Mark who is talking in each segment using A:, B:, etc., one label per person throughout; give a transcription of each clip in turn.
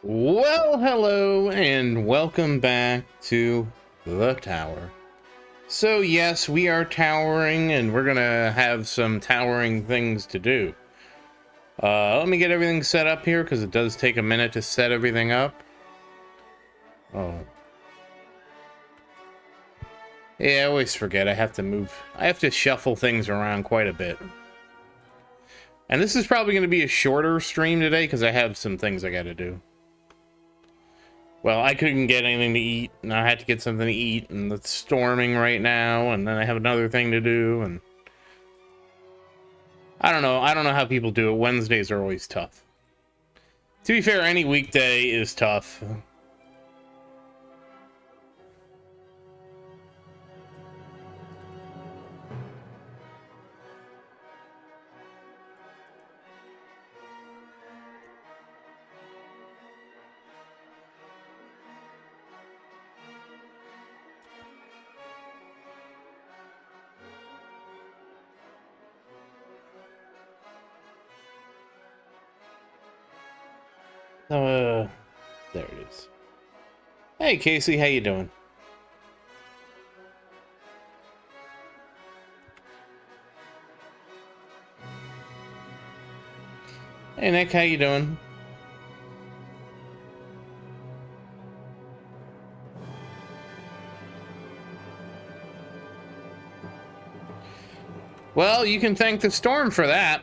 A: Well, hello, and welcome back to the tower. So, yes, we are towering, and we're gonna have some towering things to do. Let me get everything set up here, because it does take a minute to set everything up. Oh. Yeah, I always forget. I have to shuffle things around quite a bit. And this is probably going to be a shorter stream today, because I have some things I gotta do. Well, I couldn't get anything to eat, and I had to get something to eat, and it's storming right now, and then I have another thing to do, and I don't know how people do it. Wednesdays are always tough. To be fair, any weekday is tough. There it is. Hey, Casey, how you doing? Hey, Nick, how you doing? Well, you can thank the storm for that.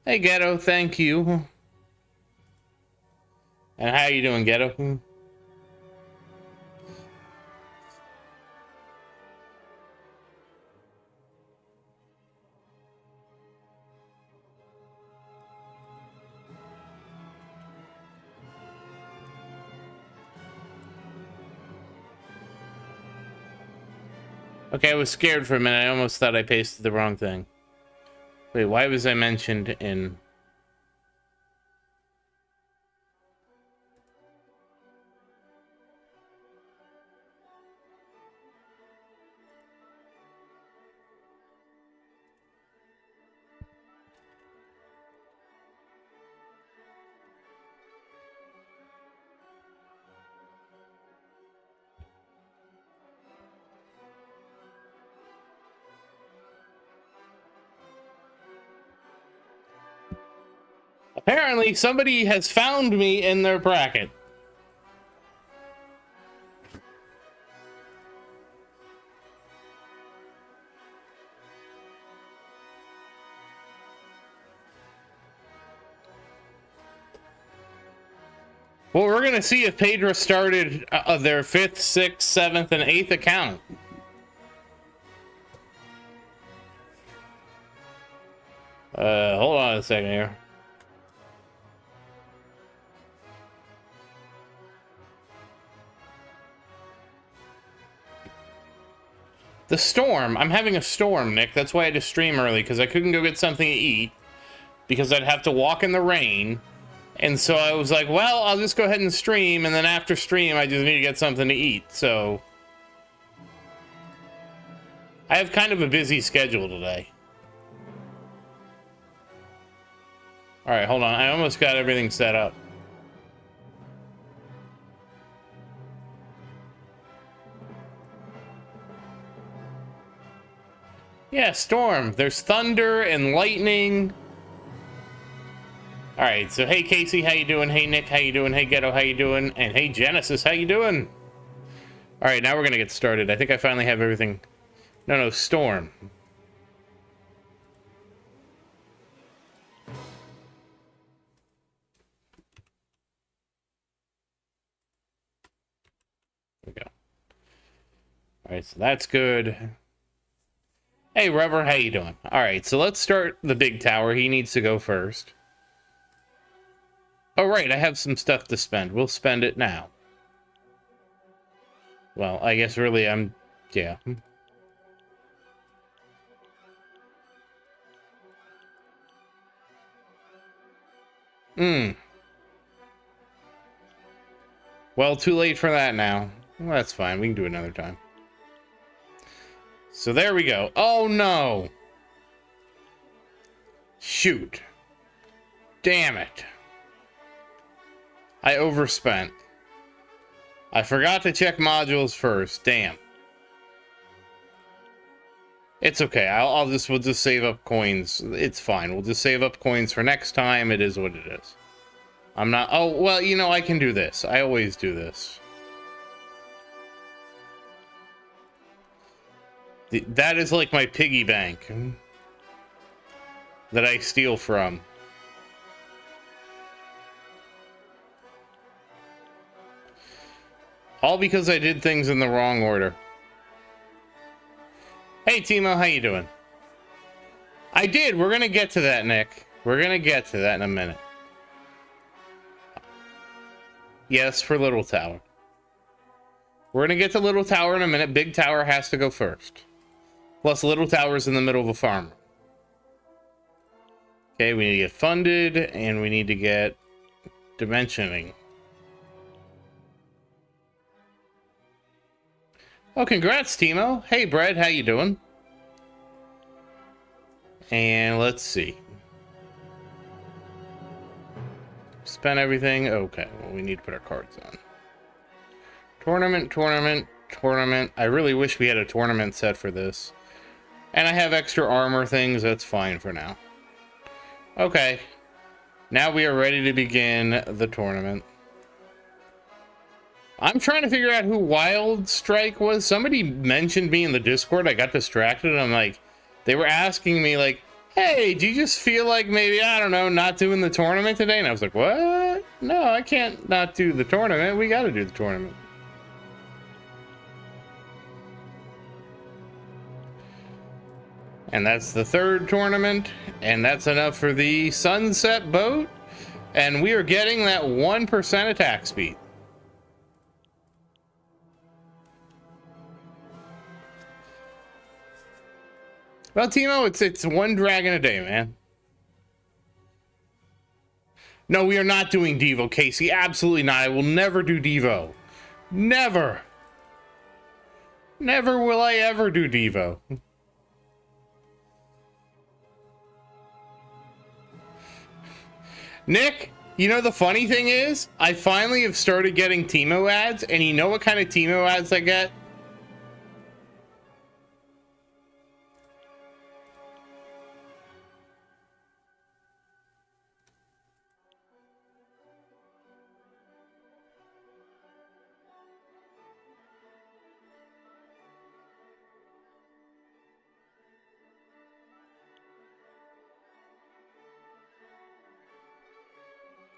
A: Hey, Ghetto, thank you. And how you doing, Ghetto? Okay, I was scared for a minute. I almost thought I pasted the wrong thing. Wait, why was I mentioned in... Apparently, somebody has found me in their bracket. Well, we're going to see if Pedro started their 5th, 6th, 7th, and 8th account. Hold on a second here. The storm. I'm having a storm, Nick. That's why I had to stream early, because I couldn't go get something to eat, because I'd have to walk in the rain. And so I was like, well, I'll just go ahead and stream, and then after stream, I just need to get something to eat. So I have kind of a busy schedule today. All right, hold on. I almost got everything set up. Yeah, storm. There's thunder and lightning. All right, so hey, Casey, how you doing? Hey, Nick, how you doing? Hey, Ghetto, how you doing? And hey, Genesis, how you doing? All right, now we're gonna get started. I think I finally have everything. No, storm. There we go. All right, so that's good. Hey, Rubber, how you doing? All right, so let's start the big tower. He needs to go first. Oh, right, I have some stuff to spend. We'll spend it now. Well, I guess really yeah. Well, too late for that now. Well, that's fine. We can do it another time. So there we go. Oh no. Shoot. Damn it. I overspent. I forgot to check modules first. Damn. It's okay. We'll just save up coins. It's fine. We'll just save up coins for next time. It is what it is. I'm not... Oh, well, you know, I can do this. I always do this. That is like my piggy bank that I steal from. All because I did things in the wrong order. Hey, Timo, how you doing? I did. We're going to get to that, Nick. We're going to get to that in a minute. Yes, for Little Tower. We're going to get to Little Tower in a minute. Big Tower has to go first. Plus, Little Tower's in the middle of a farm. Okay, we need to get funded, and we need to get dimensioning. Oh, congrats, Timo. Hey, Brad, how you doing? And let's see. Spend everything. Okay, well, we need to put our cards on. Tournament, tournament, tournament. I really wish we had a tournament set for this. And I have extra armor things. That's fine for now. Okay. Now we are ready to begin the tournament. I'm trying to figure out who Wild Strike was. Somebody mentioned me in the Discord. I got distracted. And I'm like, they were asking me like, hey, do you just feel like maybe, I don't know, not doing the tournament today? And I was like, what? No, I can't not do the tournament. We got to do the tournament. And that's the third tournament. And that's enough for the Sunset Boat. And we are getting that 1% attack speed. Well, Timo, it's one dragon a day, man. No, we are not doing Devo, Casey. Absolutely not. I will never do Devo. Never. Never will I ever do Devo. Nick, you know the funny thing is, I finally have started getting Timo ads, and you know what kind of Timo ads I get?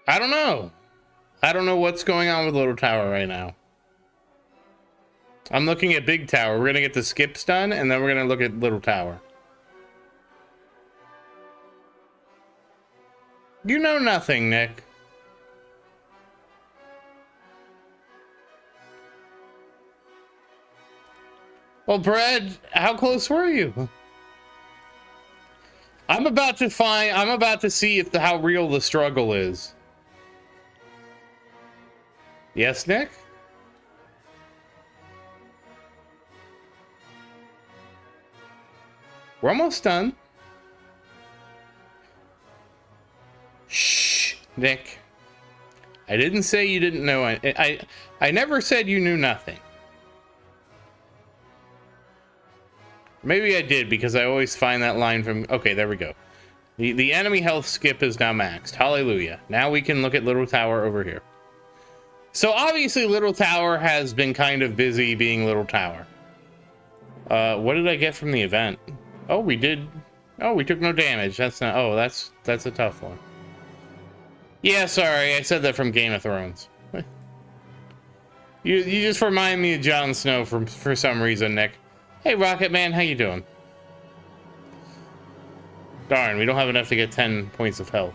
A: I don't know. I don't know what's going on with Little Tower right now. I'm looking at Big Tower. We're going to get the skips done, and then we're going to look at Little Tower. You know nothing, Nick. Well, Brad, how close were you? I'm about to see if how real the struggle is. Yes, Nick? We're almost done. Shh, Nick. I didn't say you didn't know. I never said you knew nothing. Maybe I did, because I always find that line from... Okay, there we go. The enemy health skip is now maxed. Hallelujah. Now we can look at Little Tower over here. So obviously Little Tower has been kind of busy being Little Tower. What did I get from the event? Oh, we did... Oh, we took no damage. That's not... Oh, that's a tough one. Yeah, sorry. I said that from Game of Thrones. You just remind me of Jon Snow for some reason, Nick. Hey, Rocket Man, how you doing? Darn, we don't have enough to get 10 points of health.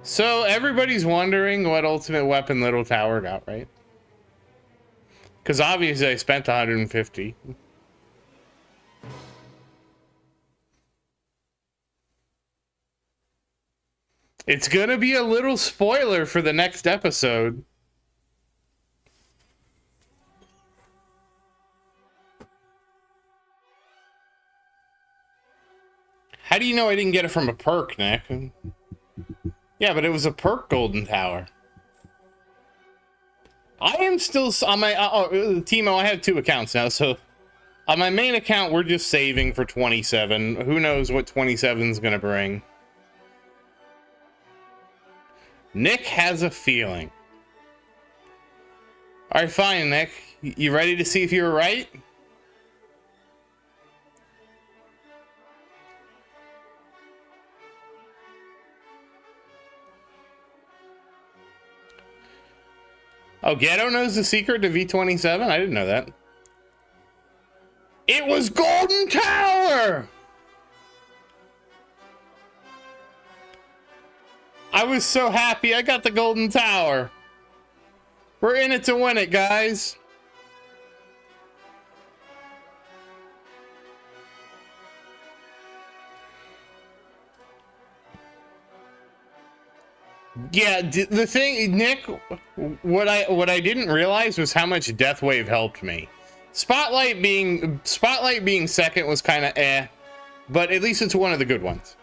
A: So, everybody's wondering what ultimate weapon Little Tower got, right? Because obviously I spent 150. It's gonna be a little spoiler for the next episode. How do you know I didn't get it from a perk, Nick? Yeah, but it was a perk golden tower. I am still on my Timo. I have 2 accounts now, so on my main account we're just saving for 27. Who knows what 27 is gonna bring? Nick has a feeling. All right, fine, Nick. You ready to see if you were right? Oh, Ghetto knows the secret to V27? I didn't know that. It was Golden Tower! I was so happy I got the Golden Tower. We're in it to win it, guys. Yeah, the thing, Nick, what I didn't realize was how much Deathwave helped me. Spotlight being second was kind of but at least it's one of the good ones.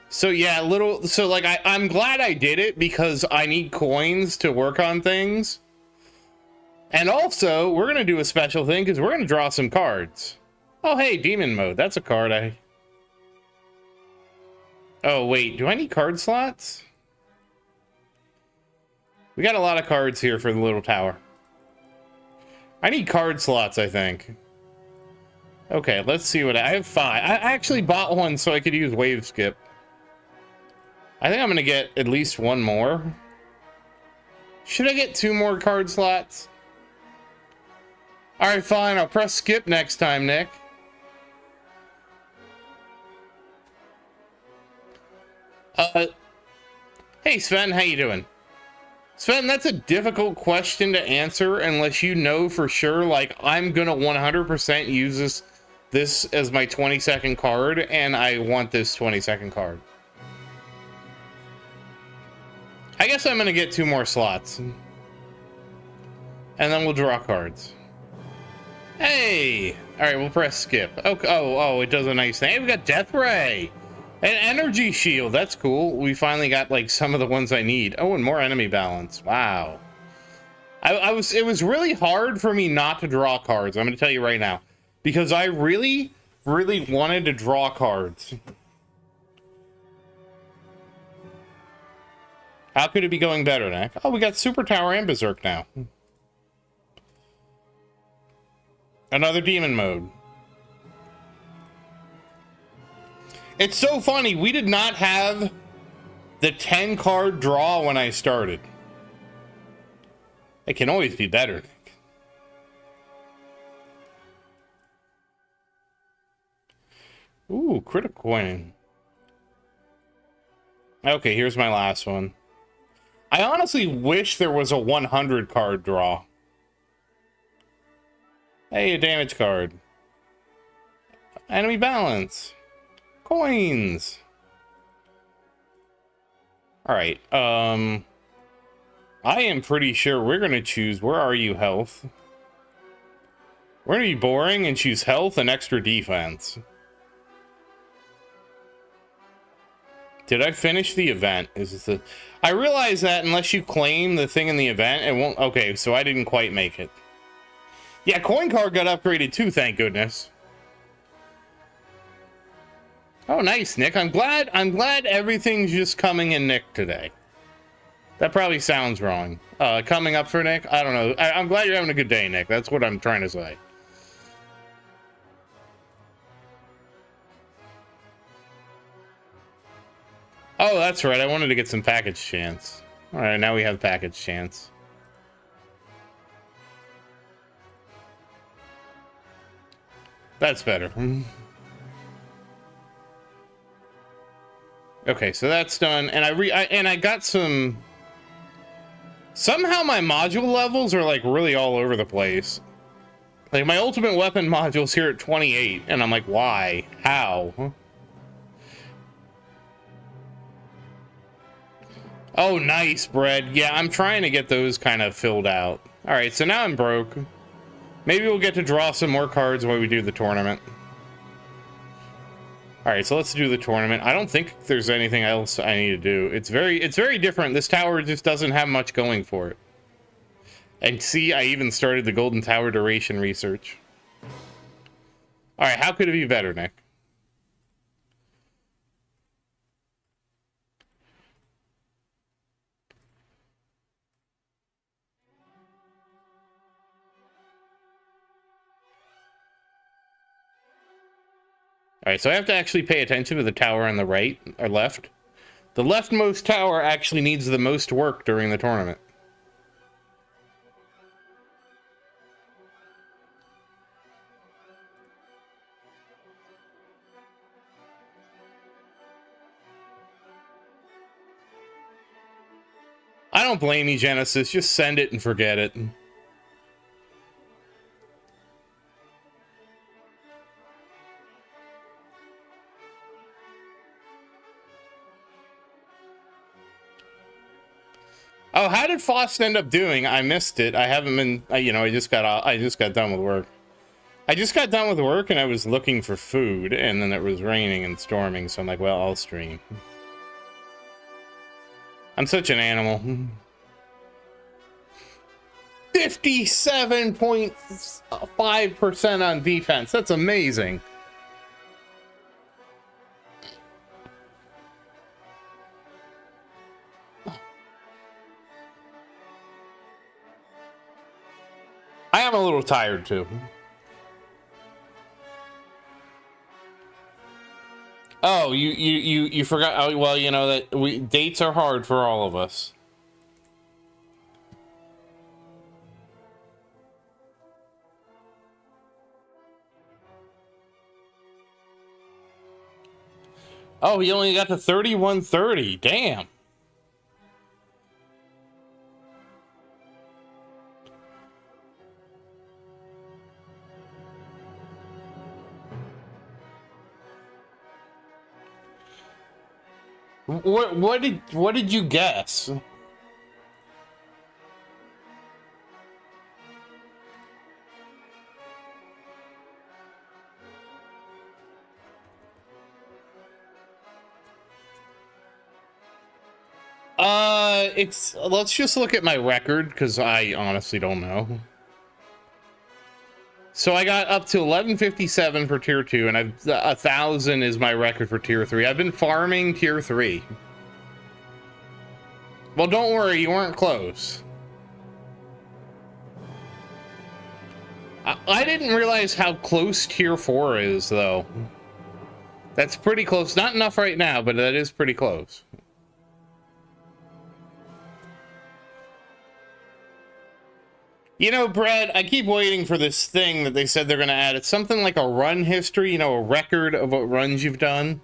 A: So yeah, I'm glad I did it because I need coins to work on things. And also, we're gonna do a special thing because we're gonna draw some cards. Oh hey, Demon Mode, that's a card Oh wait, do I need card slots? We got a lot of cards here for the little tower. I need card slots, I think. Okay, let's see what I have 5. I actually bought one so I could use Wave Skip. I think I'm gonna get at least 1 more. Should I get 2 more card slots? All right, fine. I'll press skip next time, Nick. Hey Sven, how you doing? Sven, that's a difficult question to answer unless you know for sure, like, I'm gonna 100% use this as my 20-second card, and I want this 20-second card. I guess I'm gonna get 2 more slots. And then we'll draw cards. Hey! Alright, we'll press skip. Okay. Oh, it does a nice thing. Hey, we got Death Ray! An energy shield, that's cool. We finally got like some of the ones I need. Oh, and more enemy balance. Wow. It was really hard for me not to draw cards. I'm gonna tell you right now. Because I really, really wanted to draw cards. How could it be going better, Nick? Oh, we got Super Tower and Berserk now. Another Demon Mode. It's so funny, we did not have the 10 card draw when I started. It can always be better, Nick. Ooh, critical coin. Okay, here's my last one. I honestly wish there was a 100 card draw. Hey, a damage card. Enemy balance. Coins. All right. I am pretty sure we're going to choose, where are you, health? We're going to be boring and choose health and extra defense. Did I finish the event? I realize that unless you claim the thing in the event, it won't. Okay, so I didn't quite make it. Yeah, coin card got upgraded too, thank goodness. Oh, nice, Nick. I'm glad everything's just coming in Nick today. That probably sounds wrong. Coming up for Nick? I don't know. I'm glad you're having a good day, Nick. That's what I'm trying to say. Oh, that's right. I wanted to get some package chance. All right, now we have package chance. That's better. Okay, so that's done, and I got some. Somehow my module levels are like really all over the place. Like my ultimate weapon module's here at 28, and I'm like, why? How? Oh, nice, bread. Yeah, I'm trying to get those kind of filled out. All right, so now I'm broke. Maybe we'll get to draw some more cards while we do the tournament. All right, so let's do the tournament. I don't think there's anything else I need to do. It's very different. This tower just doesn't have much going for it. And see, I even started the Golden Tower duration research. All right, how could it be better, Nick? All right, so I have to actually pay attention to the tower on the right or left. The leftmost tower actually needs the most work during the tournament. I don't blame you, Genesis. Just send it and forget it. Oh, how did Fost end up doing? I missed it. I haven't been, you know, I just got done with work. I just got done with work and I was looking for food and then it was raining and storming. So I'm like, well, I'll stream. I'm such an animal. 57.5% on defense. That's amazing. I am a little tired too. Oh, you forgot. Oh, well, you know that dates are hard for all of us. Oh, he only got to 3130. Damn. What did you guess? Let's just look at my record because I honestly don't know. So I got up to 1157 for tier 2 and 1,000 is my record for tier 3. I've been farming tier 3. Well, don't worry, you weren't close. I didn't realize how close tier 4 is though. That's pretty close. Not enough right now, but that is pretty close. You know, Brad, I keep waiting for this thing that they said they're going to add. It's something like a run history, you know, a record of what runs you've done.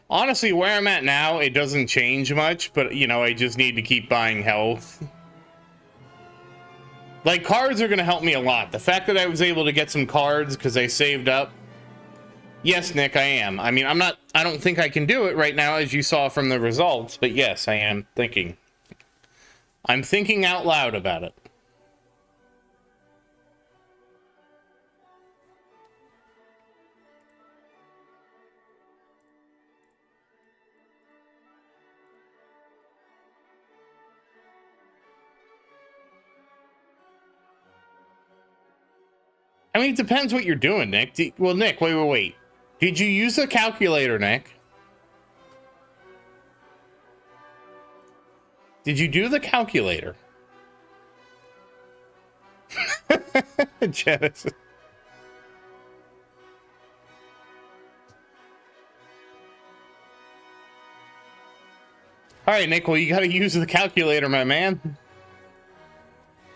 A: Honestly, where I'm at now, it doesn't change much, but, you know, I just need to keep buying health. Like, cards are going to help me a lot. The fact that I was able to get some cards because I saved up. Yes, Nick, I am. I mean, I don't think I can do it right now, as you saw from the results, but yes, I am thinking. I'm thinking out loud about it. I mean, it depends what you're doing, Nick. Well, Nick, wait. Did you use a calculator, Nick? Did you do the calculator? Genesis. All right, Nick, well, you got to use the calculator, my man.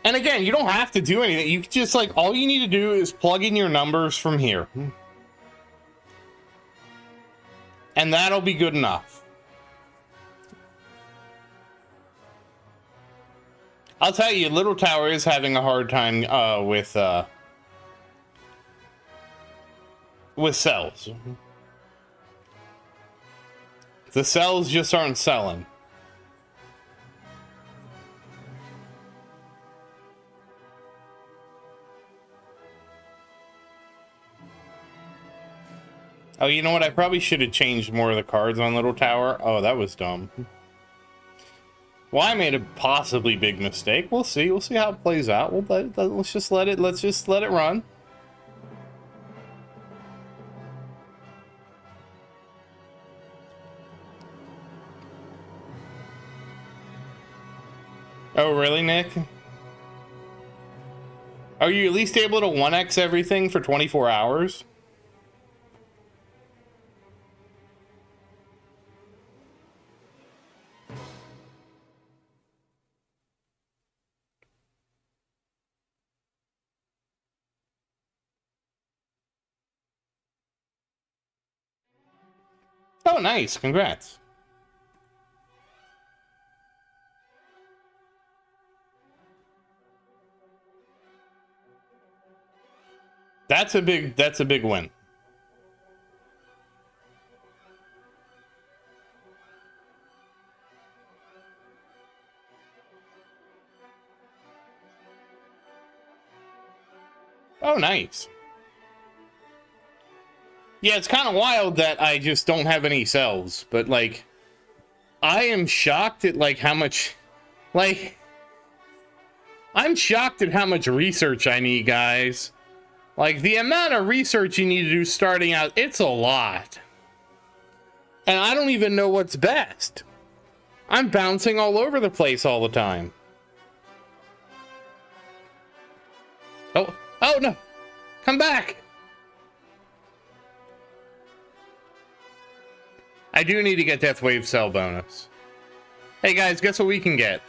A: And again, you don't have to do anything. You just, like, all you need to do is plug in your numbers from here. And that'll be good enough. I'll tell you, Little Tower is having a hard time with cells. The cells just aren't selling. Oh, you know what? I probably should have changed more of the cards on Little Tower. Oh, that was dumb. Well, I made a possibly big mistake. We'll see. We'll see how it plays out. Let's just let it run. Oh, really, Nick? Are you at least able to 1x everything for 24 hours? Oh, nice. Congrats. That's a big win. Oh, nice. Yeah, it's kind of wild that I just don't have any cells, but like, I am shocked at like how much, like, I'm shocked at how much research I need, guys. Like, the amount of research you need to do starting out, it's a lot. And I don't even know what's best. I'm bouncing all over the place all the time. Oh no. Come back. I do need to get Death Wave cell bonus. Hey guys, guess what we can get?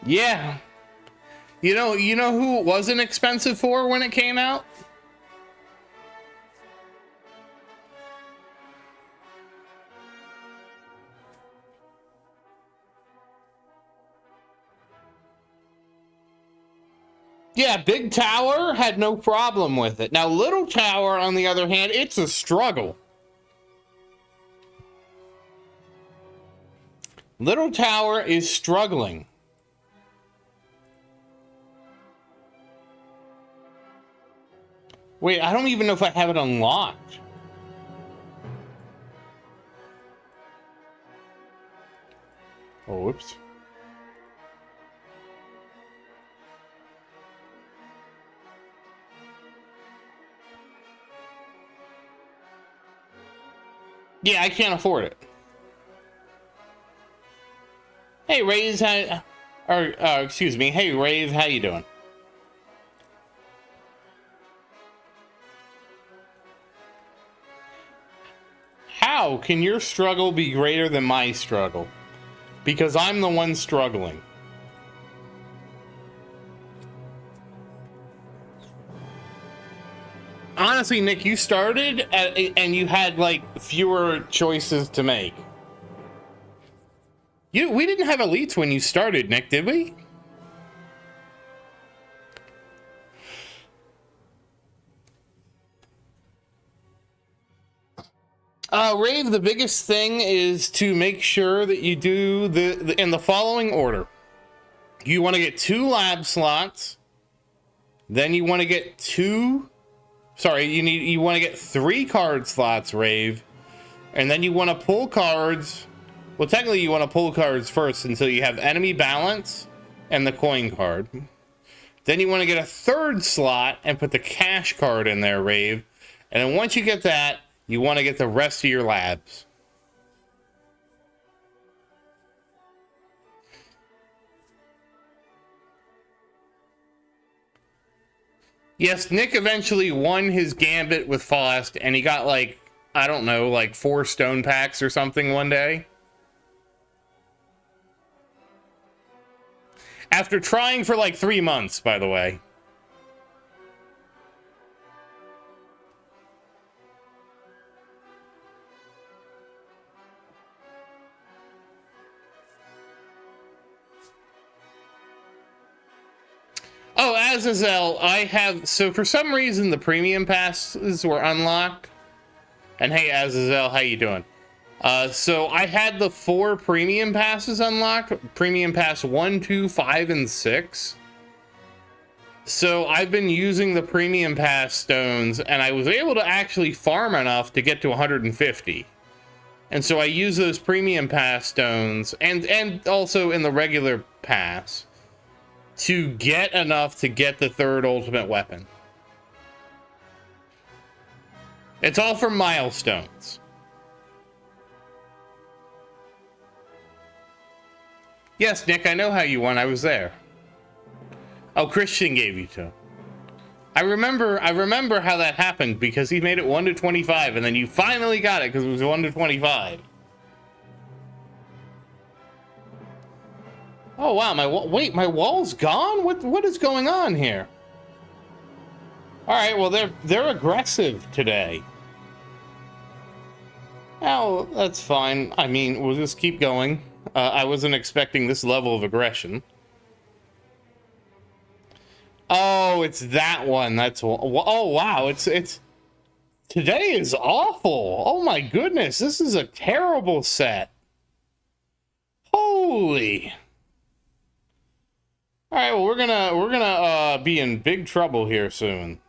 A: Yeah. You know who it wasn't expensive for when it came out? Yeah, Big Tower had no problem with it. Now, Little Tower, on the other hand, it's a struggle. Little Tower is struggling. Wait, I don't even know if I have it unlocked. Oh, whoops. Yeah, I can't afford it. Hey, Raze, excuse me. Hey, Rave, how you doing? How can your struggle be greater than my struggle? Because I'm the one struggling. Honestly, Nick, you started and you had like fewer choices to make. We didn't have elites when you started, Nick, did we? Rave, the biggest thing is to make sure that you do in the following order. You want to get 2 lab slots. Then you want to get 2... Sorry, you want to get 3 card slots, Rave. And then you want to pull cards. Well, technically you want to pull cards first until you have enemy balance and the coin card. Then you want to get a 3rd slot and put the cash card in there, Rave. And then once you get that, you want to get the rest of your labs. Yes, Nick eventually won his gambit with Faust, and he got like, I don't know, like 4 stone packs or something one day. After trying for like 3 months, by the way. Oh, Azazel, I have... So for some reason, the premium passes were unlocked. And hey, Azazel, how you doing? So I had the 4 premium passes unlocked. Premium pass 1, 2, 5, and 6. So I've been using the premium pass stones, and I was able to actually farm enough to get to 150. And so I use those premium pass stones, and also in the regular pass, to get enough to get the third ultimate weapon. It's all for milestones. Yes, Nick, I know how you won. I was there. Oh, Christian gave you to. I remember how that happened because he made it 1 to 25, and then you finally got it because it was 1 to 25. Oh wow, wait, my wall's gone? What is going on here? All right, well they're aggressive today. Oh, that's fine. I mean, we'll just keep going. I wasn't expecting this level of aggression. Oh, it's that one. That's oh wow. It's today is awful. Oh my goodness, this is a terrible set. Holy. All right, well we're gonna be in big trouble here soon.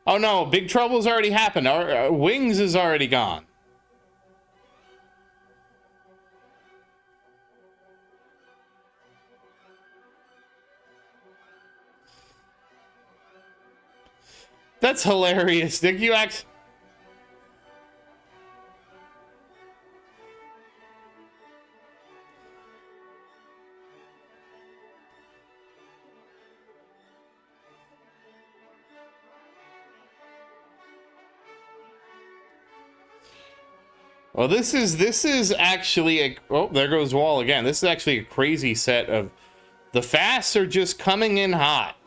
A: Oh no, big trouble's already happened. Our wings is already gone. That's hilarious, Nick. You act. Well, this is actually a. Oh, there goes Wall again. This is actually a crazy set of. The fasts are just coming in hot.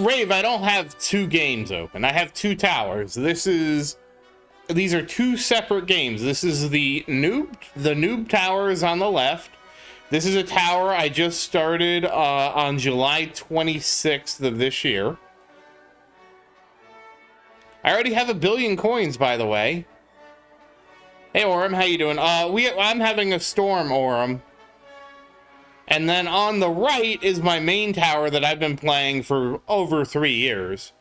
A: Rave, I don't have 2 games open. I have 2 towers. These are 2 separate games. This is the noob tower is on the left. This is a tower I just started on July 26th of this year. I already have 1 billion coins, by the way. Hey, Orem, how you doing? I'm having a storm, Orem. And then on the right is my main tower that I've been playing for over 3 years.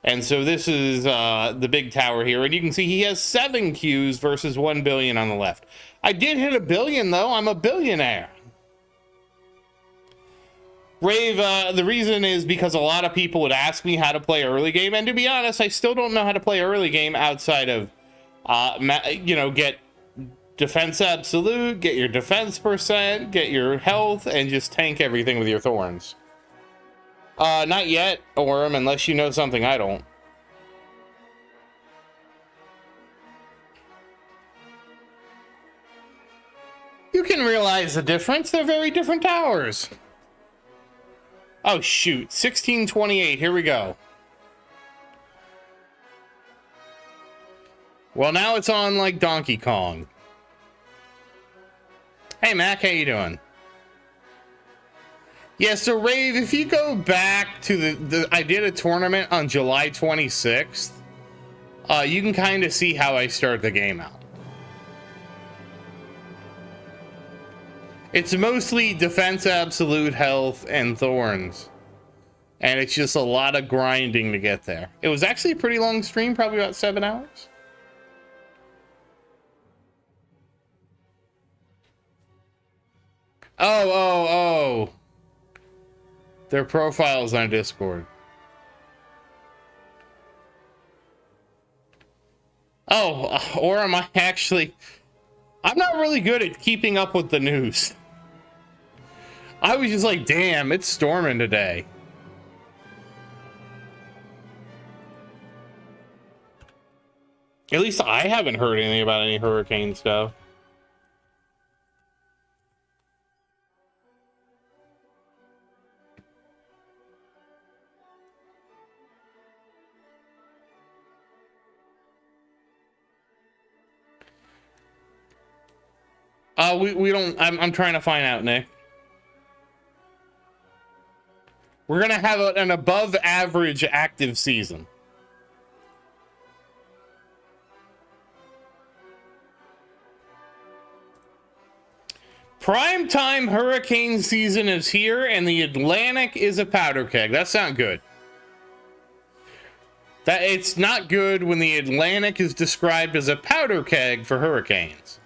A: And so this is the big tower here. And you can see he has 7 queues versus 1 billion on the left. I did hit 1 billion, though. I'm a billionaire. Rave, the reason is because a lot of people would ask me how to play early game. And to be honest, I still don't know how to play early game outside of, get defense absolute, get your defense percent, get your health, and just tank everything with your thorns. Not yet, Orem, unless you know something I don't. You can realize the difference. They're very different towers. Oh, shoot. 1628. Here we go. Well, now it's on like Donkey Kong. Hey, Mac, how you doing? Yeah, so Rave, if you go back to I did a tournament on July 26th, you can kind of see how I start the game out. It's mostly defense absolute, health, and thorns. And it's just a lot of grinding to get there. It was actually a pretty long stream, probably about 7 hours. Oh. Their profiles on Discord. Oh, or am I actually... I'm not really good at keeping up with the news. I was just like, damn, it's storming today. At least I haven't heard anything about any hurricane stuff. We don't... I'm trying to find out, Nick. We're gonna have an above average active season. Primetime hurricane season is here, and the Atlantic is a powder keg. That's not good. That it's not good when the Atlantic is described as a powder keg for hurricanes.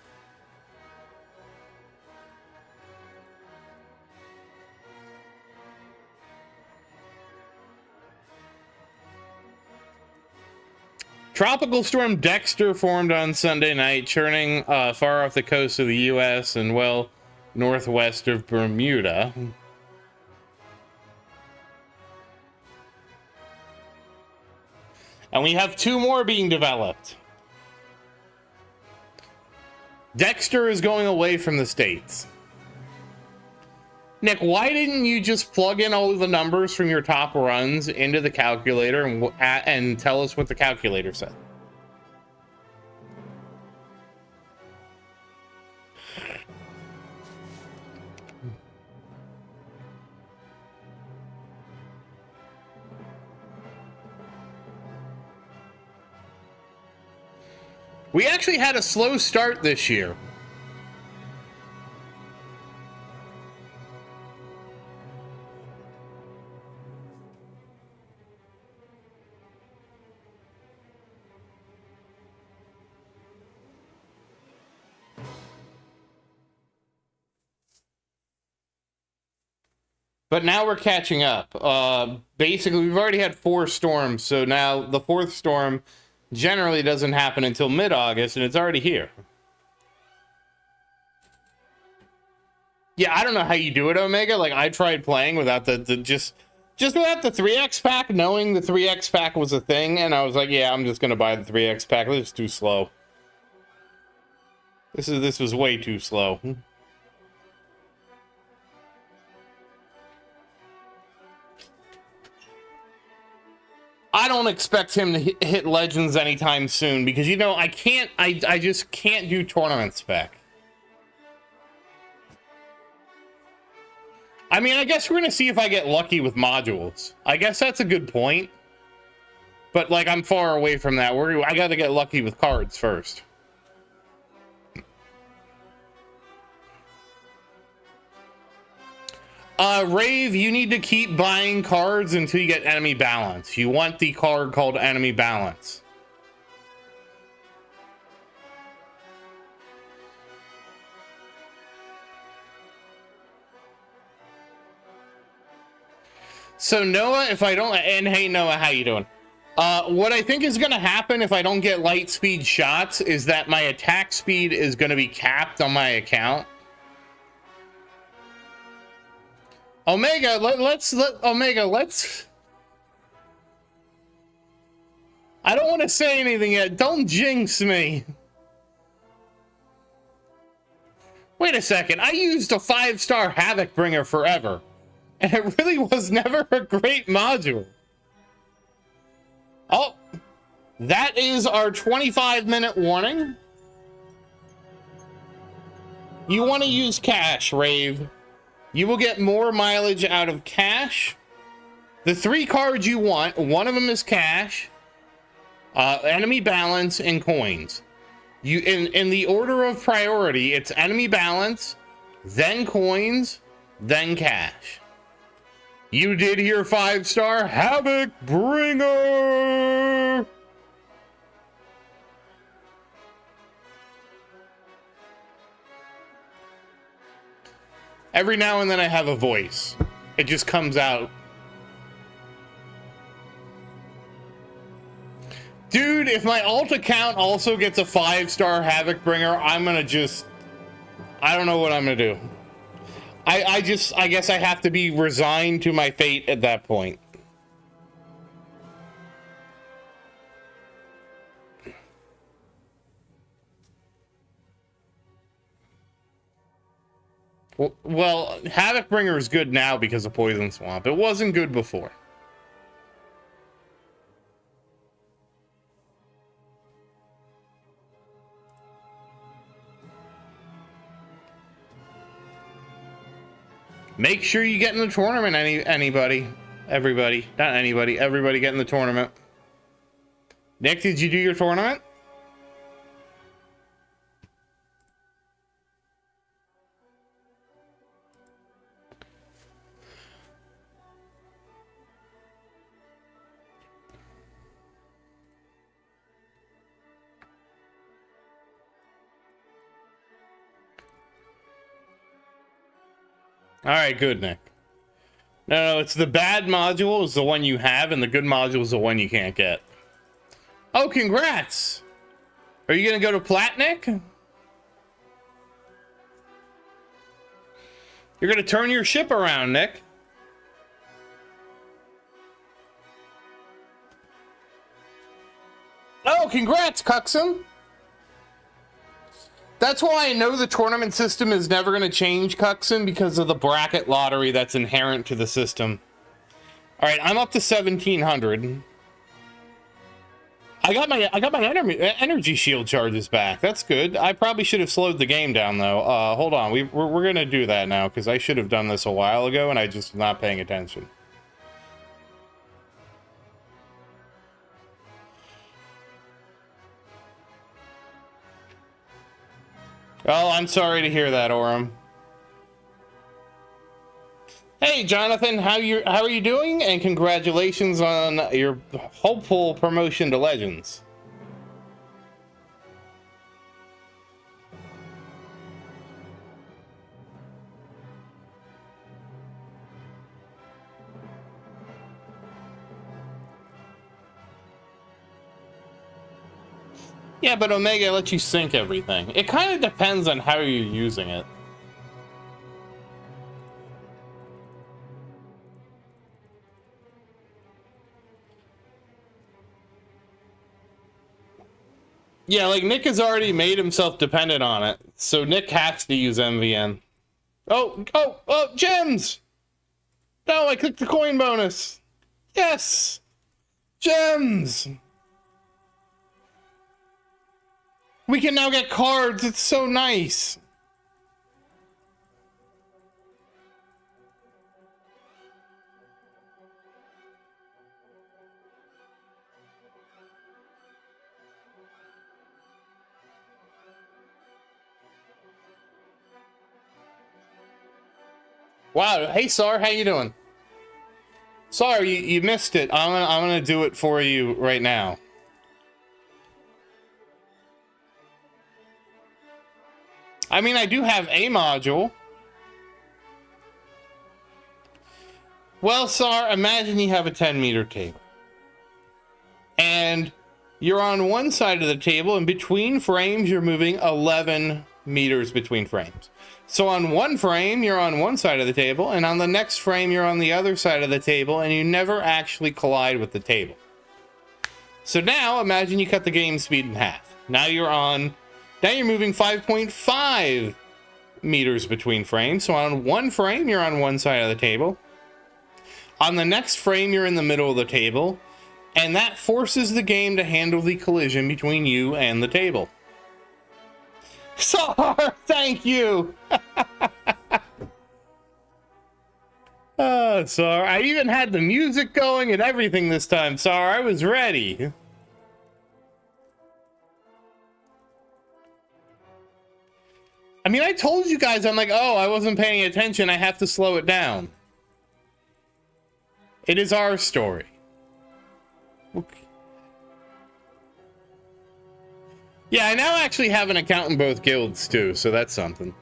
A: Tropical storm Dexter formed on Sunday night, churning far off the coast of the U.S. and well northwest of Bermuda. And we have 2 more being developed. Dexter is going away from the States. Nick, why didn't you just plug in all of the numbers from your top runs into the calculator and tell us what the calculator said? We actually had a slow start this year. But now we're catching up. Basically, we've already had 4 storms, so now the 4th storm generally doesn't happen until mid-August, and it's already here. Yeah, I don't know how you do it, Omega. Like, I tried playing without just without the 3X pack, knowing the 3X pack was a thing, and I was like, yeah, I'm just gonna buy the 3X pack. This is too slow. This was way too slow. I don't expect him to hit Legends anytime soon because, you know, I just can't do tournament spec. I mean, I guess we're going to see if I get lucky with modules. I guess that's a good point. But, like, I'm far away from that. I got to get lucky with cards first. Rave, you need to keep buying cards until you get enemy balance. You want the card called enemy balance. So Noah, if I don't, and hey Noah, how you doing? What I think is going to happen if I don't get light speed shots is that my attack speed is going to be capped on my account. Omega, let's. I don't want to say anything yet. Don't jinx me. Wait a second. I used a 5-star Havoc Bringer forever, and it really was never a great module. Oh, that is our 25-minute warning. You want to use cash, Rave. You will get more mileage out of cash. The 3 cards you want, one of them is cash, enemy balance, and coins. You in the order of priority, it's enemy balance, then coins, then cash. You did hear 5-star Havoc Bringer. Every now and then I have a voice. It just comes out. Dude, if my alt account also gets a 5-star Havoc Bringer, I'm gonna just... I don't know what I'm gonna do. I guess I have to be resigned to my fate at that point. Well, Havoc Bringer is good now because of Poison Swamp. It wasn't good before. Make sure you get in the tournament, everybody. Not anybody, everybody get in the tournament. Nick, did you do your tournament? All right, good, Nick. No, it's the bad module is the one you have, and the good module is the one you can't get. Oh, congrats! Are you gonna go to Plat, Nick? You're gonna turn your ship around, Nick. Oh, congrats, Cuxum! That's why I know the tournament system is never going to change, Cuxon, because of the bracket lottery that's inherent to the system. All right, I'm up to 1,700. I got my energy shield charges back. That's good. I probably should have slowed the game down though. Hold on, we're going to do that now because I should have done this a while ago and I just was not paying attention. Oh, I'm sorry to hear that, Orem. Hey, Jonathan, how are you doing? And congratulations on your hopeful promotion to Legends. Yeah, but Omega lets you sync everything. It kind of depends on how you're using it. Yeah, like Nick has already made himself dependent on it, so Nick has to use MVN. Oh, gems! No, I clicked the coin bonus. Yes! Gems! We can now get cards. It's so nice. Wow. Hey, Sar, how you doing? Sar, you missed it. I'm gonna do it for you right now. I mean, I do have a module. Well, Sar, imagine you have a 10-meter table. And you're on one side of the table, and between frames, you're moving 11 meters between frames. So on one frame, you're on one side of the table, and on the next frame, you're on the other side of the table, and you never actually collide with the table. So now, imagine you cut the game speed in half. Now you're moving 5.5 meters between frames. So on one frame, you're on one side of the table. On the next frame, you're in the middle of the table. And that forces the game to handle the collision between you and the table. Sar, thank you! Oh, Sar, I even had the music going and everything this time, Sar. I was ready. I mean, I told you guys, I'm like, oh, I wasn't paying attention. I have to slow it down. It is our story. Okay. Yeah, I now actually have an account in both guilds, too, so that's something.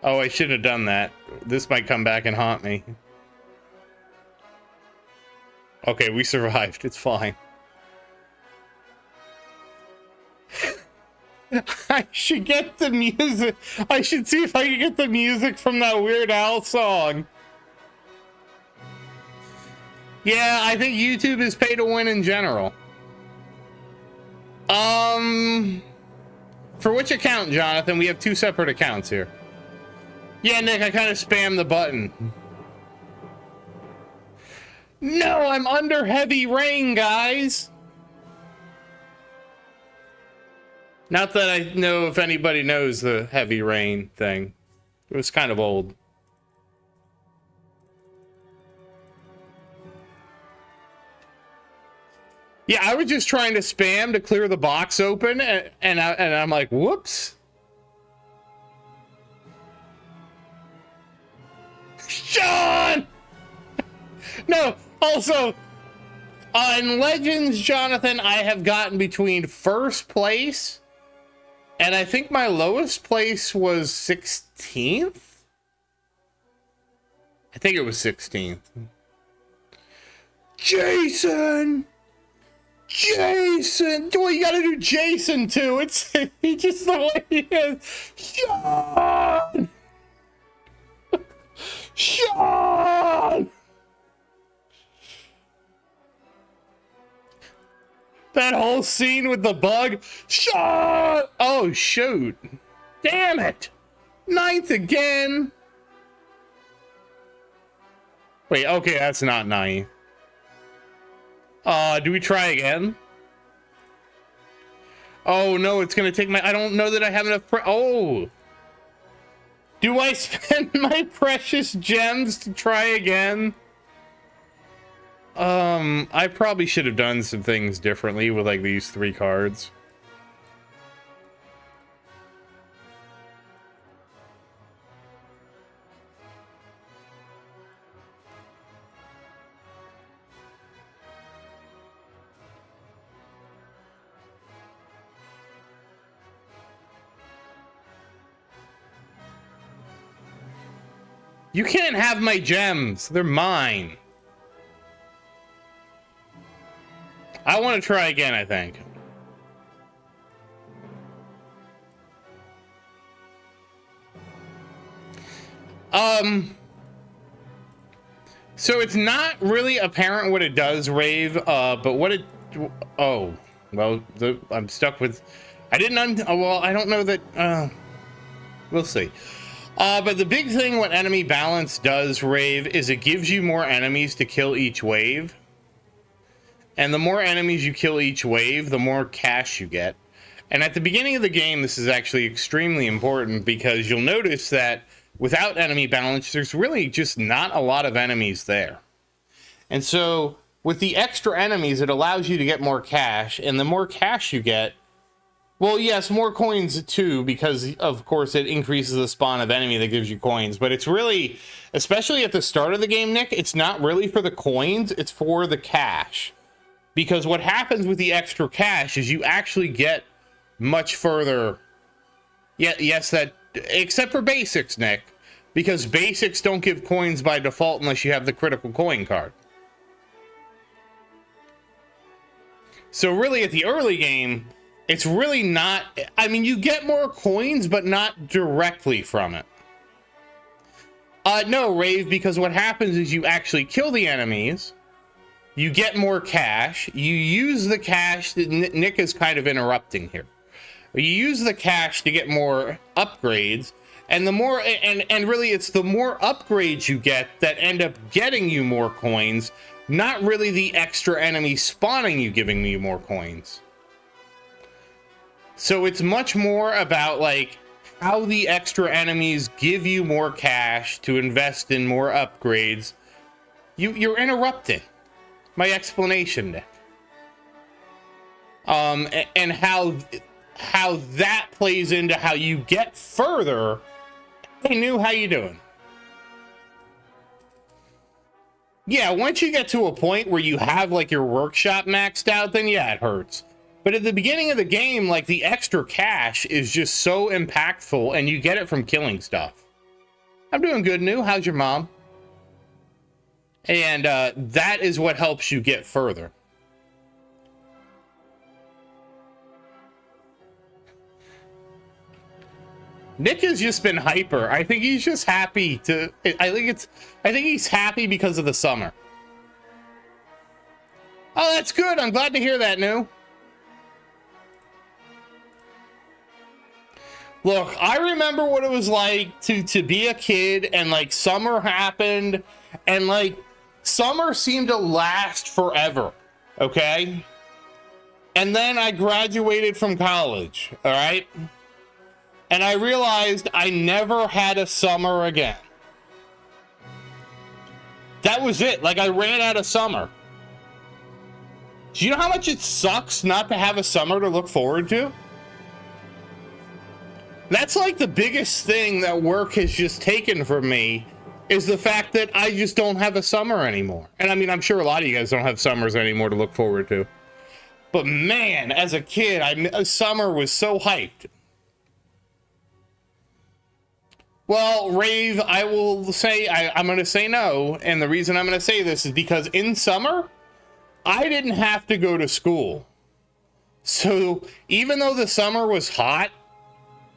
A: Oh, I should have done that. This might come back and haunt me. Okay, we survived. It's fine. I should get the music. I should see if I can get the music from that Weird Al song. Yeah, I think YouTube is pay to win in general. For which account, Jonathan? We have two separate accounts here. Yeah, Nick, I kind of spammed the button. No, I'm under heavy rain, guys. Not that I know if anybody knows the heavy rain thing. It was kind of old. Yeah, I was just trying to spam to clear the box open, and I'm like, whoops. Sean! No, Also, in Legends, Jonathan, I have gotten between first place and I think my lowest place was 16th. I think it was 16th. Jason! Jason! Well, you gotta do Jason too. It's he just the way he is. Sean! Sean! That whole scene with the bug. Sean! Oh, shoot. Damn it. 9th again. Wait, okay, that's not 9th. Do we try again? Oh, no, it's gonna take my... I don't know that I have enough... Oh! Do I spend my precious gems to try again? I probably should have done some things differently with, like, these 3 cards. You can't have my gems. They're mine. I want to try again, I think. So it's not really apparent what it does, Rave, but what it... Oh, well, I'm stuck with... I didn't... well, I don't know that... we'll see. But the big thing what enemy balance does, Rave, is it gives you more enemies to kill each wave. And the more enemies you kill each wave, the more cash you get. And at the beginning of the game, this is actually extremely important because you'll notice that without enemy balance, there's really just not a lot of enemies there. And so with the extra enemies, it allows you to get more cash. And the more cash you get, well, yes, more coins too, because of course it increases the spawn of enemy that gives you coins. But it's really, especially at the start of the game, Nick, it's not really for the coins, it's for the cash. Because what happens with the extra cash is you actually get much further. Yeah, yes, that, except for basics, Nick. Because basics don't give coins by default unless you have the critical coin card. So really at the early game, it's really not, I mean, you get more coins, but not directly from it. No, Rave, because what happens is you actually kill the enemies. You get more cash. You use the cash. Nick is kind of interrupting here. You use the cash to get more upgrades, and the more and really it's the more upgrades you get that end up getting you more coins, not really the extra enemies spawning you giving you more coins. So it's much more about like how the extra enemies give you more cash to invest in more upgrades. You're interrupting my explanation, Nick. And how that plays into how you get further. Hey, New, how you doing? Yeah, once you get to a point where you have like your workshop maxed out, then yeah, it hurts. But at the beginning of the game, like the extra cash is just so impactful and you get it from killing stuff. I'm doing good, New. How's your mom? And that is what helps you get further. Nick has just been hyper. I think he's just happy to... I think he's happy because of the summer. Oh, that's good. I'm glad to hear that, New. Look, I remember what it was like to be a kid and like summer happened and like summer seemed to last forever, okay? And then I graduated from college, all right? And I realized I never had a summer again. That was it. Like, I ran out of summer. Do you know how much it sucks not to have a summer to look forward to? That's like the biggest thing that work has just taken from me is the fact that I just don't have a summer anymore. And I mean, I'm sure a lot of you guys don't have summers anymore to look forward to. But man, as a kid, summer was so hyped. Well, Rave, I will say, I'm going to say no. And the reason I'm going to say this is because in summer, I didn't have to go to school. So even though the summer was hot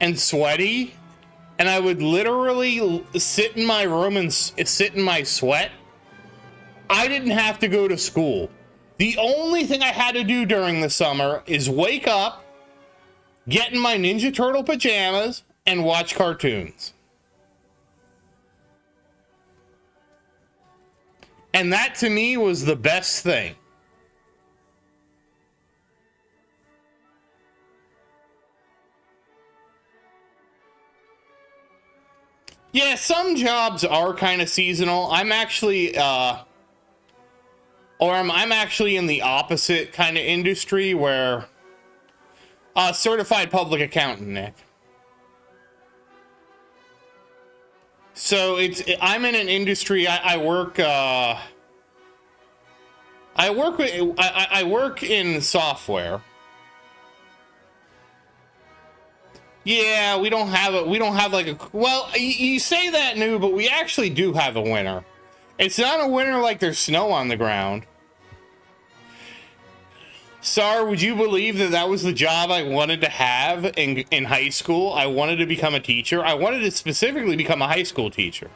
A: and sweaty, and I would literally sit in my room and sit in my sweat, I didn't have to go to school. The only thing I had to do during the summer is wake up, get in my Ninja Turtle pajamas, and watch cartoons. And that to me was the best thing. Yeah, some jobs are kind of seasonal. I'm actually, I'm actually in the opposite kind of industry where, certified public accountant, Nick. So I'm in an industry. I work in software. Yeah, we don't have like a, well, you say that new, but we actually do have a winter. It's not a winter like there's snow on the ground. Sar, would you believe that that was the job I wanted to have in high school? I wanted to become a teacher. I wanted to specifically become a high school teacher.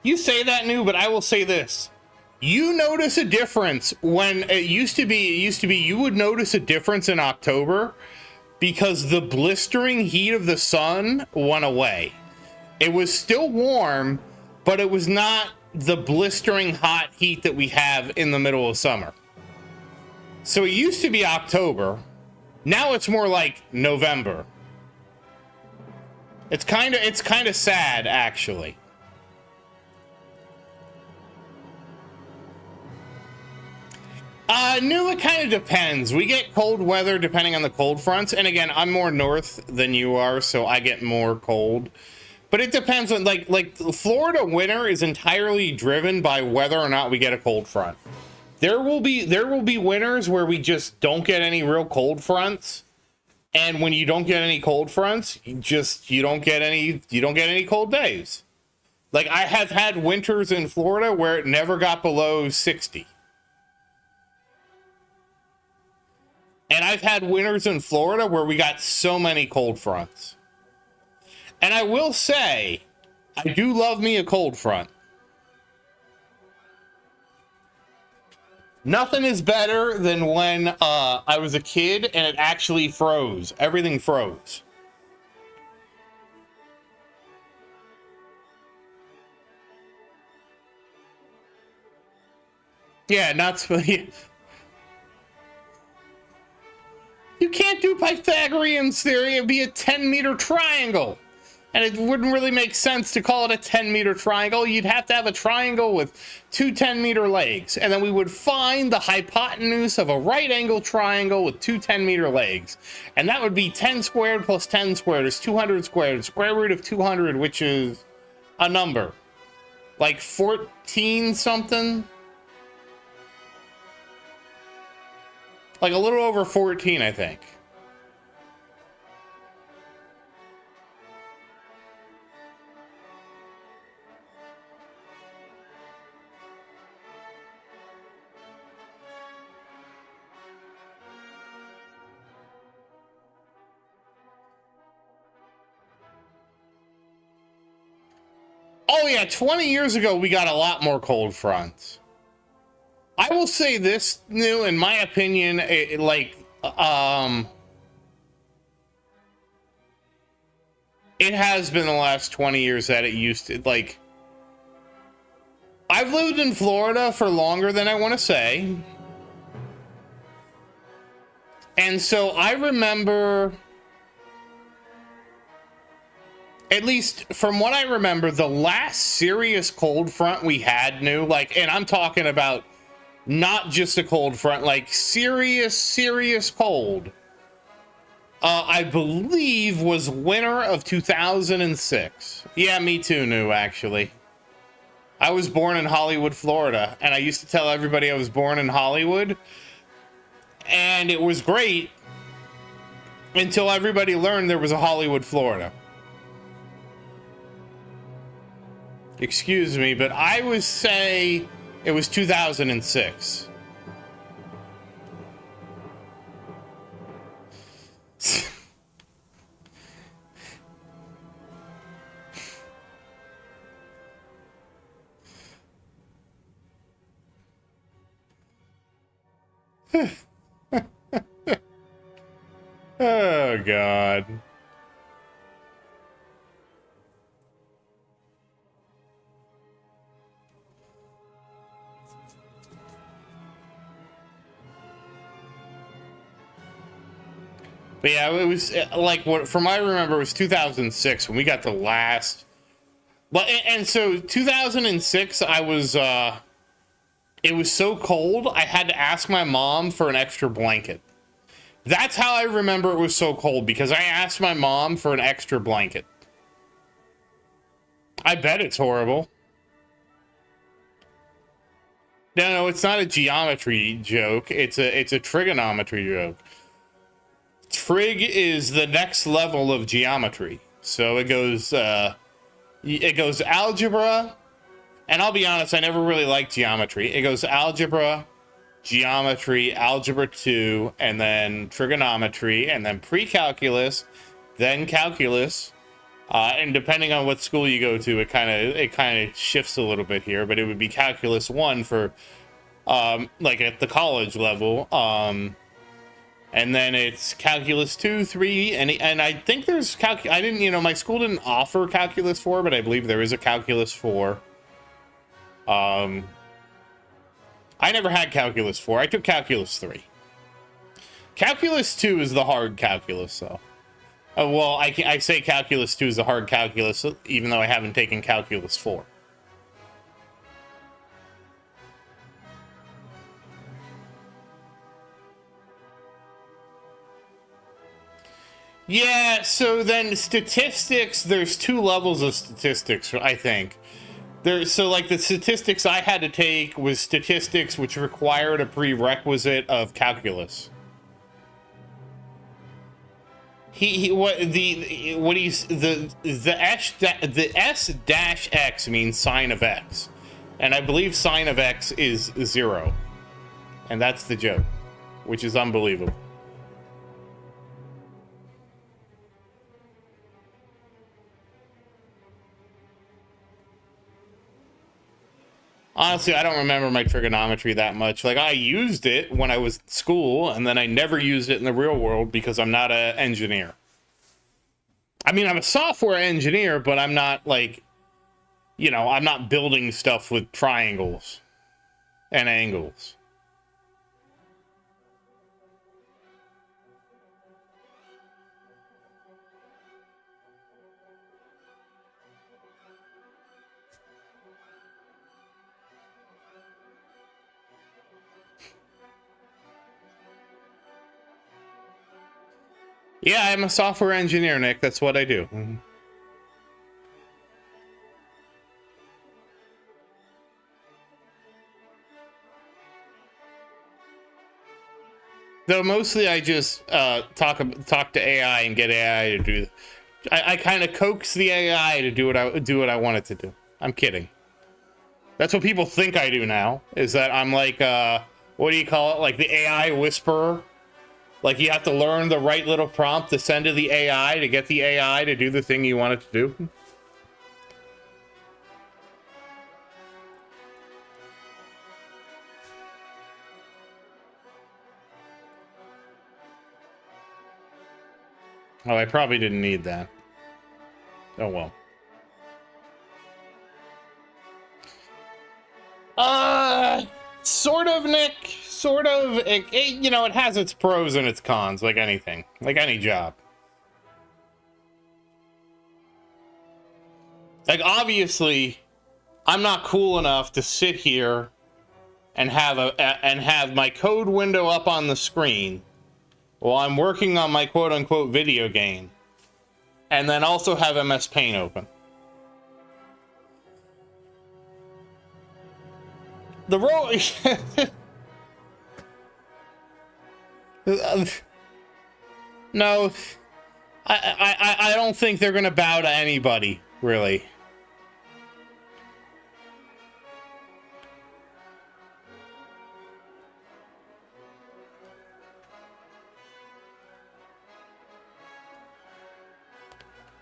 A: You say that new, but I will say this. You notice a difference when it used to be you would notice a difference in October because the blistering heat of the sun went away. It was still warm, but it was not the blistering hot heat that we have in the middle of summer. So it used to be October. Now it's more like November. It's kind of sad, actually. No, it kind of depends. We get cold weather depending on the cold fronts. And again, I'm more north than you are, so I get more cold. But it depends on, like Florida winter is entirely driven by whether or not we get a cold front. There will be winters where we just don't get any real cold fronts. And when you don't get any cold fronts, you don't get any cold days. Like I have had winters in Florida where it never got below 60. And I've had winters in Florida where we got so many cold fronts. And I will say, I do love me a cold front. Nothing is better than when I was a kid and it actually froze. Everything froze. Yeah, not... You can't do Pythagorean's theory. It'd be a 10-meter triangle. And it wouldn't really make sense to call it a 10-meter triangle. You'd have to have a triangle with two 10-meter legs. And then we would find the hypotenuse of a right-angle triangle with two 10-meter legs. And that would be 10 squared plus 10 squared is 200 squared. Square root of 200, which is a number. Like 14 something? Like a little over 14, I think. Oh yeah, 20 years ago, we got a lot more cold fronts. I will say this, new, in my opinion, it has been the last 20 years that it used to, like, I've lived in Florida for longer than I want to say. And so I remember, at least from what I remember, the last serious cold front we had, new, like, and I'm talking about not just a cold front, like serious cold, I believe was winter of 2006. Yeah, me too, New, actually. I was born in Hollywood, Florida, and I used to tell everybody I was born in Hollywood, and it was great until everybody learned there was a Hollywood, Florida. Excuse me, but I would say it was 2006. Oh, God. But yeah, it was like what from I remember it was 2006 when we got the last. But and so 2006, I was it was so cold I had to ask my mom for an extra blanket. That's how I remember it was so cold, because I asked my mom for an extra blanket. I bet it's horrible. No, it's not a geometry joke. It's a trigonometry joke. Trig is the next level of geometry. So it goes algebra, and I'll be honest, I never really liked geometry. It goes algebra, geometry, algebra 2, and then trigonometry, and then pre-calculus, then calculus. And depending on what school you go to, it kind of shifts a little bit here, but it would be calculus 1 for like at the college level. And then it's calculus 2, 3, and I think there's I didn't, my school didn't offer calculus 4, but I believe there is a calculus 4. I never had calculus 4. I took calculus 3. Calculus 2 is the hard calculus, though. Well, I say calculus 2 is the hard calculus, even though I haven't taken calculus 4. Yeah, so then statistics, there's 2 levels of statistics, I think. So like the statistics I had to take was statistics which required a prerequisite of calculus. The S dash X means sine of X, and I believe sine of X is 0, and that's the joke, which is unbelievable. Honestly, I don't remember my trigonometry that much. Like, I used it when I was in school, and then I never used it in the real world because I'm not an engineer. I mean, I'm a software engineer, but I'm not, like, I'm not building stuff with triangles and angles. Yeah, I'm a software engineer, Nick. That's what I do. Mm-hmm. Though mostly I just talk to AI and get AI to do. I kind of coax the AI to do what I want it to do. I'm kidding. That's what people think I do now. Is that I'm like what do you call it? Like the AI whisperer. Like, you have to learn the right little prompt to send to the AI to get the AI to do the thing you want it to do. Oh, I probably didn't need that. Oh, well. Sort of, Nick. Sort of. It has its pros and its cons, like anything. Like any job. Like, obviously, I'm not cool enough to sit here and have my code window up on the screen while I'm working on my quote-unquote video game, and then also have MS Paint open. The role... No, I don't think they're gonna bow to anybody, really.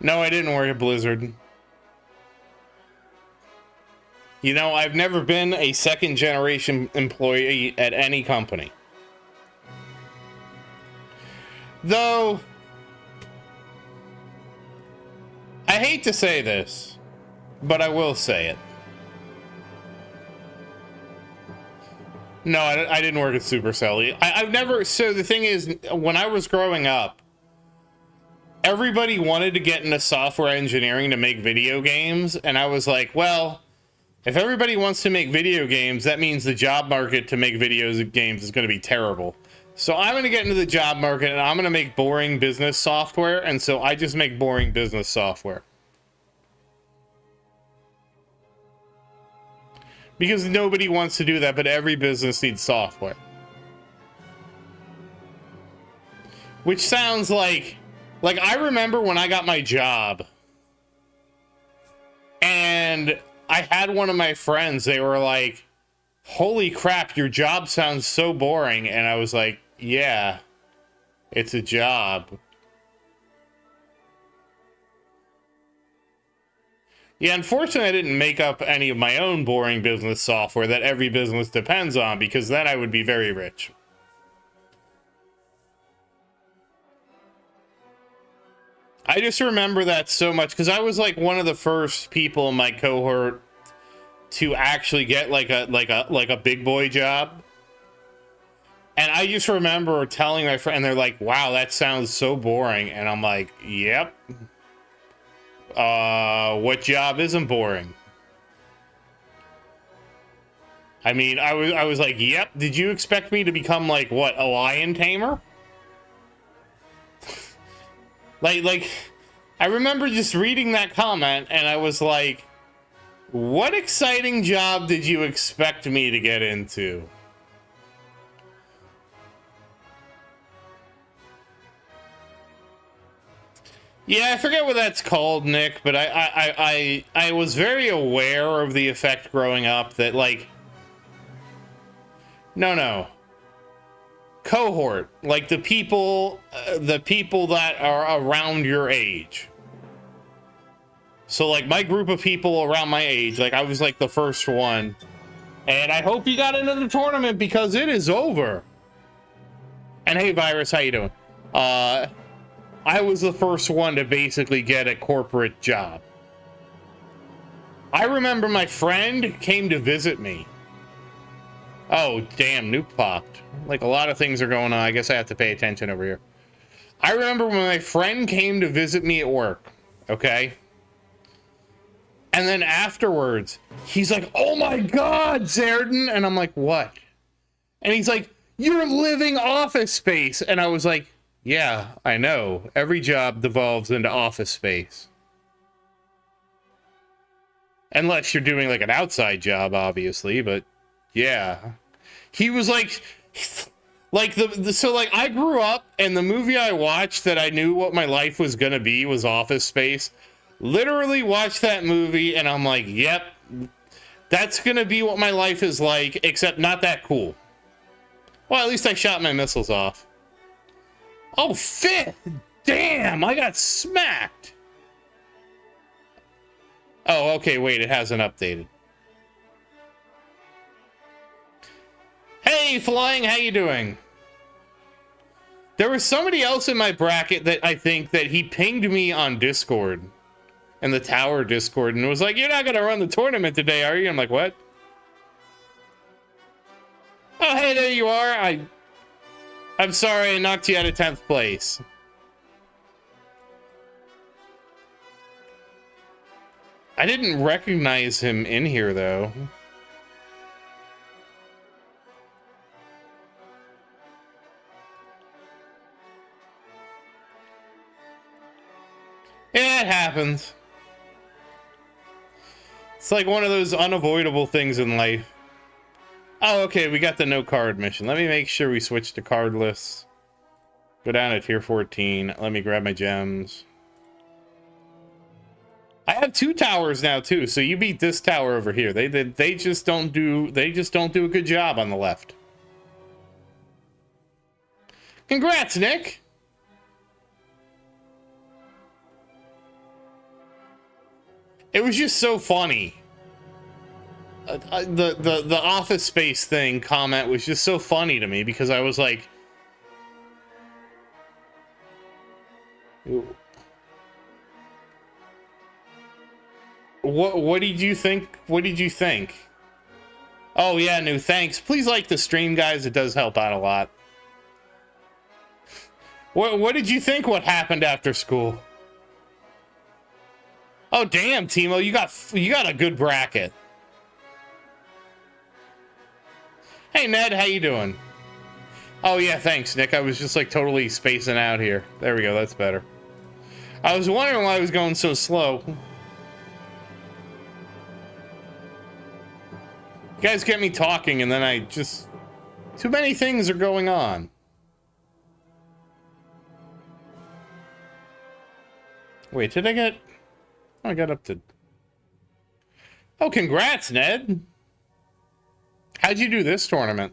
A: No, I didn't work at Blizzard. You know, I've never been a second-generation employee at any company. Though, I hate to say this, but I will say it. No, I didn't work at Supercell. I've never... So the thing is, when I was growing up, everybody wanted to get into software engineering to make video games, and I was like, well, if everybody wants to make video games, that means the job market to make video games is going to be terrible. So I'm going to get into the job market, and I'm going to make boring business software, and so I just make boring business software. Because nobody wants to do that, but every business needs software. Which sounds like I remember when I got my job, and I had one of my friends, they were like, holy crap, your job sounds so boring. And I was like, yeah, it's a job. Yeah, unfortunately, I didn't make up any of my own boring business software that every business depends on, because then I would be very rich. I just remember that so much, because I was like one of the first people in my cohort to actually get like a big boy job. And I just remember telling my friend, and they're like, wow, that sounds so boring. And I'm like, yep. What job isn't boring? I mean, I was like, yep. Did you expect me to become like, what, a lion tamer? like, I remember just reading that comment, and I was like, what exciting job did you expect me to get into? Yeah, I forget what that's called, Nick, but I was very aware of the effect growing up that, like... No. Cohort. Like, the people that are around your age. So, like, my group of people around my age, like, I was, like, the first one. And I hope you got into the tournament, because it is over. And hey, Virus, how you doing? I was the first one to basically get a corporate job. I remember my friend came to visit me. Oh, damn, nuke popped. Like, a lot of things are going on. I guess I have to pay attention over here. I remember when my friend came to visit me at work, okay? And then afterwards, he's like, oh my God, Zerdin! And I'm like, what? And he's like, you're living Office Space! And I was like, yeah, I know. Every job devolves into Office Space. Unless you're doing like an outside job, obviously, but yeah. He was like so like I grew up, and the movie I watched that I knew what my life was gonna be was Office Space. Literally watched that movie, and I'm like, yep, that's gonna be what my life is like, except not that cool. Well, at least I shot my missiles off. Oh, fifth! Damn, I got smacked! Oh, okay, wait, it hasn't updated. Hey, Flying, how you doing? There was somebody else in my bracket that I think that he pinged me on Discord. In the Tower Discord, and was like, you're not gonna run the tournament today, are you? I'm like, what? Oh, hey, there you are. I'm sorry I knocked you out of 10th place. I didn't recognize him in here, though. happens. It's like one of those unavoidable things in life. Oh, okay, we got the no card mission. Let me make sure we switch to cardless. Go down to tier 14. Let me grab my gems. I have 2 towers now too, so you beat this tower over here. They just don't do a good job on the left. Congrats, Nick. It was just so funny. The Office Space thing comment was just so funny to me because I was like, what did you think? What did you think? Oh yeah, no thanks. Please like the stream, guys. It does help out a lot. What did you think? What happened after school? Oh damn, Timo, you got a good bracket. Hey Ned, how you doing? Oh yeah, thanks Nick. I was just like totally spacing out here. There we go, that's better. I was wondering why I was going so slow. You guys get me talking and then I just... Too many things are going on. Wait, did I get... Oh, I got up to... Oh, congrats, Ned. How'd you do this tournament?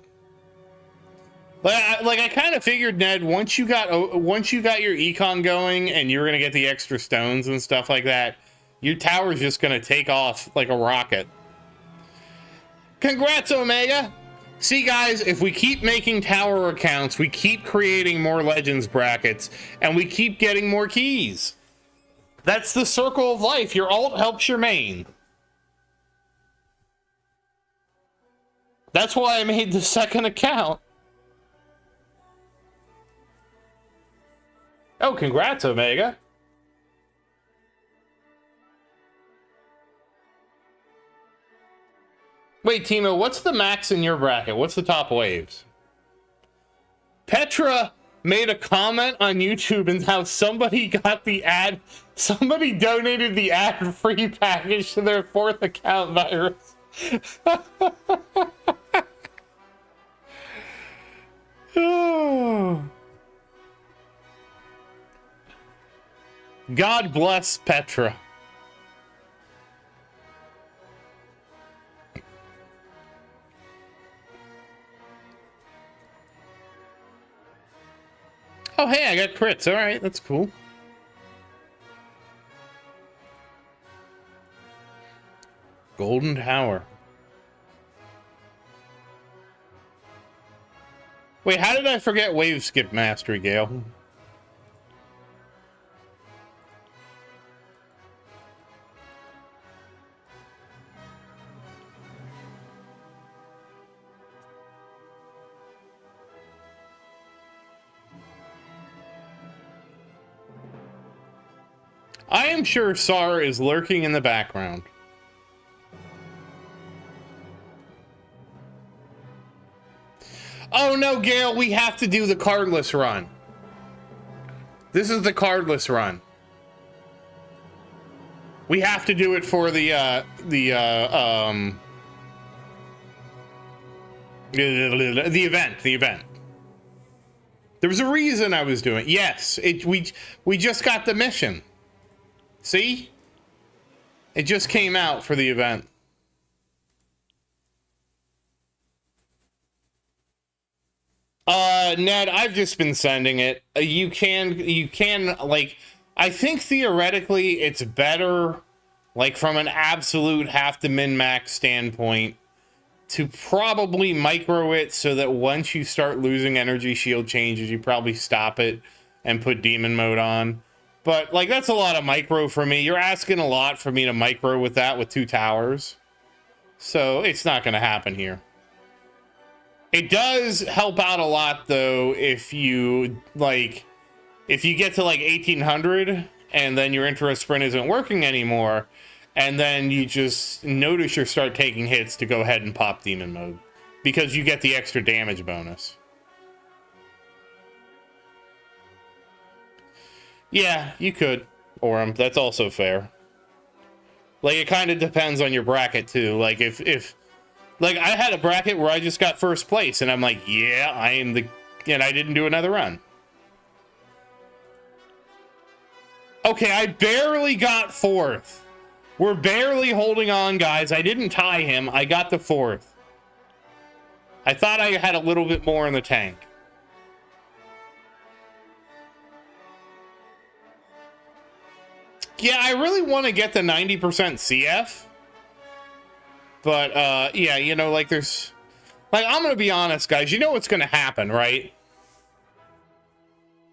A: Like I kind of figured, Ned, once you got your econ going and you were gonna get the extra stones and stuff like that, your tower's just gonna take off like a rocket. Congrats, Omega. See, guys, if we keep making tower accounts, we keep creating more Legends brackets, and we keep getting more keys. That's the circle of life. Your alt helps your main. That's why I made the second account. Oh, congrats, Omega. Wait, Timo, what's the max in your bracket? What's the top waves? Petra made a comment on YouTube and how somebody donated the ad-free package to their 4th account virus. Oh. God bless Petra. Oh, hey, I got crits. All right, that's cool. Golden Tower. Wait, how did I forget Wave Skip Mastery, Gale? I am sure Sar is lurking in the background. Oh no, Gale, we have to do the cardless run. This is the cardless run. We have to do it for the event. There was a reason I was doing it. Yes, we just got the mission. See? It just came out for the event. Ned, I've just been sending it. You can, like, I think theoretically it's better, like, from an absolute have to min-max standpoint, to probably micro it so that once you start losing energy shield changes, you probably stop it and put demon mode on. But, like, that's a lot of micro for me. You're asking a lot for me to micro with that with 2 towers. So, it's not going to happen here. It does help out a lot, though, if you, like, if you get to, like, 1800, and then your Intra Sprint isn't working anymore, and then you just notice you start taking hits to go ahead and pop Demon Mode, because you get the extra damage bonus. Yeah, you could. Orem. That's also fair. Like, it kind of depends on your bracket, too. Like, if like, I had a bracket where I just got first place, and I'm like, yeah, I am the... And I didn't do another run. Okay, I barely got fourth. We're barely holding on, guys. I didn't tie him. I got the fourth. I thought I had a little bit more in the tank. Yeah, I really want to get the 90% CF. But, yeah, you know, like, there's... Like, I'm going to be honest, guys. You know what's going to happen, right?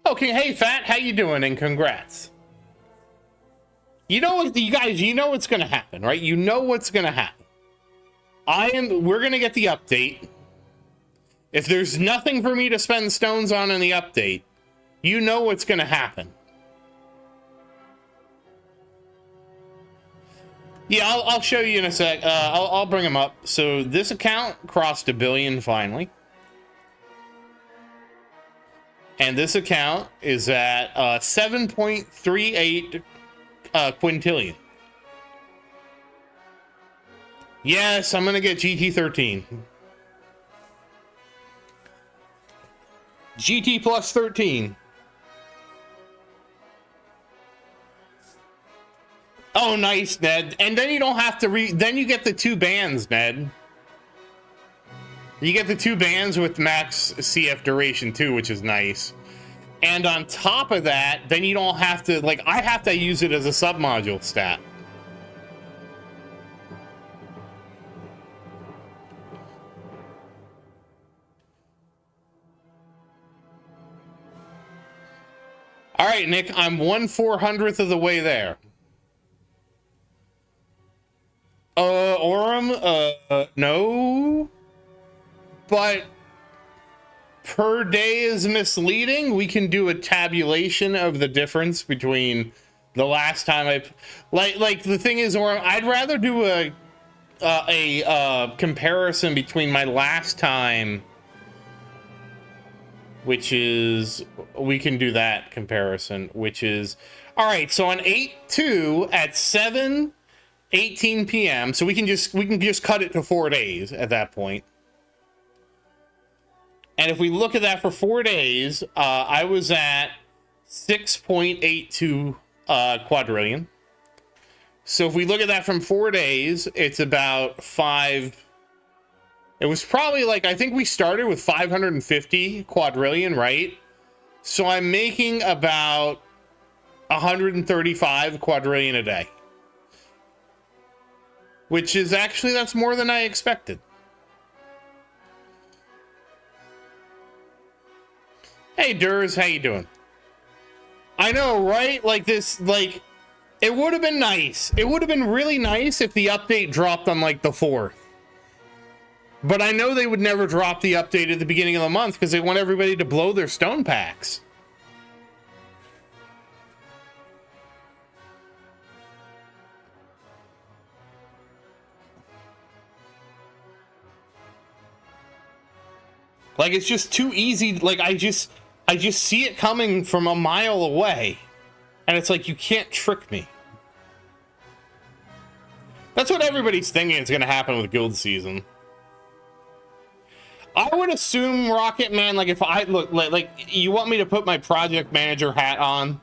A: Okay, hey, Fat, how you doing? And congrats. You know what, you guys, you know what's going to happen, right? You know what's going to happen. We're going to get the update. If there's nothing for me to spend stones on in the update, you know what's going to happen. Yeah, I'll show you in a sec. I'll bring them up. So this account crossed 1 billion finally. And this account is at 7.38 quintillion. Yes, I'm going to get GT13. GT plus 13. Oh, nice, Ned. And then you don't have to then you get the 2 bands, Ned. You get the 2 bands with max CF duration too, which is nice. And on top of that, then you don't have to, like, I have to use it as a submodule stat. All right, Nick, I'm 1/400th of the way there. Orem, no. But per day is misleading. We can do a tabulation of the difference between the last time I... Like the thing is, Orem, I'd rather do a comparison between my last time, which is... We can do that comparison, which is... All right, so on 8/2 at 7:18 p.m., so we can just cut it to 4 days at that point. And if we look at that for 4 days, I was at 6.82 quadrillion. So if we look at that from 4 days, it's about 5. It was probably like, I think we started with 550 quadrillion, right? So I'm making about 135 quadrillion a day. Which is actually, that's more than I expected. Hey, Durs, how you doing? I know, right? Like this, like, it would have been nice. It would have been really nice if the update dropped on, like, the 4th. But I know they would never drop the update at the beginning of the month because they want everybody to blow their stone packs. Like, it's just too easy. Like, I just see it coming from a mile away. And it's like, you can't trick me. That's what everybody's thinking is going to happen with guild season. I would assume, Rocket Man, like, if I look, like, you want me to put my project manager hat on?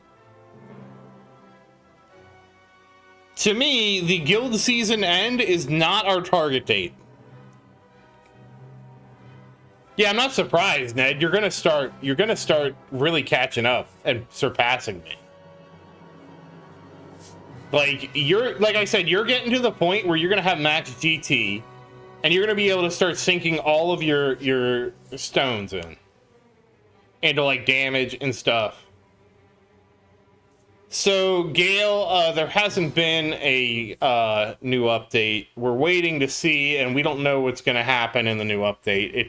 A: To me, the guild season end is not our target date. Yeah, I'm not surprised, Ned. You're gonna start really catching up and surpassing me. Like, like I said, you're getting to the point where you're gonna have max GT, and you're gonna be able to start sinking all of your stones in into, like, damage and stuff. So, Gale, there hasn't been a new update. We're waiting to see, and we don't know what's gonna happen in the new update.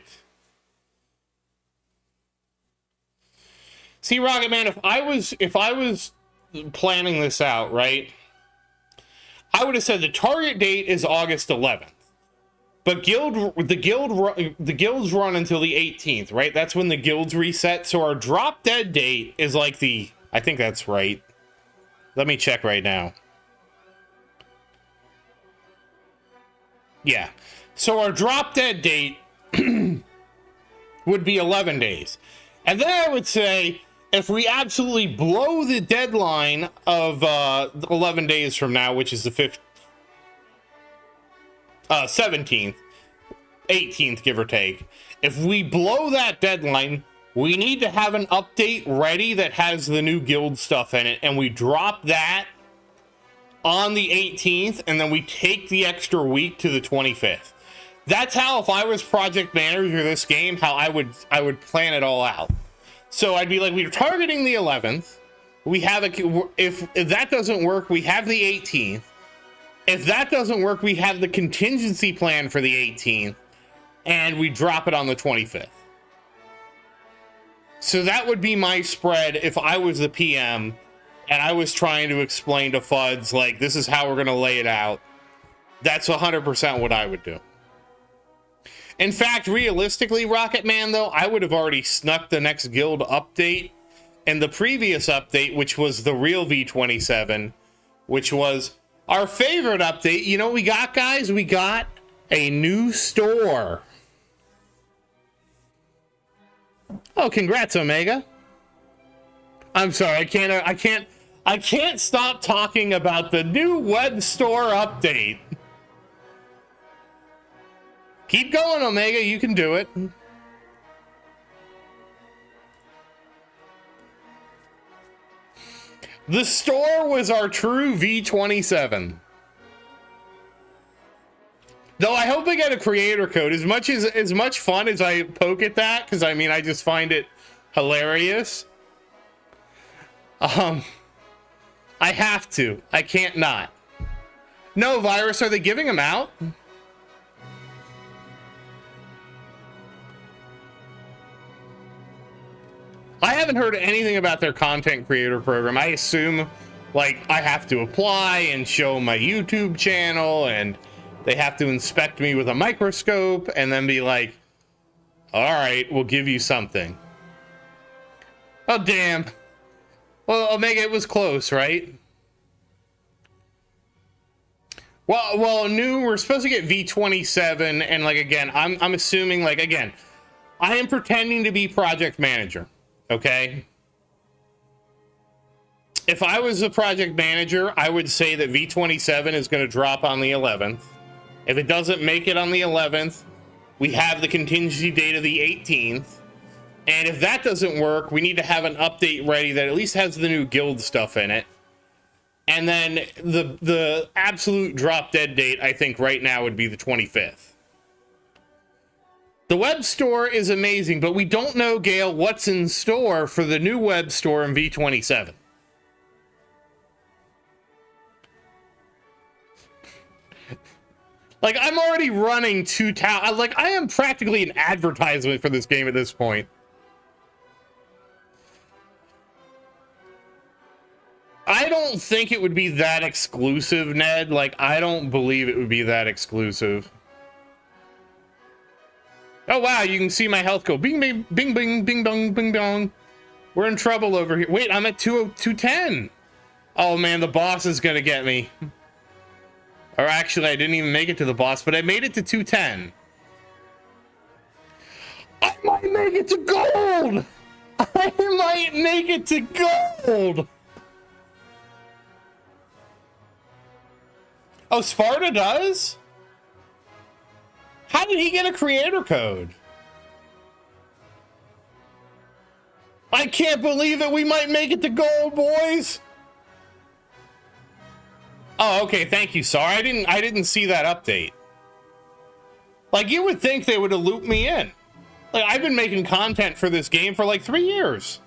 A: See, Rocket Man, if I was planning this out, right, I would have said the target date is August 11th. But the guilds run until the 18th, right? That's when the guilds reset. So our drop dead date is like I think that's right. Let me check right now. Yeah. So our drop dead date would be 11 days. And then I would say, if we absolutely blow the deadline of 11 days from now, which is the 17th, 18th, give or take, if we blow that deadline, we need to have an update ready that has the new guild stuff in it, and we drop that on the 18th, and then we take the extra week to the 25th. That's how, if I was project manager of this game, how I would plan it all out. So I'd be like, we're targeting the 11th. We have if that doesn't work, we have the 18th. If that doesn't work, we have the contingency plan for the 18th, and we drop it on the 25th. So that would be my spread if I was the PM and I was trying to explain to FUDs, like, this is how we're going to lay it out. That's 100% what I would do. In fact, realistically, Rocket Man, though, I would have already snuck the next guild update and the previous update, which was the real V27, which was our favorite update. You know what we got, guys? We got a new store. Oh, congrats, Omega. I'm sorry, I can't stop talking about the new web store update. Keep going, Omega, you can do it. The store was our true V27. Though I hope I get a creator code. As much fun as I poke at that, because I mean, I just find it hilarious. I have to. I can't not. No, Virus, are they giving them out? I haven't heard anything about their content creator program. I assume, like, I have to apply and show my YouTube channel, and they have to inspect me with a microscope and then be like, all right, we'll give you something. Oh, damn. Well, Omega, it was close, right? Well, we're supposed to get V27, and, like, again, I'm assuming, like, again, I am pretending to be project manager, okay? If I was a project manager, I would say that V27 is going to drop on the 11th. If it doesn't make it on the 11th, we have the contingency date of the 18th. And if that doesn't work, we need to have an update ready that at least has the new guild stuff in it. And then the absolute drop dead date, I think right now would be the 25th. The web store is amazing, but we don't know, Gale, what's in store for the new web store in V27. Like, I'm already running 2 towns. Like, I am practically an advertisement for this game at this point. I don't think it would be that exclusive, Ned. Like, I don't believe it would be that exclusive. Oh, wow, you can see my health go bing, bing, bing, bing, bing, bong, bing, bong. We're in trouble over here. Wait, I'm at 210. Oh, man, the boss is going to get me. Or actually, I didn't even make it to the boss, but I made it to 210. I might make it to gold! I might make it to gold! Oh, Sparta does? How did he get a creator code? I can't believe it. We might make it to gold, boys. Oh, okay. Thank you. Sorry, I didn't see that update. Like, you would think they would have looped me in. Like, I've been making content for this game for like 3 years.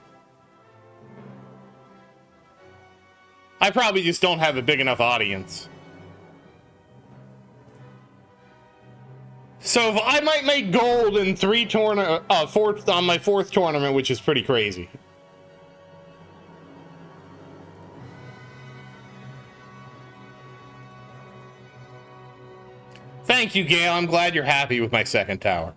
A: I probably just don't have a big enough audience. So if I might make gold in 4 on my 4th tournament, which is pretty crazy. Thank you, Gale. I'm glad you're happy with my 2nd tower.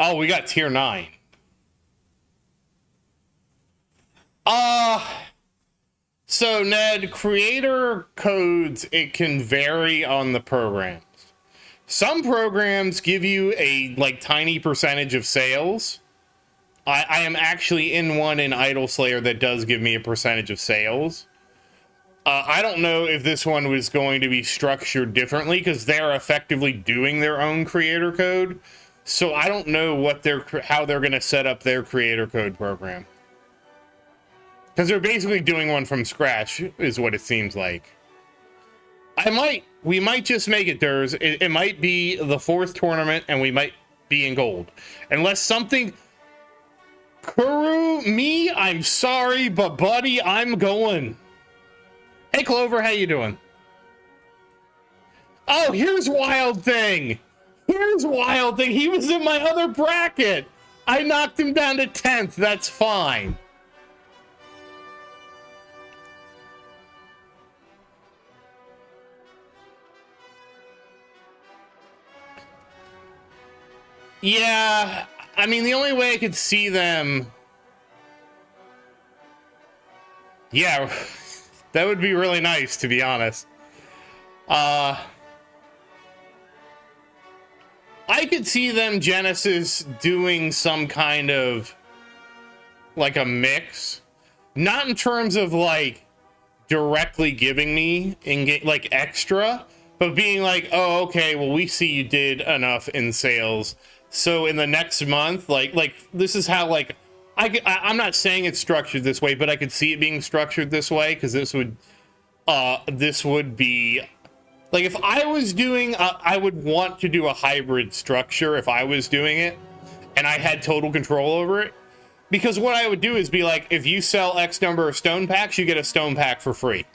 A: Oh, we got tier 9. So Ned, creator codes, it can vary on the programs. Some programs give you a like tiny percentage of sales. I am actually in one in Idol Slayer that does give me a percentage of sales. I don't know if this one was going to be structured differently because they're effectively doing their own creator code. So I don't know what how they're going to set up their creator code program. Because they're basically doing one from scratch, is what it seems like. We might just make it theirs. It might be the 4th tournament, and we might be in gold. Unless something... Kuru, me, I'm sorry, but buddy, I'm going. Hey, Clover, how you doing? Oh, here's Wild Thing. Here's Wild Thing. He was in my other bracket. I knocked him down to 10th. That's fine. Yeah, I mean, the only way I could see them... Yeah, that would be really nice, to be honest. I could see them, Genesis, doing some kind of, like, a mix. Not in terms of, like, directly giving me, like, extra, but being like, oh, okay, well, we see you did enough in sales. So in the next month, like this is how, like, I'm not saying it's structured this way, but I could see it being structured this way, because this would be, like, if I was doing, I would want to do a hybrid structure if I was doing it, and I had total control over it, because what I would do is be like, if you sell X number of stone packs, you get a stone pack for free.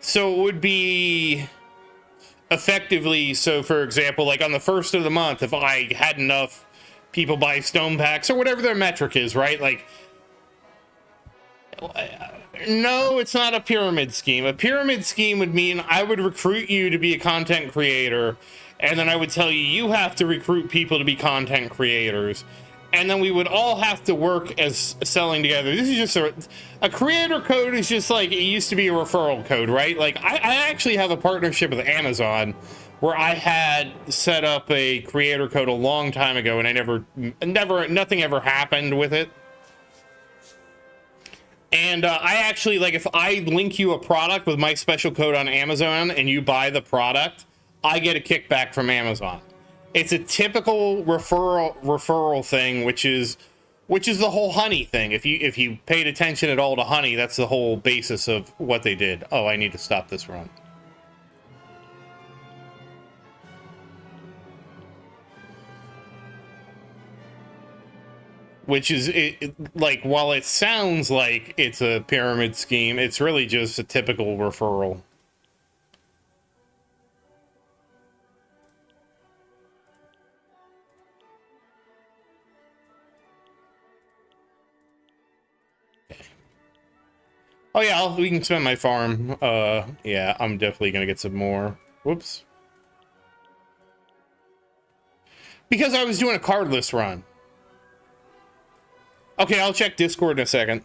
A: So it would be effectively, so for example, like on the 1st of the month, if I had enough people buy stone packs or whatever their metric is, right? Like, no, it's not a pyramid scheme. A pyramid scheme would mean I would recruit you to be a content creator, and then I would tell you, you have to recruit people to be content creators. And then we would all have to work as selling together. This is just a creator code is just like, it used to be a referral code, right? Like, I actually have a partnership with Amazon where I had set up a creator code a long time ago, and I nothing ever happened with it. And I actually, like, if I link you a product with my special code on Amazon and you buy the product, I get a kickback from Amazon. It's a typical referral thing, which is the whole Honey thing. If you paid attention at all to Honey, that's the whole basis of what they did. Oh, I need to stop this run. Which is, like, while it sounds like it's a pyramid scheme, it's really just a typical referral. Oh yeah, we can spend my farm. Yeah, I'm definitely gonna get some more. Whoops. Because I was doing a cardless run. Okay, I'll check Discord in a second.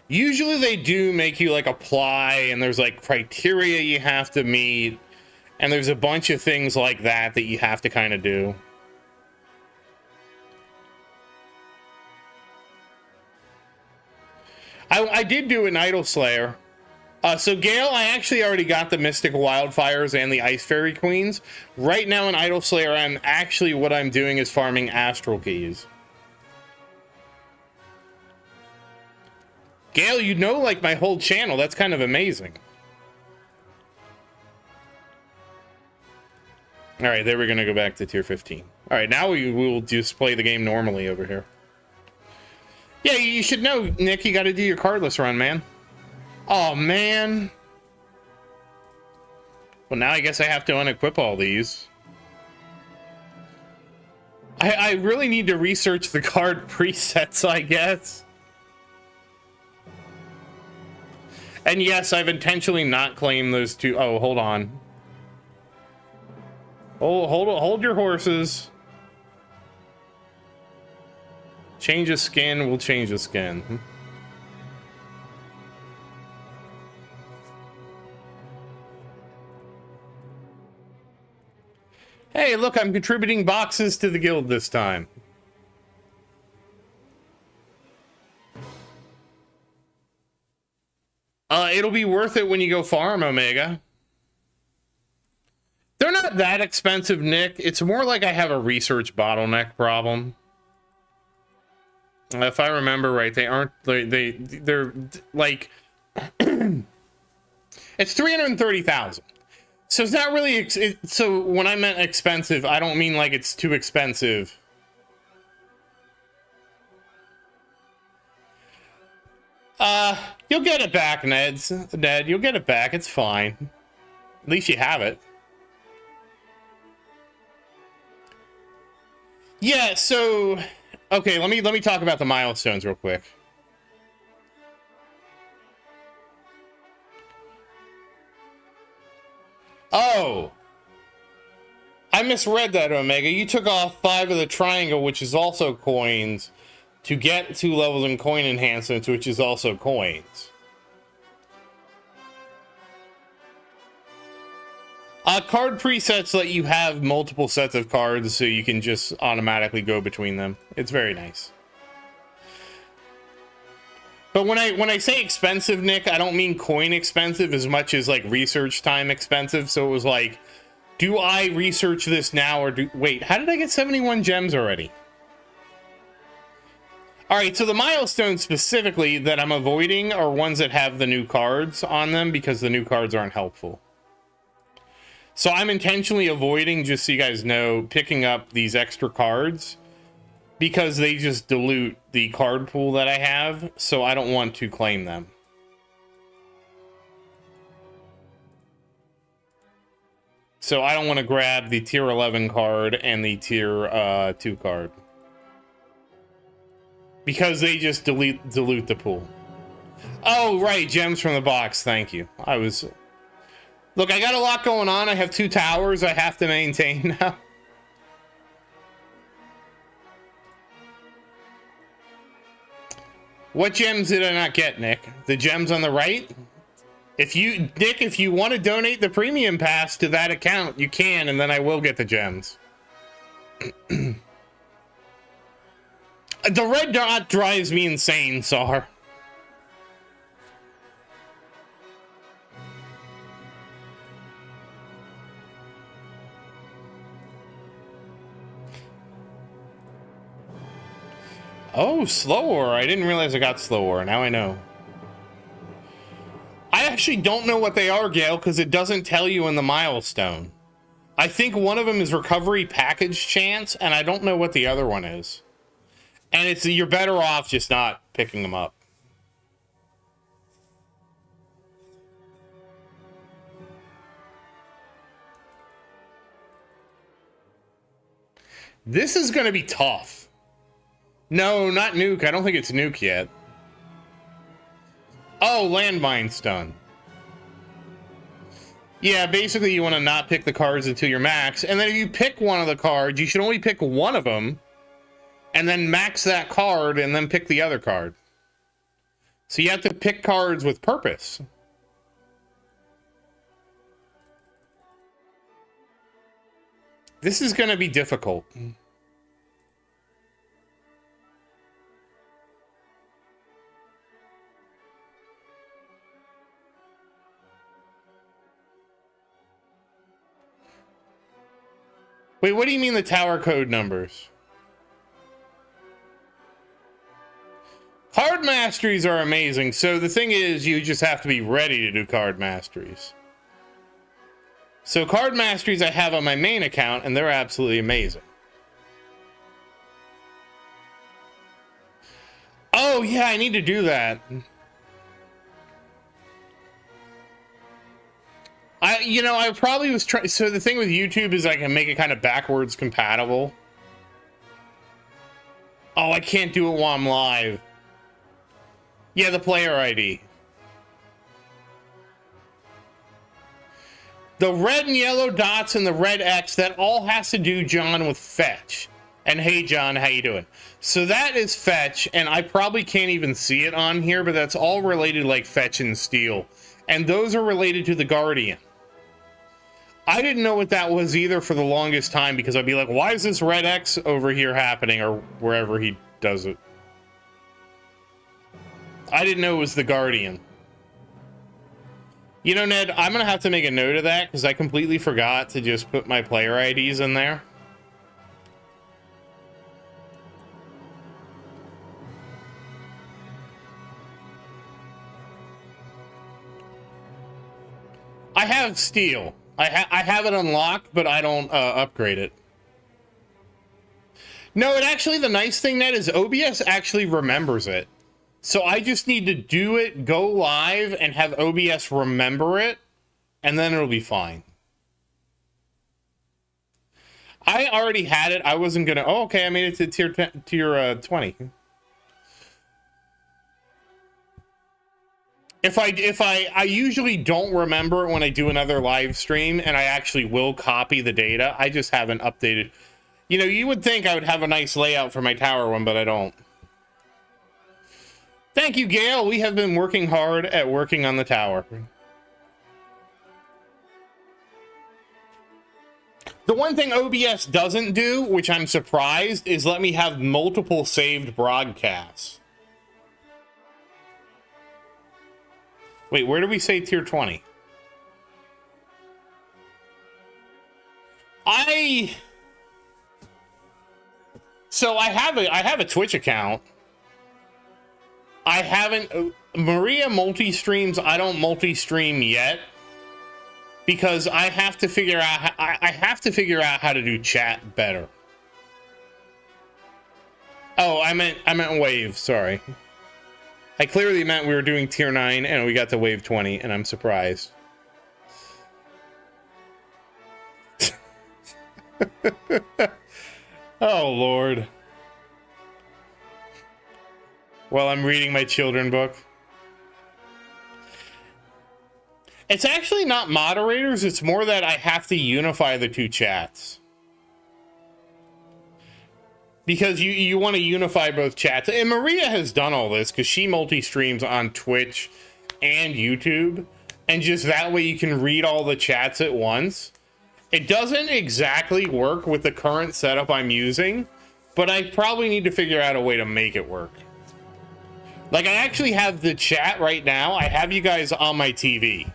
A: Usually they do make you, like, apply, and there's, like, criteria you have to meet, and there's a bunch of things like that that you have to kind of do. I did do an Idol Slayer. So Gale, I actually already got the Mystic Wildfires and the Ice Fairy Queens. Right now in Idol Slayer, what I'm doing is farming Astral Keys. Gale, you know, like, my whole channel. That's kind of amazing. All right, there we're going to go back to tier 15. All right, now we will just play the game normally over here. Yeah, you should know, Nick, you got to do your cardless run, man. Oh, man. Well, now I guess I have to unequip all these. I really need to research the card presets, I guess. And yes, I've intentionally not claimed those two. Oh, hold on. Hold your horses. Change the skin, we'll change the skin. Hey, look, I'm contributing boxes to the guild this time. It'll be worth it when you go farm, Omega. They're not that expensive, Nick. It's more like I have a research bottleneck problem. If I remember right, they aren't. They're like it's 330,000. So it's not really. So when I meant expensive, I don't mean like it's too expensive. You'll get it back, Ned. You'll get it back. It's fine. At least you have it. Yeah. So, okay. Let me talk about the milestones real quick. Oh, I misread that, Omega. You took off 5 of the triangle, which is also coins, to get 2 levels in coin enhancements, which is also coins. Card presets let you have multiple sets of cards, so you can just automatically go between them. It's very nice. But when I say expensive, Nick, I don't mean coin expensive as much as like research time expensive. So it was like, do I research this now or do... Wait, how did I get 71 gems already? Alright, so the milestones specifically that I'm avoiding are ones that have the new cards on them because the new cards aren't helpful. So I'm intentionally avoiding, just so you guys know, picking up these extra cards because they just dilute the card pool that I have, so I don't want to claim them. So I don't want to grab the tier 11 card and the tier 2 card. Because they just dilute the pool. Oh, right, gems from the box, thank you. Look, I got a lot going on. I have 2 towers I have to maintain now. What gems did I not get, Nick? The gems on the right? If you want to donate the premium pass to that account, you can, and then I will get the gems. The red dot drives me insane, Sar. Oh, slower. I didn't realize I got slower. Now I know. I actually don't know what they are, Gale, because it doesn't tell you in the milestone. I think one of them is recovery package chance, and I don't know what the other one is. And you're better off just not picking them up. This is going to be tough. No, not nuke. I don't think it's nuke yet. Oh, landmine stun. Yeah, basically you want to not pick the cards until you're max. And then if you pick one of the cards, you should only pick one of them. And then max that card and then pick the other card. So you have to pick cards with purpose. This is going to be difficult. Wait, what do you mean the tower code numbers? Card masteries are amazing. So the thing is, you just have to be ready to do card masteries. So card masteries I have on my main account, and they're absolutely amazing. Oh, yeah, I need to do that. I probably was trying. So the thing with YouTube is I can make it kind of backwards compatible. Oh, I can't do it while I'm live. Yeah, the player ID. The red and yellow dots and the red X, that all has to do, John, with fetch. And hey, John, how you doing? So that is fetch, and I probably can't even see it on here, but that's all related like fetch and steal. And those are related to the Guardian. I didn't know what that was either for the longest time, because I'd be like, why is this red X over here happening, or wherever he does it? I didn't know it was the Guardian. You know, Ned, I'm going to have to make a note of that, because I completely forgot to just put my player IDs in there. I have Steel. I have it unlocked, but I don't upgrade it. No, it actually, the nice thing, Ned, is OBS actually remembers it. So I just need to do it, go live, and have OBS remember it, and then it'll be fine. I already had it. I wasn't gonna. Oh, okay. I made it to tier 20. If I usually don't remember it when I do another live stream, and I actually will copy the data. I just haven't updated. You know, you would think I would have a nice layout for my tower one, but I don't. Thank you, Gail. We have been working hard at working on the tower. The one thing OBS doesn't do, which I'm surprised, is let me have multiple saved broadcasts. Wait, where do we say tier 20? So I have a Twitch account. I haven't Maria multi-streams. I don't multi-stream yet because I have to figure out how to do chat better. Oh, I meant wave, sorry. I clearly meant we were doing tier 9 and we got to wave 20 and I'm surprised. Oh, Lord. While I'm reading my children book. It's actually not moderators, it's more that I have to unify the two chats. Because you want to unify both chats. And Maria has done all this because she multi-streams on Twitch and YouTube. And just that way you can read all the chats at once. It doesn't exactly work with the current setup I'm using, but I probably need to figure out a way to make it work. Like, I actually have the chat right now. I have you guys on my TV.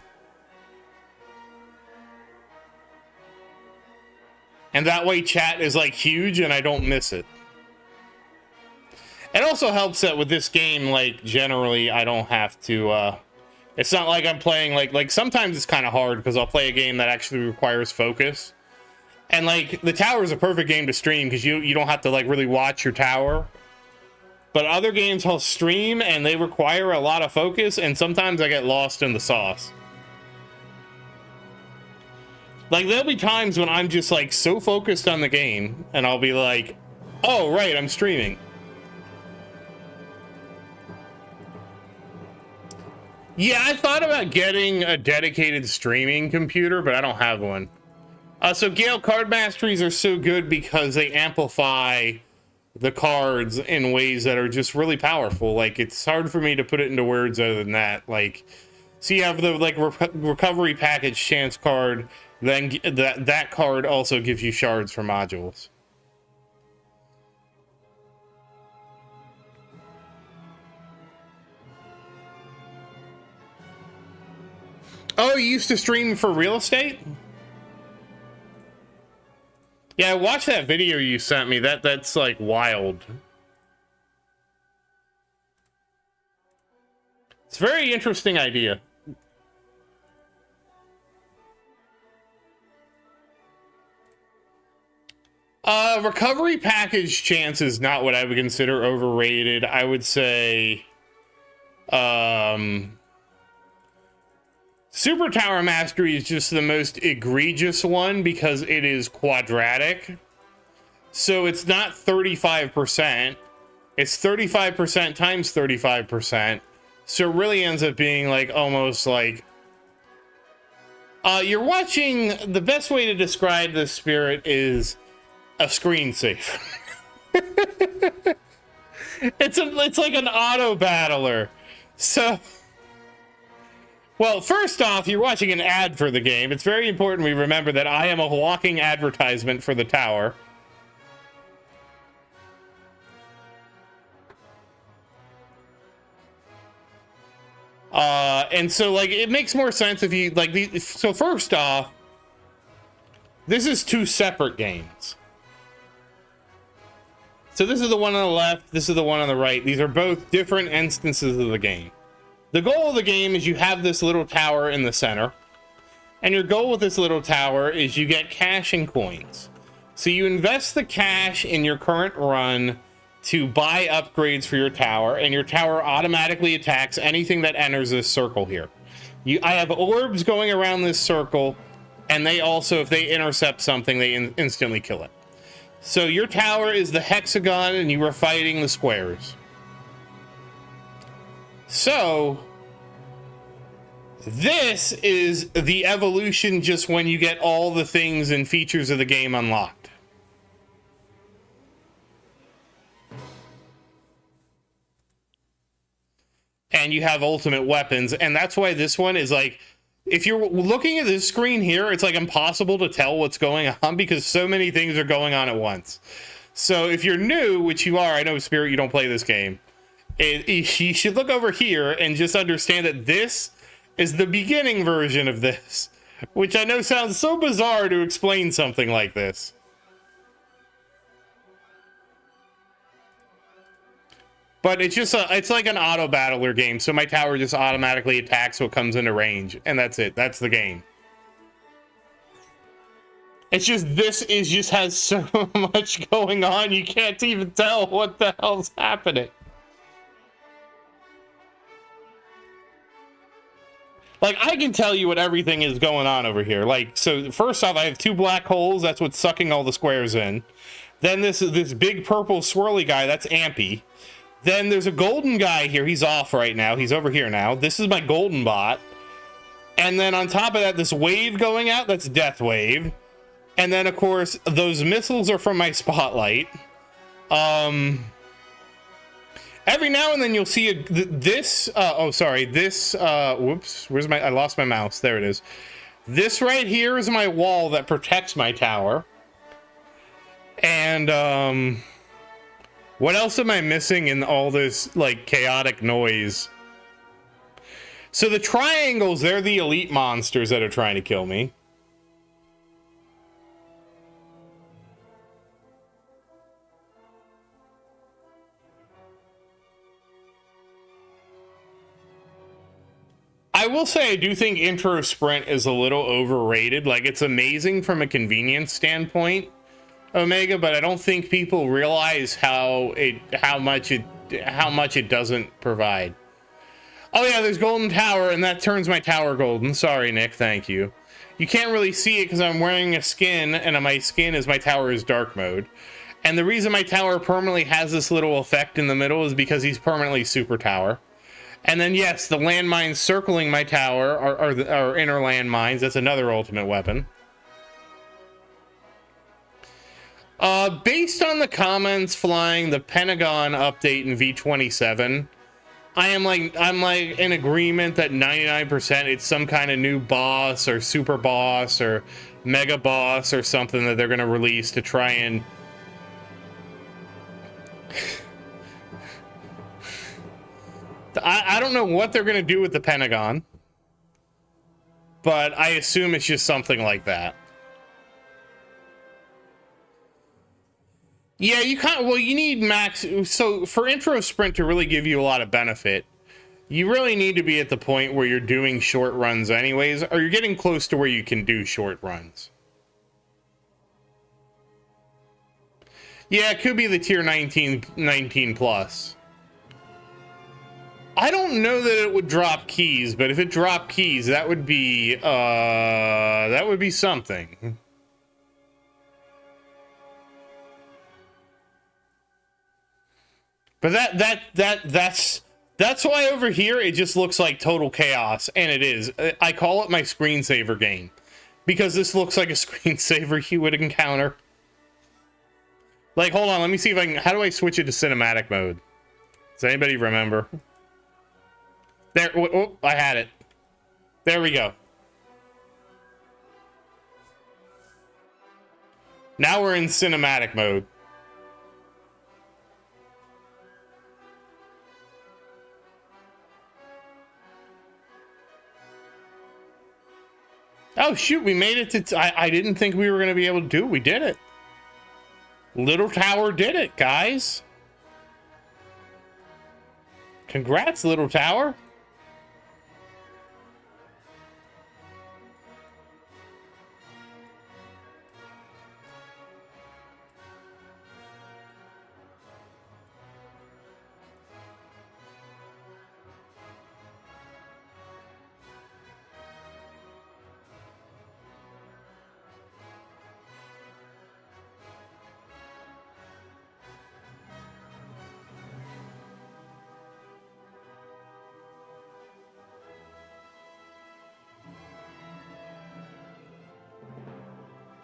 A: And that way chat is like huge and I don't miss it. It also helps that with this game, like, generally I don't have to, it's not like I'm playing, like sometimes it's kind of hard because I'll play a game that actually requires focus. And, like, the tower is a perfect game to stream because you don't have to, like, really watch your tower. But other games I'll stream and they require a lot of focus and sometimes I get lost in the sauce. Like, there'll be times when I'm just, like, so focused on the game and I'll be like, oh, right, I'm streaming. Yeah, I thought about getting a dedicated streaming computer, but I don't have one. So Gale, card masteries are so good because they amplify the cards in ways that are just really powerful. Like, it's hard for me to put it into words other than that. Like, so you have the, like, recovery package chance card, then that card also gives you shards for modules. Oh, you used to stream for real estate? Yeah, I watched that video you sent me. That's like wild. It's a very interesting idea. Recovery package chance is not what I would consider overrated. I would say, Super Tower Mastery is just the most egregious one because it is quadratic. So it's not 35%. It's 35% times 35%. So it really ends up being like almost like You're watching, the best way to describe this spirit is a screensaver. It's like an auto battler. So, well, first off, you're watching an ad for the game. It's very important we remember that I am a walking advertisement for the tower. And so, like, it makes more sense if you, like, so first off, this is two separate games. So this is the one on the left, this is the one on the right. These are both different instances of the game. The goal of the game is you have this little tower in the center, and your goal with this little tower is you get cash and coins. So you invest the cash in your current run to buy upgrades for your tower, and your tower automatically attacks anything that enters this circle here. I have orbs going around this circle, and they also, if they intercept something, they instantly kill it. So your tower is the hexagon, and you are fighting the squares. So this is the evolution just when you get all the things and features of the game unlocked. And you have ultimate weapons, and that's why this one is like, if you're looking at this screen here, it's like impossible to tell what's going on because so many things are going on at once. So if you're new, which you are, I know, Spirit, you don't play this game, you should look over here and just understand that this is the beginning version of this, which I know sounds so bizarre to explain something like this. But it's just it's like an auto battler game, so my tower just automatically attacks what comes into range, and that's it. That's the game. It's just just has so much going on, you can't even tell what the hell's happening. Like, I can tell you what everything is going on over here. Like, so first off, I have two black holes. That's what's sucking all the squares in. Then this big purple swirly guy, that's Ampy. Then there's a golden guy here. He's off right now. He's over here now. This is my golden bot. And then on top of that, this wave going out, that's Death Wave. And then, of course, those missiles are from my spotlight. Every now and then you'll see whoops, I lost my mouse. There it is. This right here is my wall that protects my tower. And, what else am I missing in all this, like, chaotic noise? So the triangles, they're the elite monsters that are trying to kill me. I will say I do think Intro Sprint is a little overrated. Like, it's amazing from a convenience standpoint, Omega, but I don't think people realize how much it doesn't provide. Oh yeah, there's Golden Tower, and that turns my tower golden. Sorry, Nick, thank you. You can't really see it because I'm wearing a skin, and my skin is my tower is dark mode. And the reason my tower permanently has this little effect in the middle is because he's permanently super tower. And then yes, the landmines circling my tower are inner landmines. That's another ultimate weapon. Based on the comments flying the Pentagon update in V27, I'm like in agreement that 99% it's some kind of new boss or super boss or mega boss or something that they're going to release to try and I don't know what they're going to do with the Pentagon, but I assume it's just something like that. Yeah, you can't. Well, you need max. So for Intro Sprint to really give you a lot of benefit, you really need to be at the point where you're doing short runs anyways, or you're getting close to where you can do short runs. Yeah, it could be the tier 19 plus. I don't know that it would drop keys, but if it dropped keys, that would be something. But that's That's why over here it just looks like total chaos, and it is. I call it my screensaver game, because this looks like a screensaver you would encounter. Like, hold on, let me see if I can... How do I switch it to cinematic mode? Does anybody remember? There, oh, I had it. There we go. Now we're in cinematic mode. Oh, shoot, we made it to... I didn't think we were going to be able to do it. We did it. Little Tower did it, guys. Congrats, Little Tower.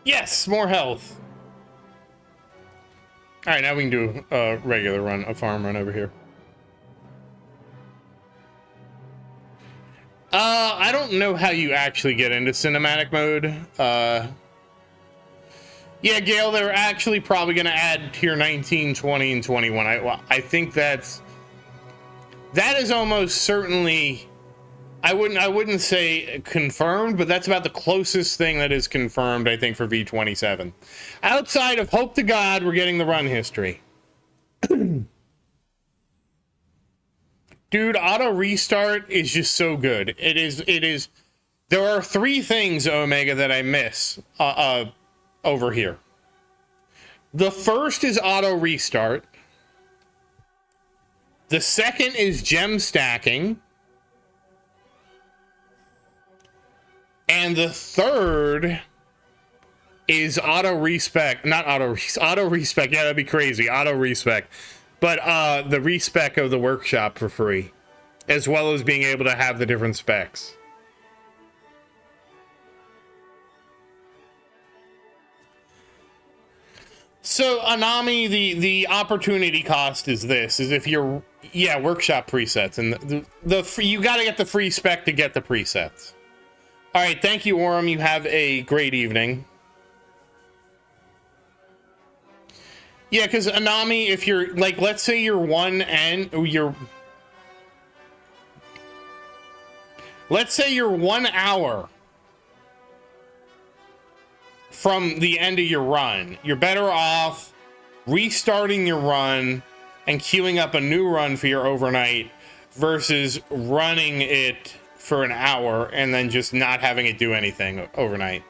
A: Yes, more health. All right, now we can do a regular run, a farm run over here. I don't know how you actually get into cinematic mode. Yeah, Gale, they're actually probably going to add tier 19, 20, and 21. I think that is almost certainly... I wouldn't say confirmed, but that's about the closest thing that is confirmed, I think, for V27. Outside of hope to God, we're getting the run history. Dude, auto restart is just so good. It is. There are three things, Omega, that I miss over here. The first is auto restart. The second is gem stacking. And the third is auto respec, not auto respec. Yeah, that'd be crazy. Auto respec, but the respec of the workshop for free, as well as being able to have the different specs. So Anami, the opportunity cost is this: is if you're workshop presets, and the you got to get the free spec to get the presets. All right, thank you, Orem. You have a great evening. Yeah, because Anami, if you're, like, let's say you're let's say you're 1 hour from the end of your run. You're better off restarting your run and queuing up a new run for your overnight versus running it for an hour and then just not having it do anything overnight.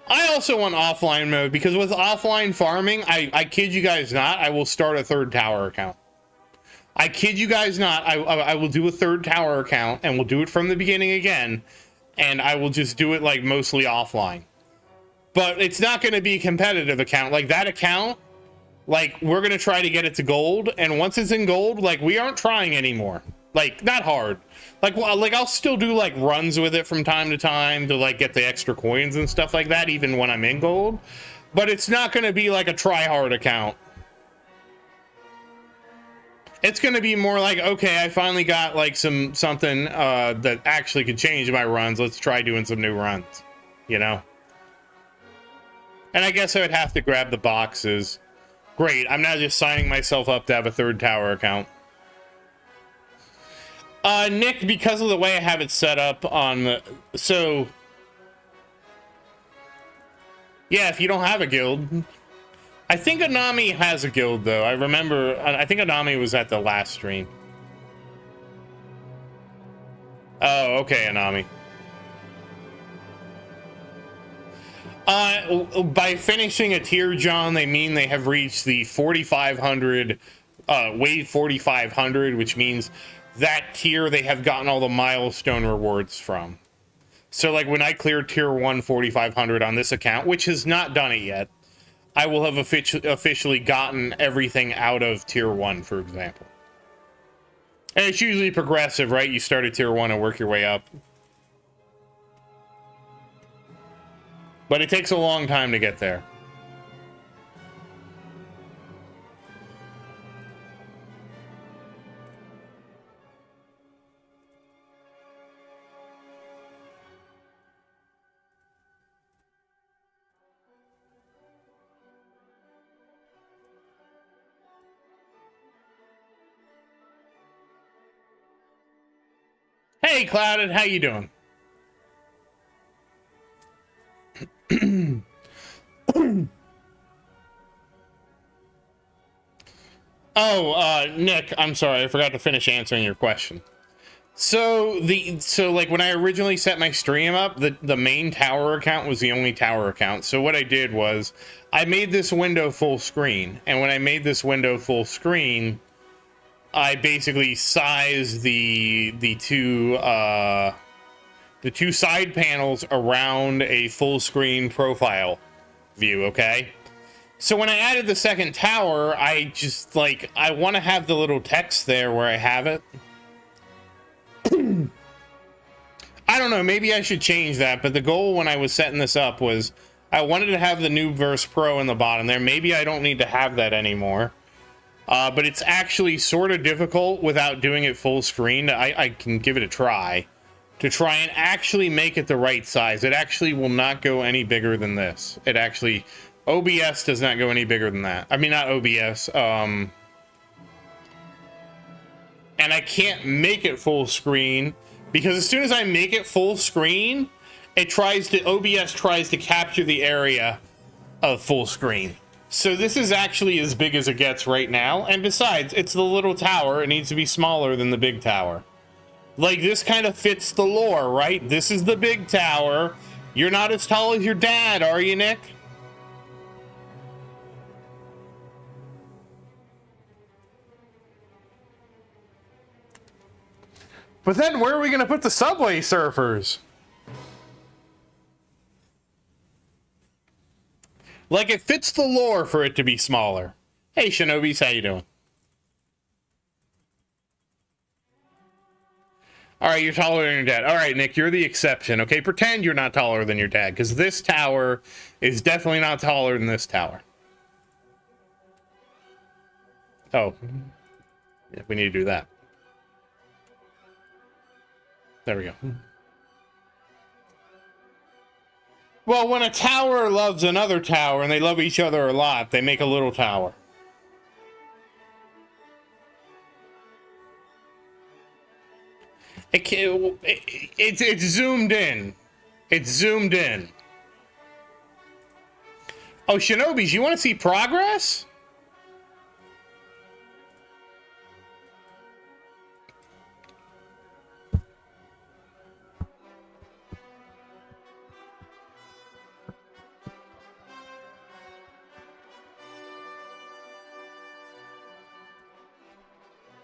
A: I also want offline mode because with offline farming, I kid you guys not, I will start a third tower account. I kid you guys not, I will do a third tower account and we'll do it from the beginning again, and I will just do it like mostly offline. But it's not going to be a competitive account. Like that account, like, we're going to try to get it to gold, and once it's in gold, like, we aren't trying anymore. Like, not hard. Like, well, like, I'll still do, like, runs with it from time to time to, like, get the extra coins and stuff like that, even when I'm in gold. But it's not going to be, like, a try-hard account. It's going to be more like, okay, I finally got, like, something that actually could change my runs. Let's try doing some new runs, you know? And I guess I would have to grab the boxes. Great, I'm now just signing myself up to have a third tower account. Nick, because of the way I have it set up on the... So... Yeah, if you don't have a guild... I think Anami has a guild, though. I remember... I think Anami was at the last stream. Oh, okay, Anami. By finishing a tier, John, they mean they have reached the 4,500, wave 4,500, which means that tier they have gotten all the milestone rewards from. So, like, when I cleared tier 1 4,500 on this account, which has not done it yet, I will have officially gotten everything out of tier 1, for example. And it's usually progressive, right? You start at tier 1 and work your way up. But it takes a long time to get there. Hey, Clouded, how you doing? Nick, I'm sorry, I forgot to finish answering your question. So like when I originally set my stream up, the main tower account was the only tower account. So what I did was I made this window full screen, and when I made this window full screen, I basically sized the two side panels around a full screen profile view, okay? So when I added the second tower, I just like, I want to have the little text there where I have it. I don't know, maybe I should change that, but the goal when I was setting this up was I wanted to have the Noobverse Pro in the bottom there. Maybe I don't need to have that anymore. But it's actually sort of difficult without doing it full screen. I can give it a try to try and actually make it the right size. It actually will not go any bigger than this. It actually, OBS does not go any bigger than that. I mean, not OBS. And I can't make it full screen because as soon as I make it full screen, OBS tries to capture the area of full screen. So this is actually as big as it gets right now. And besides, it's the little tower. It needs to be smaller than the big tower. Like, this kind of fits the lore, right? This is the big tower. You're not as tall as your dad, are you, Nick? But then where are we going to put the Subway Surfers? Like, it fits the lore for it to be smaller. Hey, Shinobis, how you doing? All right, you're taller than your dad. All right, Nick, you're the exception, okay? Pretend you're not taller than your dad, because this tower is definitely not taller than this tower. Oh. Yeah, we need to do that. There we go. Well, when a tower loves another tower and they love each other a lot, they make a little tower. It's zoomed in. It's zoomed in. Oh, Shinobis, you want to see progress?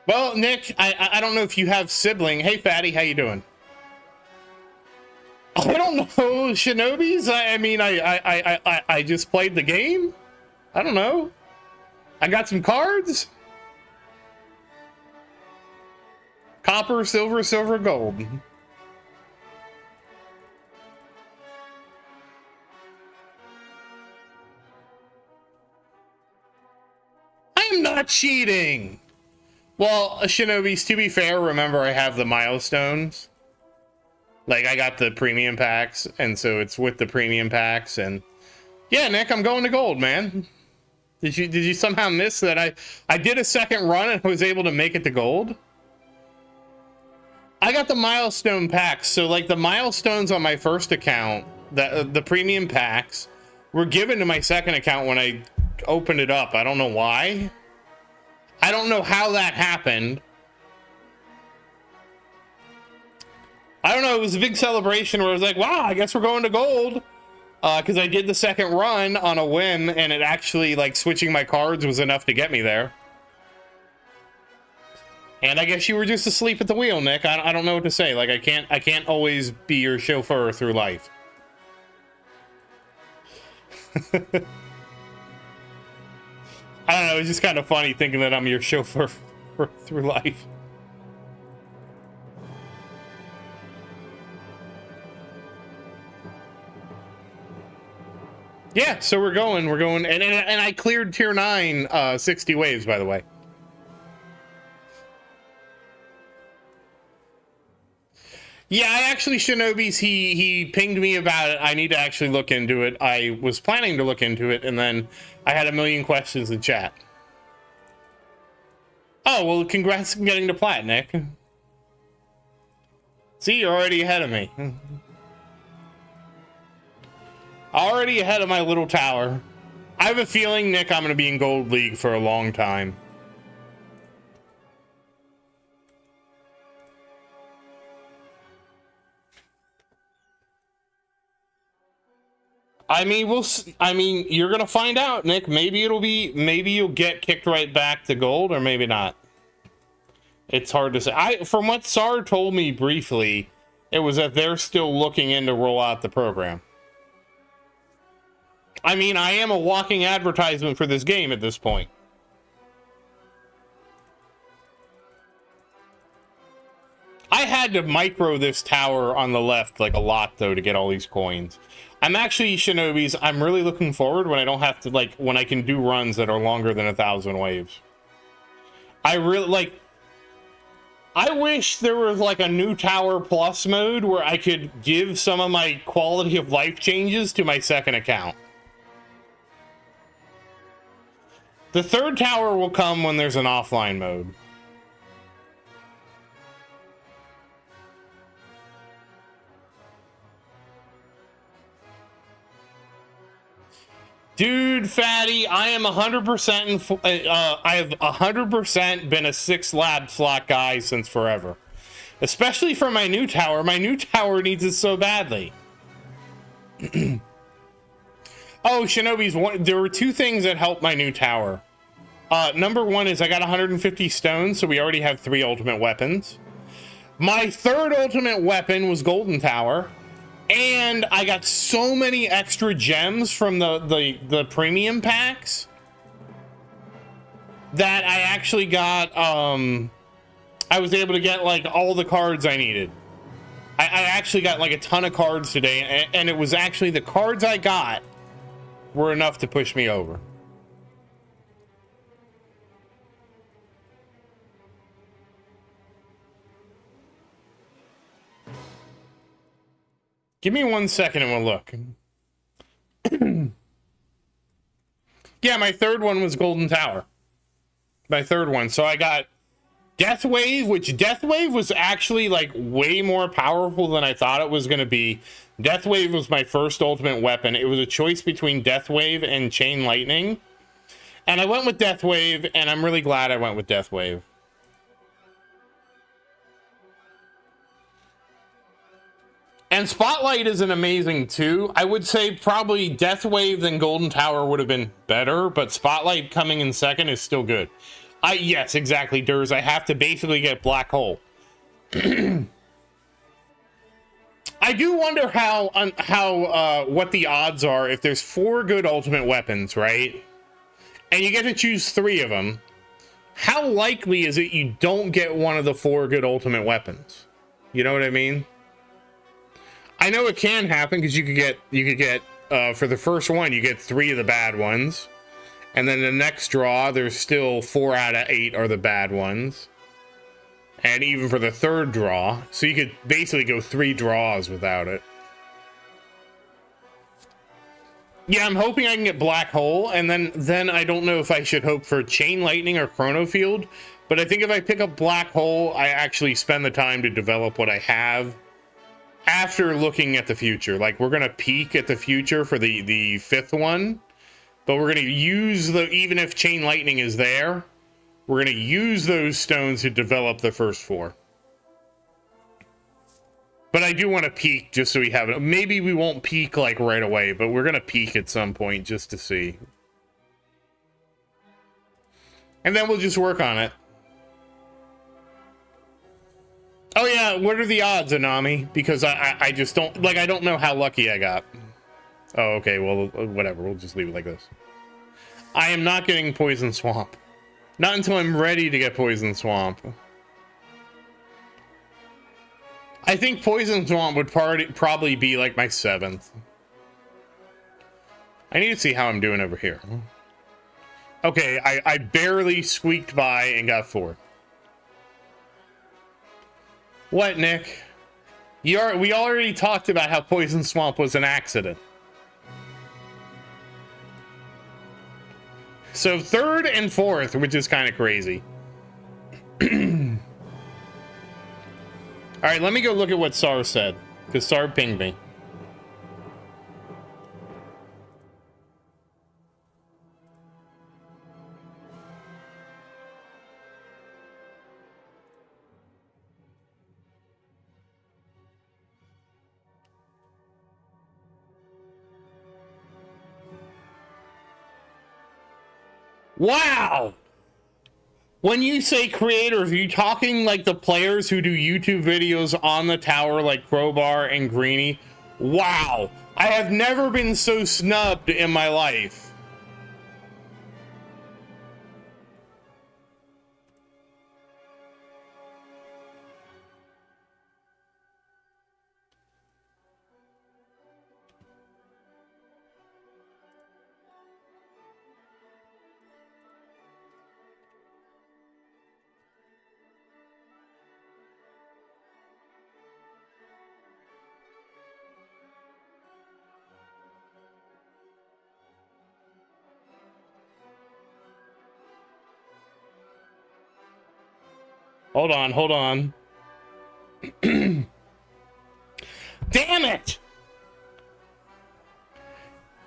A: Well, Nick, I don't know if you have sibling. Hey, Fatty, how you doing? I don't know, Shinobis. I mean, I just played the game. I don't know. I got some cards. Copper, silver, silver, gold. I am not cheating. Well, Shinobis, to be fair, remember I have the milestones. Like, I got the premium packs, and so it's with the premium packs, and... Yeah, Nick, I'm going to gold, man. Did you somehow miss that I did a second run and was able to make it to gold? I got the milestone packs, so, like, the milestones on my first account, the premium packs, were given to my second account when I opened it up. I don't know why. I don't know how that happened. I don't know, it was a big celebration where I was like, wow, I guess we're going to gold. Because I did the second run on a whim, and it actually, like, switching my cards was enough to get me there. And I guess you were just asleep at the wheel, Nick. I don't know what to say. Like, I can't always be your chauffeur through life. I don't know, it's just kind of funny thinking that I'm your chauffeur through life. Yeah, so we're going, and I cleared tier 9, 60 waves, by the way. Yeah, I actually, Shinobi's, he pinged me about it. I need to actually look into it. I was planning to look into it, and then I had a million questions in chat. Oh, well, congrats on getting to plat, Nick. See, you're already ahead of me. Already ahead of my little tower. I have a feeling, Nick, I'm going to be in Gold League for a long time. I mean, you're going to find out, Nick. Maybe you'll get kicked right back to gold, or maybe not. It's hard to say. From what SAR told me briefly, it was that they're still looking in to roll out the program. I mean, I am a walking advertisement for this game at this point. I had to micro this tower on the left like a lot, though, to get all these coins. I'm actually, Shinobis, I'm really looking forward when I don't have to, like, when I can do runs that are longer than 1,000 waves. I really, like, I wish there was, like, a new Tower Plus mode where I could give some of my quality of life changes to my second account. The third tower will come when there's an offline mode. Dude, Fatty, I am 100%. I have 100% been a 6 lab slot guy since forever, especially for my new tower. My new tower needs it so badly. Oh, Shinobi's one. There were two things that helped my new tower. Number one is I got 150 stones, so we already have 3 ultimate weapons. My third ultimate weapon was Golden Tower. And I got so many extra gems from the premium packs that I actually got, I was able to get, like, all the cards I needed. I actually got, like, a ton of cards today, and it was actually the cards I got were enough to push me over. Give me 1 second and we'll look. Yeah, my third one was Golden Tower. My third one. So I got Death Wave, which Death Wave was actually, like, way more powerful than I thought it was going to be. Death Wave was my first ultimate weapon. It was a choice between Death Wave and Chain Lightning. And I went with Death Wave, and I'm really glad I went with Death Wave. And Spotlight is an amazing too. I would say probably Death Wave and Golden Tower would have been better, but Spotlight coming in second is still good. Yes, exactly, Durs. I have to basically get Black Hole. I do wonder what the odds are if there's 4 good ultimate weapons, right? And you get to choose 3 of them. How likely is it you don't get one of the 4 good ultimate weapons? You know what I mean? I know it can happen because you could get for the first one you get 3 of the bad ones, and then the next draw there's still 4 out of 8 are the bad ones, and even for the third draw, so you could basically go 3 draws without it. Yeah, I'm hoping I can get Black Hole, and then I don't know if I should hope for Chain Lightning or Chrono Field, but I think if I pick up Black Hole, I actually spend the time to develop what I have. After looking at the future, like, we're gonna peek at the future for the 5th one, but we're gonna use even if Chain Lightning is there, we're gonna use those stones to develop the first 4. But I do want to peek just so we have it. Maybe we won't peek like right away, but we're gonna peek at some point just to see, and then we'll just work on it. Oh yeah, what are the odds, Anami? Because I just don't, like, I don't know how lucky I got. Oh, okay, well, whatever, we'll just leave it like this. I am not getting Poison Swamp. Not until I'm ready to get Poison Swamp. I think Poison Swamp would probably be like my 7th. I need to see how I'm doing over here. Okay, I barely squeaked by and got 4th. What, Nick? We already talked about how Poison Swamp was an accident. So 3rd and 4th, which is kind of crazy. All right, let me go look at what Sar said, because Sar pinged me. Wow! When you say creators, are you talking like the players who do YouTube videos on the tower like Crowbar and Greeny? Wow! I have never been so snubbed in my life. Hold on, hold on. Damn it!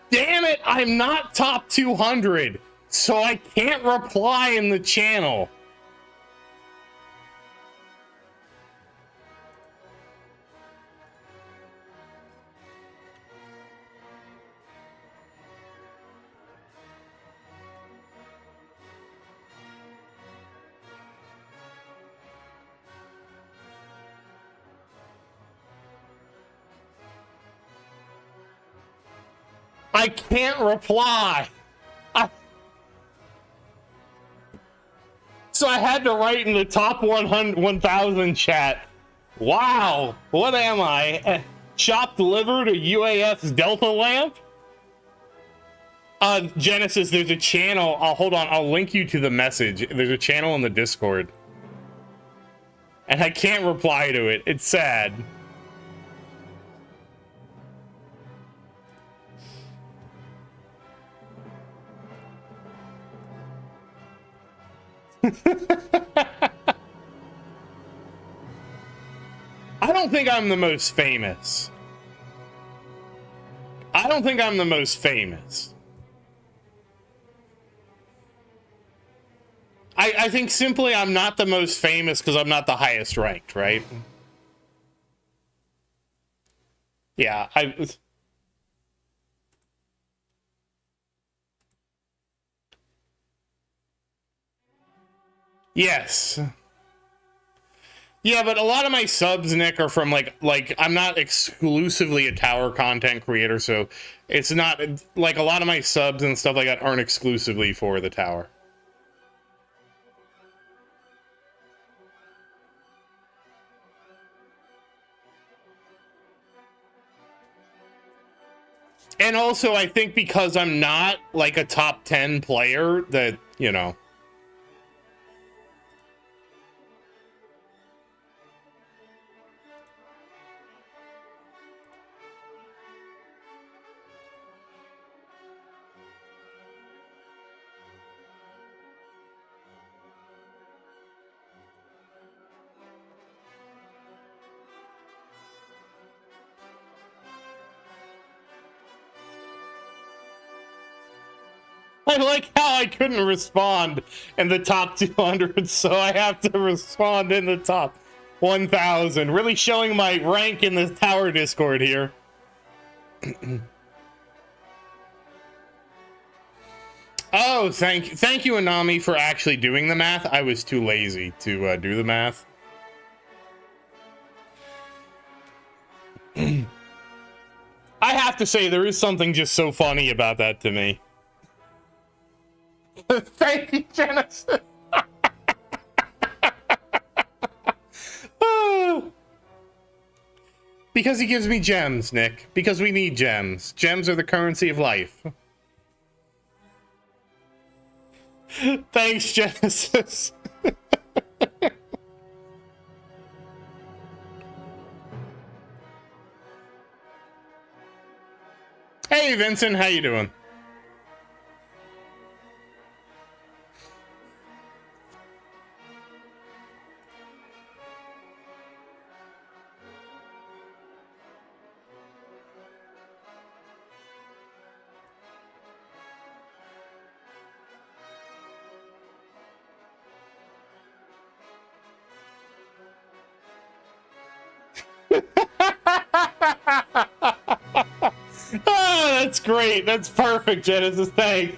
A: Damn it, I'm not top 200, so I can't reply in the channel. I can't reply. So I had to write in the top 1,000 chat. Wow, what am I? Chopped liver to UAF's Delta Lamp? Genesis, there's a channel. Hold on, I'll link you to the message. There's a channel in the Discord. And I can't reply to it. It's sad. I don't think I'm the most famous. I don't think I'm the most famous. I think simply I'm not the most famous because I'm not the highest ranked, right? Yeah, Yes. Yeah, but a lot of my subs, Nick, are from like I'm not exclusively a tower content creator, so it's not like a lot of my subs and stuff like that aren't exclusively for the tower. And also, I think because I'm not like a top 10 player, that, you know. I like how I couldn't respond in the top 200, so I have to respond in the top 1,000. Really showing my rank in the tower Discord here. Oh, thank you, Anami, for actually doing the math. I was too lazy to do the math. I have to say, there is something just so funny about that to me. Thank you, Genesis. Because he gives me gems, Nick. Because we need gems. Gems are the currency of life. Thanks, Genesis. Hey, Vincent, how you doing? Oh, that's great. That's perfect, Genesis. Thanks.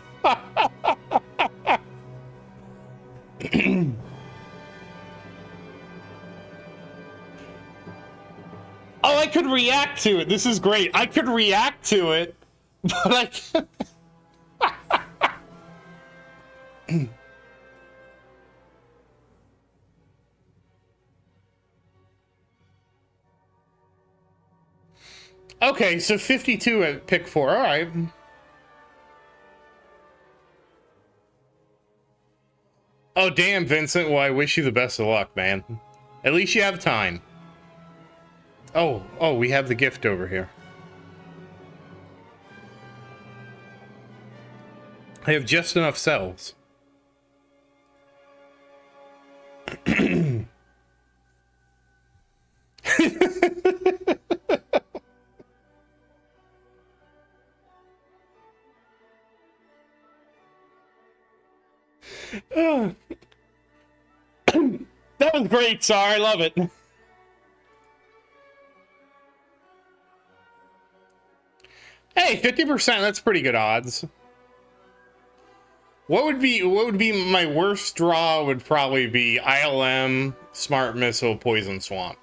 A: Oh, I could react to it. This is great. I could react to it, but I can't. Okay, so 52 at pick 4. All right. Oh, damn, Vincent. Well, I wish you the best of luck, man. At least you have time. Oh, we have the gift over here. I have just enough cells. That was great, Sar. I love it. Hey, 50%, that's pretty good odds. What would be my worst draw would probably be ILM, Smart Missile, Poison Swamp.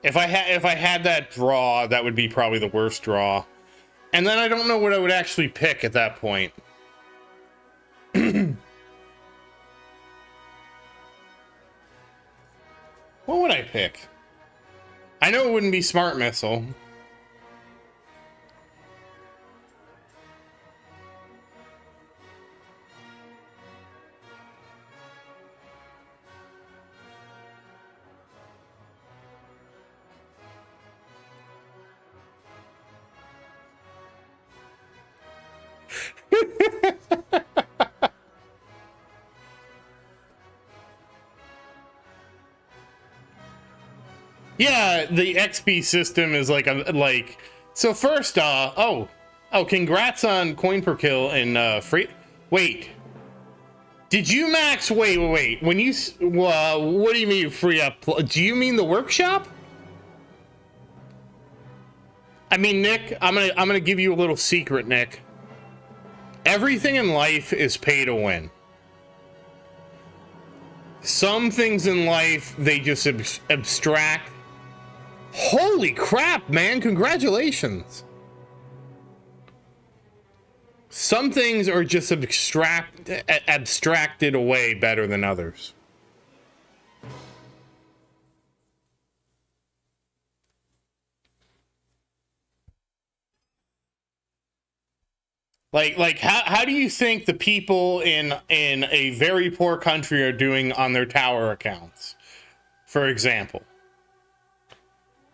A: If I had that draw, that would be probably the worst draw. And then I don't know what I would actually pick at that point. What would I pick? I know it wouldn't be Smart Missile. Yeah, the XP system is like so first congrats on coin per kill and free. Wait, did you max? Wait. When you what do you mean free up? Do you mean the workshop? I mean, Nick, I'm gonna give you a little secret, Nick. Everything in life is pay to win. Some things in life they just abstract. Holy crap, man! Congratulations. Some things are just abstracted away better than others. Like how do you think the people in a very poor country are doing on their tower accounts, for example?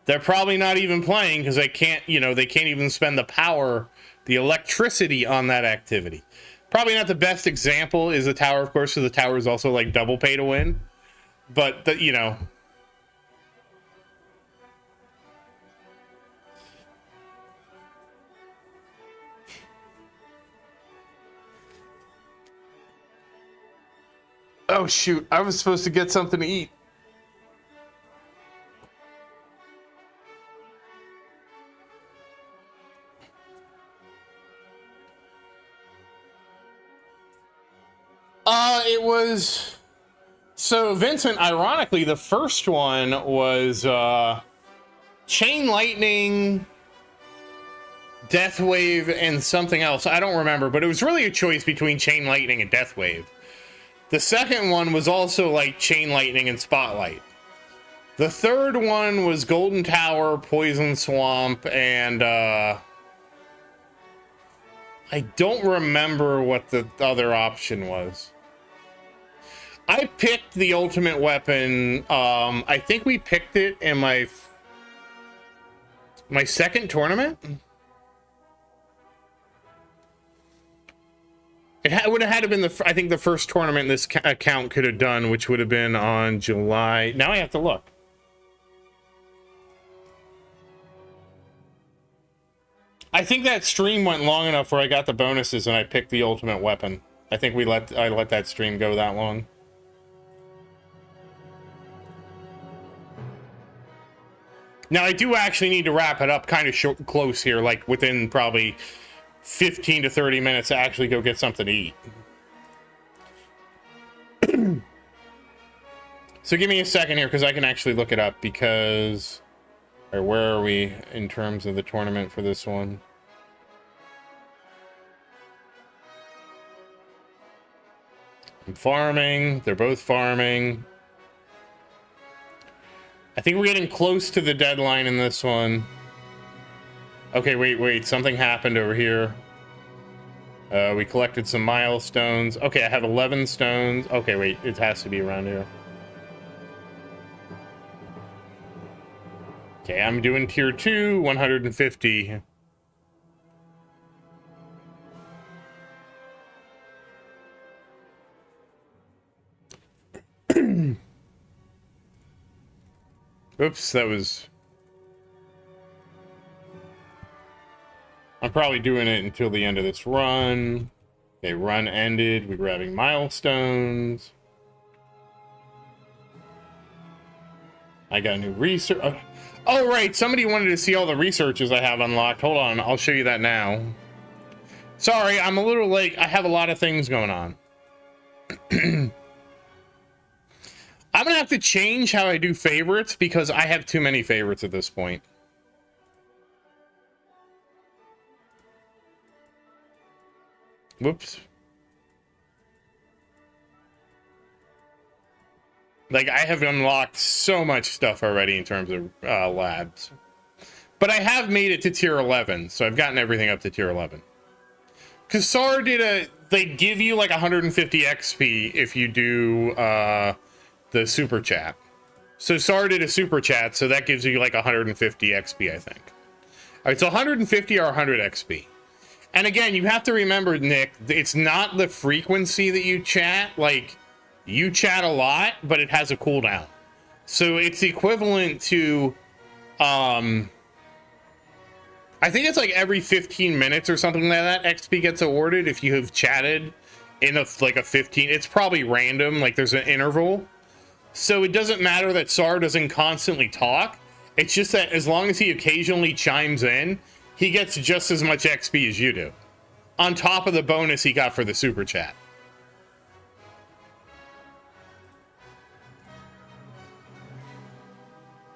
A: They're probably not even playing because they can't even spend the power, the electricity on that activity. Probably not the best example is the tower, of course, because the tower is also like double pay to win. But oh shoot, I was supposed to get something to eat. It was... So, Vincent, ironically, the first one was Chain Lightning, Death Wave and something else. I don't remember, but it was really a choice between Chain Lightning and Death Wave. The second one was also like Chain Lightning and Spotlight. The third one was Golden Tower, Poison Swamp, and I don't remember what the other option was. I picked the ultimate weapon. I think we picked it in my second tournament. It would have had to been I think the first tournament this account could have done, which would have been on July. Now I have to look. I think that stream went long enough where I got the bonuses and I picked the ultimate weapon. I think I let that stream go that long. Now I do actually need to wrap it up kind of close here, like within probably 15 to 30 minutes to actually go get something to eat. So give me a second here because I can actually look it up because... Or where are we in terms of the tournament for this one? I'm farming. They're both farming. I think we're getting close to the deadline in this one. Okay, wait. Something happened over here. We collected some milestones. Okay, I have 11 stones. Okay, wait. It has to be around here. Okay, I'm doing tier 2, 150. Oops, that was... I'm probably doing it until the end of this run. Okay, run ended. We're grabbing milestones. I got a new research. Oh, right. Somebody wanted to see all the researches I have unlocked. Hold on. I'll show you that now. Sorry, I'm a little late. I have a lot of things going on. I'm going to have to change how I do favorites because I have too many favorites at this point. Whoops. Like, I have unlocked so much stuff already in terms of labs. But I have made it to tier 11, so I've gotten everything up to tier 11. Because SAR did they give you like 150 XP if you do the super chat. So SAR did a super chat, so that gives you like 150 XP, I think. All right, so 150 or 100 XP. And again, you have to remember, Nick, it's not the frequency that you chat. Like, you chat a lot, but it has a cooldown. So it's equivalent to, I think it's like every 15 minutes or something like that, XP gets awarded if you have chatted in like a 15. It's probably random, like there's an interval. So it doesn't matter that SAR doesn't constantly talk. It's just that as long as he occasionally chimes in, he gets just as much XP as you do, on top of the bonus he got for the super chat.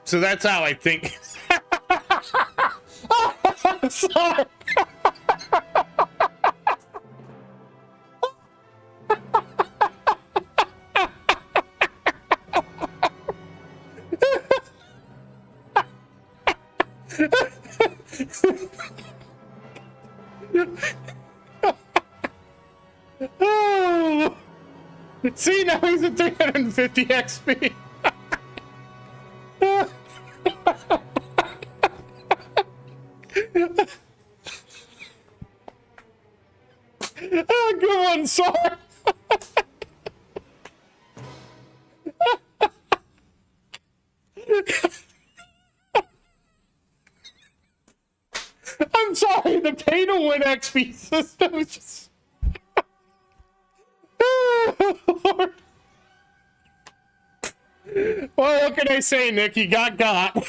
A: So that's how I think. Sorry. Oh. See, now he's at 350 XP. Oh, good one, sorry. I'm sorry, the pay to win XP system is just... Oh, Lord. Well, what can I say, Nick? You got.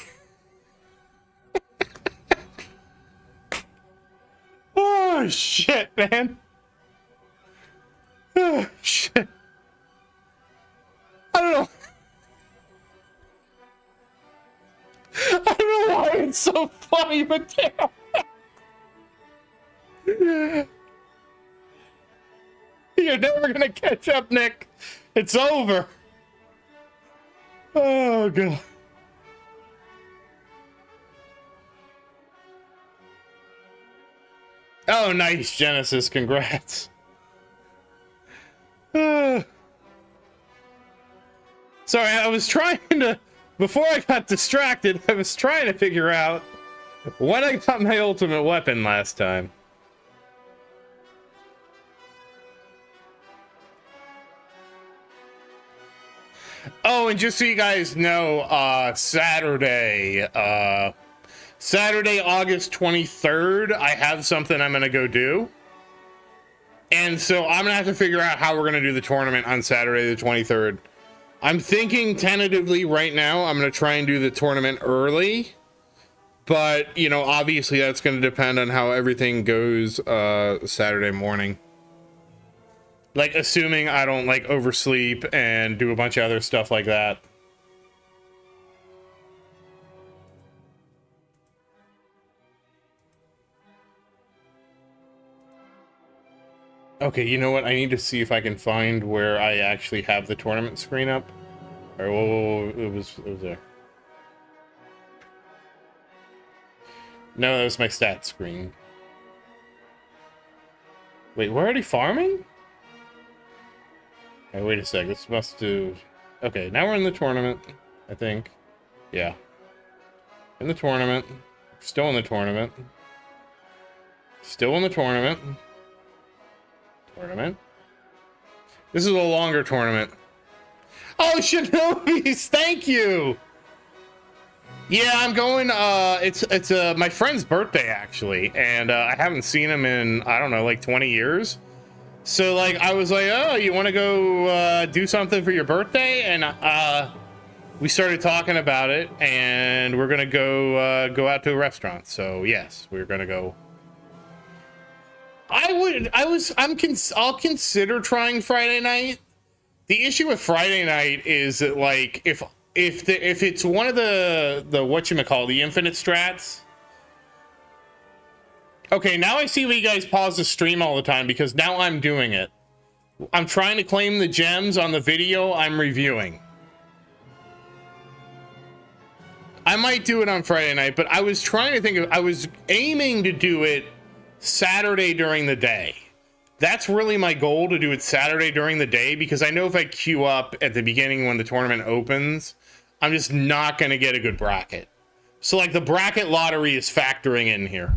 A: Oh, shit, man. Oh, shit. I don't know. I don't know why it's so funny, but damn. You're never gonna catch up, Nick. It's over. Oh, God. Oh, nice, Genesis. Congrats. Sorry, I was trying to... Before I got distracted, I was trying to figure out when I got my ultimate weapon last time. Oh, and just so you guys know, Saturday, August 23rd, I have something I'm going to go do. And so I'm going to have to figure out how we're going to do the tournament on Saturday the 23rd. I'm thinking tentatively right now, I'm going to try and do the tournament early. But, you know, obviously that's going to depend on how everything goes Saturday morning. Like, assuming I don't, like, oversleep and do a bunch of other stuff like that. Okay, you know what? I need to see if I can find where I actually have the tournament screen up. All right, whoa, it was there. No, that was my stat screen. Wait, we're already farming? Hey, wait a sec. This must do... Okay, now we're in the tournament, I think. Yeah. In the tournament. Still in the tournament. Still in the tournament. Tournament. This is a longer tournament. Oh, Shinobis! Thank you! Yeah, I'm going, it's my friend's birthday, actually. And, I haven't seen him in, I don't know, like 20 years. So, like, I was like, oh, you want to go do something for your birthday? And we started talking about it, and we're gonna go out to a restaurant. So, yes, we're gonna go. I'll consider trying Friday night. The issue with Friday night is that, like, if it's one of the whatchamacallit, the infinite strats. Okay, now I see why you guys pause the stream all the time, because now I'm doing it. I'm trying to claim the gems on the video I'm reviewing. I might do it on Friday night, but I was trying to think of... I was aiming to do it Saturday during the day. That's really my goal, to do it Saturday during the day, because I know if I queue up at the beginning when the tournament opens, I'm just not going to get a good bracket. So, like, the bracket lottery is factoring in here.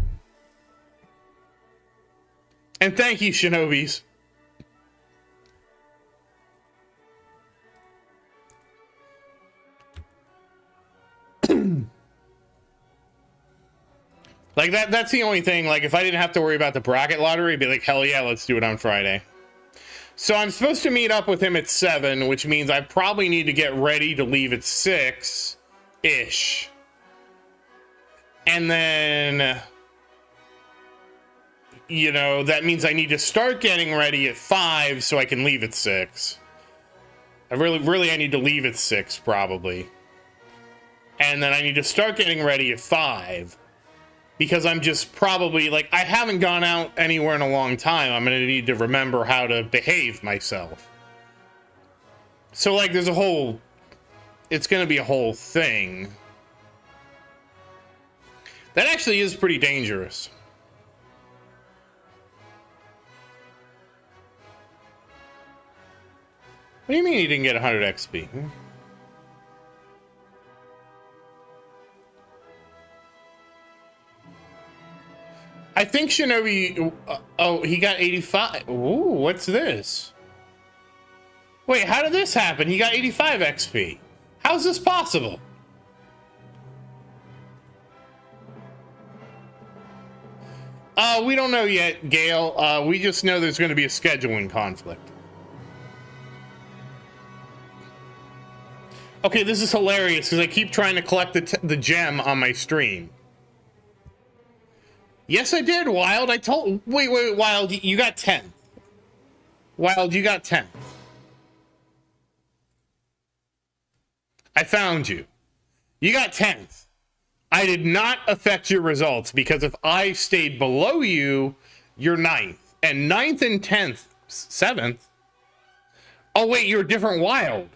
A: And thank you, Shinobis. Like, that's the only thing. Like, if I didn't have to worry about the bracket lottery, I'd be like, hell yeah, let's do it on Friday. So I'm supposed to meet up with him at 7, which means I probably need to get ready to leave at 6-ish. And then... you know, that means I need to start getting ready at 5 so I can leave at 6. I really need to leave at 6, probably. And then I need to start getting ready at 5. Because I'm just probably, like, I haven't gone out anywhere in a long time. I'm going to need to remember how to behave myself. So, like, there's a whole... It's going to be a whole thing. That actually is pretty dangerous. What do you mean he didn't get 100 XP? I think Shinobi... oh, he got 85. Ooh, what's this? Wait, how did this happen? He got 85 XP. How's this possible? We don't know yet, Gale. We just know there's going to be a scheduling conflict. Okay, this is hilarious because I keep trying to collect the gem on my stream. Yes, I did, Wild. I told... Wait, Wild, you got 10th. Wild, you got 10th. I found you. You got 10th. I did not affect your results because if I stayed below you, You're 9th. And 9th and 10th, 7th. Oh, wait, you're a different wild.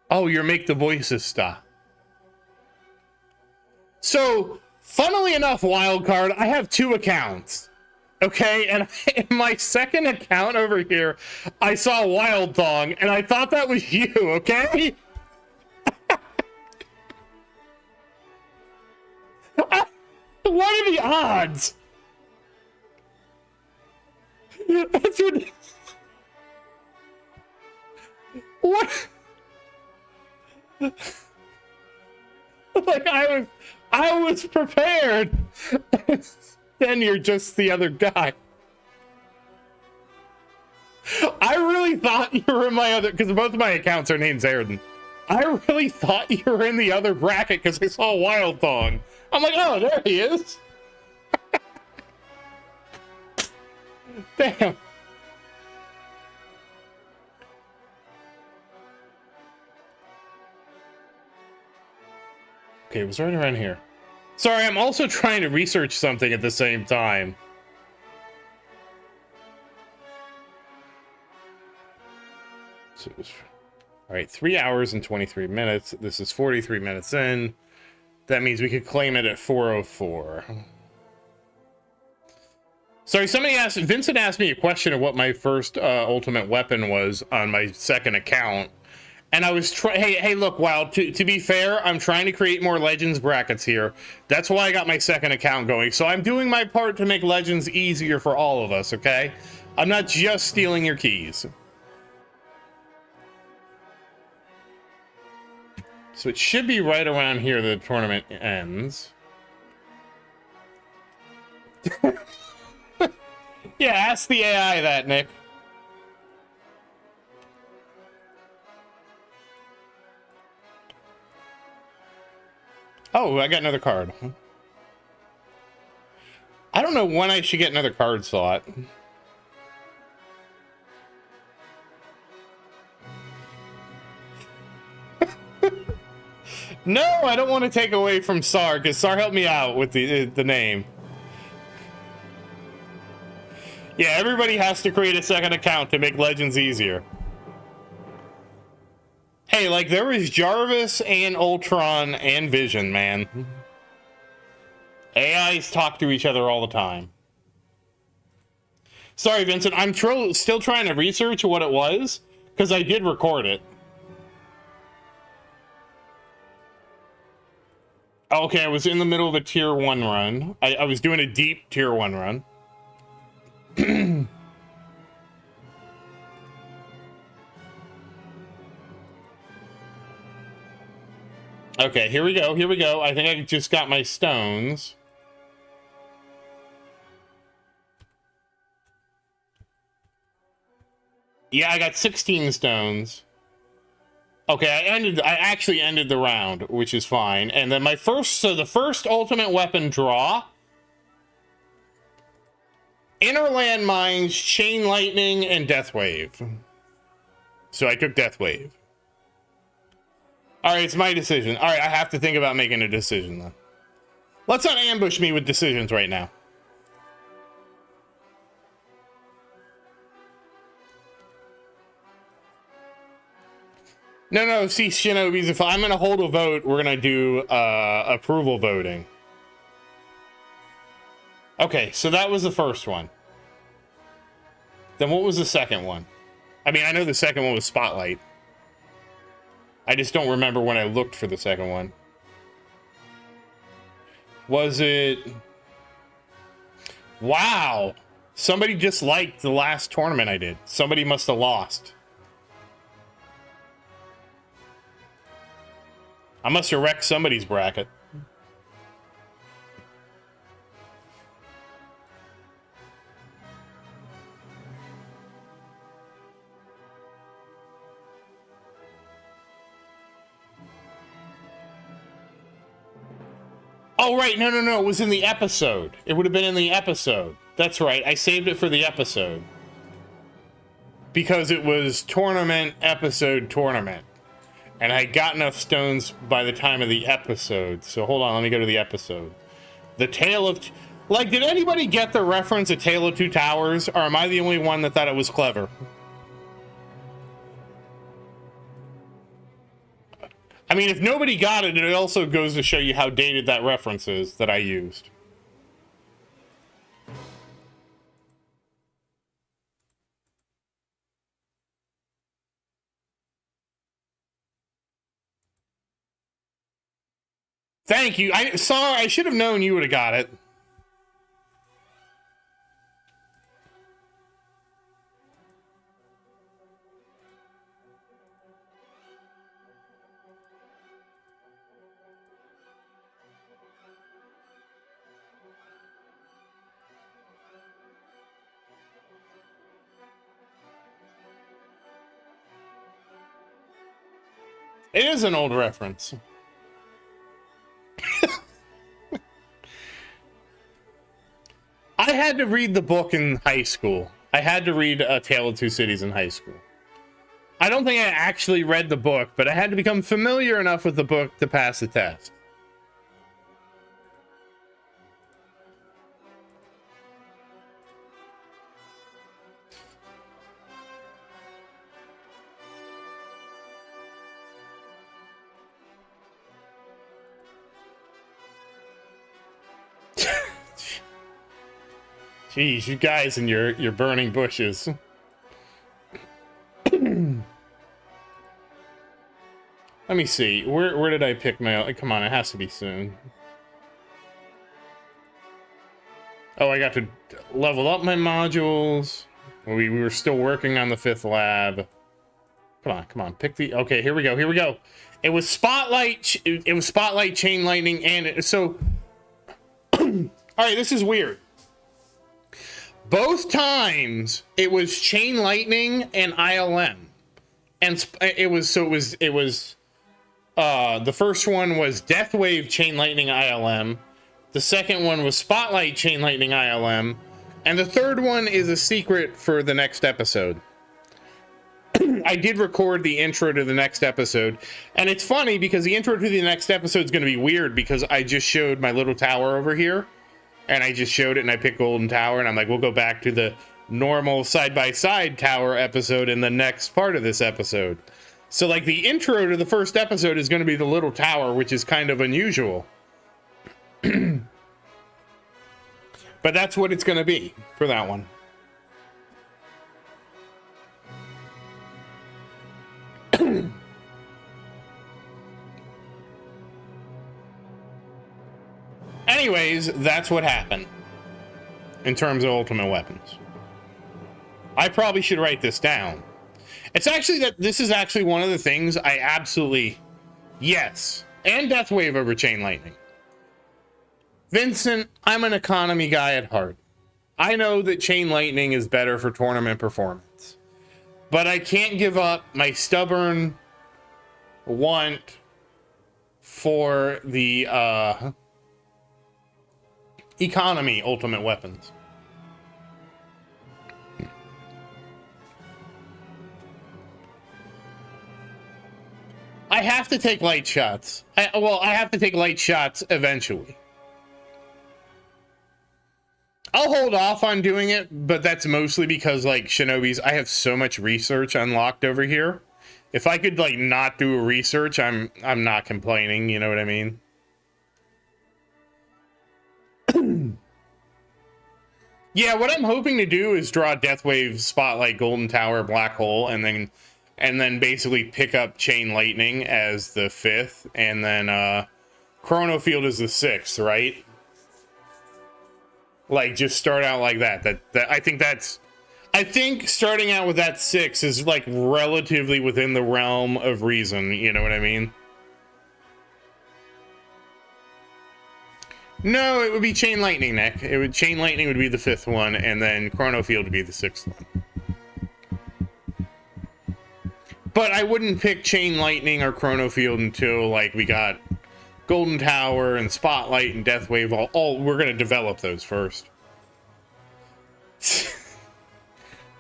A: Oh, you're Make the Voices stop. So, funnily enough, Wildcard, I have 2 accounts. Okay, and in my second account over here, I saw Wild Thong, and I thought that was you, okay? What are the odds? That's what? Like I was prepared. Then you're just the other guy. I really thought you were in my other, because both of my accounts are named Zerdon. I really thought you were in the other bracket because I saw Wild Thong. I'm like, oh, there he is. Damn. Okay, it was right around here. Sorry, I'm also trying to research something at the same time. So, all right, 3 hours and 23 minutes. This is 43 minutes in. That means we could claim it at 4:04. Sorry, Vincent asked me a question of what my first ultimate weapon was on my second account. And I was hey, look, Wild, to be fair, I'm trying to create more Legends brackets here. That's why I got my second account going. So I'm doing my part to make Legends easier for all of us, okay? I'm not just stealing your keys. So it should be right around here that the tournament ends. Yeah, ask the AI that, Nick. Oh, I got another card. I don't know when I should get another card slot. No, I don't want to take away from Sar, because Sar helped me out with the name. Yeah, everybody has to create a second account to make Legends easier. Hey, like, there was Jarvis and Ultron and Vision, man. AIs talk to each other all the time. Sorry, Vincent, I'm still trying to research what it was, because I did record it. Okay, I was in the middle of a tier 1 run. I was doing a deep tier 1 run. Okay, here we go, here we go. I think I just got my stones. Yeah, I got 16 stones. Okay, I actually ended the round, which is fine. And then the first ultimate weapon draw. Inner Landmines, Chain Lightning, and Death Wave. So I took Death Wave. Alright, it's my decision. Alright, I have to think about making a decision then. Let's not ambush me with decisions right now. No, see, Shinobi's, if I'm gonna hold a vote, we're gonna do approval voting. Okay, so that was the first one. Then what was the second one? I mean, I know the second one was Spotlight. I just don't remember when I looked for the second one. Was it... Wow! Somebody disliked the last tournament I did. Somebody must have lost. I must have wrecked somebody's bracket. Oh, right. No. It was in the episode. It would have been in the episode. That's right. I saved it for the episode. Because it was tournament, episode, tournament. And I got enough stones by the time of the episode. So hold on, let me go to the episode. The Tale of... Like, did anybody get the reference A Tale of Two Towers? Or am I the only one that thought it was clever? I mean, if nobody got it, it also goes to show you how dated that reference is that I used. Thank you. Sorry, I should have known you would have got it. It is an old reference. I had to read the book in high school. I had to read A Tale of Two Cities in high school. I don't think I actually read the book, but I had to become familiar enough with the book to pass the test. Jeez, you guys and your burning bushes. Let me see. Where did I pick my... Come on, it has to be soon. Oh, I got to level up my modules. We were still working on the 5th lab. Come on. Pick the... Okay, here we go. It was Spotlight. It was Spotlight, Chain Lightning, and... So... All right, this is weird. Both times, it was Chain Lightning and ILM. And the first one was Deathwave, Chain Lightning, ILM. The second one was Spotlight, Chain Lightning, ILM. And the third one is a secret for the next episode. I did record the intro to the next episode. And it's funny because the intro to the next episode is going to be weird because I just showed my little tower over here. And I just showed it and I picked Golden Tower. And I'm like, we'll go back to the normal side-by-side tower episode in the next part of this episode. So, like, the intro to the first episode is going to be the little tower, which is kind of unusual. But that's what it's going to be for that one. Anyways, that's what happened in terms of Ultimate Weapons. I probably should write this down. It's actually this is actually one of the things I absolutely, yes, and Deathwave over Chain Lightning. Vincent, I'm an economy guy at heart. I know that Chain Lightning is better for tournament performance, but I can't give up my stubborn want for the economy Ultimate Weapons. I have to take light shots. I have to take light shots eventually. I'll hold off on doing it, but that's mostly because, like, Shinobi's, I have so much research unlocked over here. If I could, like, not do a research, I'm not complaining, you know what I mean? Yeah, what I'm hoping to do is draw Deathwave, Spotlight, Golden Tower, Black Hole, and then basically pick up Chain Lightning as the 5th, and then Chrono Field is the 6th, right? Like, just start out like that. I think starting out with that 6 is, like, relatively within the realm of reason, you know what I mean? No, it would be Chain Lightning, Nick. Chain Lightning would be the 5th one, and then Chrono Field would be the 6th one. But I wouldn't pick Chain Lightning or Chrono Field until, like, we got Golden Tower and Spotlight and Deathwave. All we're going to develop those first.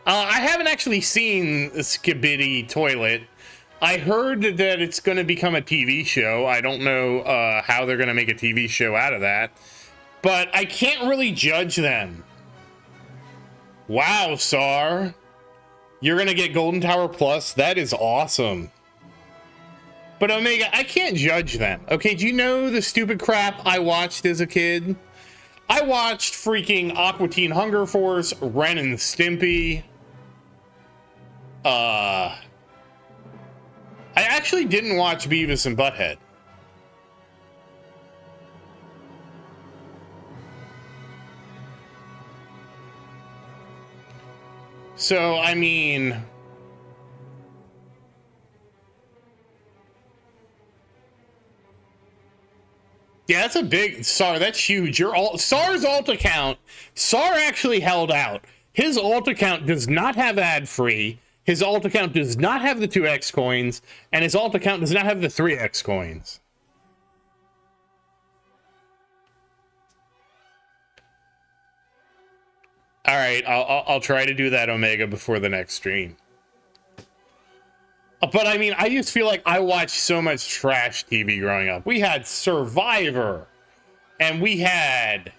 A: I haven't actually seen Skibidi Toilet. I heard that it's going to become a TV show. I don't know how they're going to make a TV show out of that. But I can't really judge them. Wow, Sar. You're gonna get Golden Tower Plus? That is awesome. But Omega, I can't judge them. Okay, do you know the stupid crap I watched as a kid? I watched freaking Aqua Teen Hunger Force, Ren and Stimpy. I actually didn't watch Beavis and Butthead. So, I mean... yeah, that's a big... Sar, that's huge. Sar's alt account... Sar actually held out. His alt account does not have ad-free. His alt account does not have the 2x coins. And his alt account does not have the 3x coins. All right, I'll try to do that, Omega, before the next stream. But I mean, I just feel like I watched so much trash TV growing up. We had Survivor, and we had,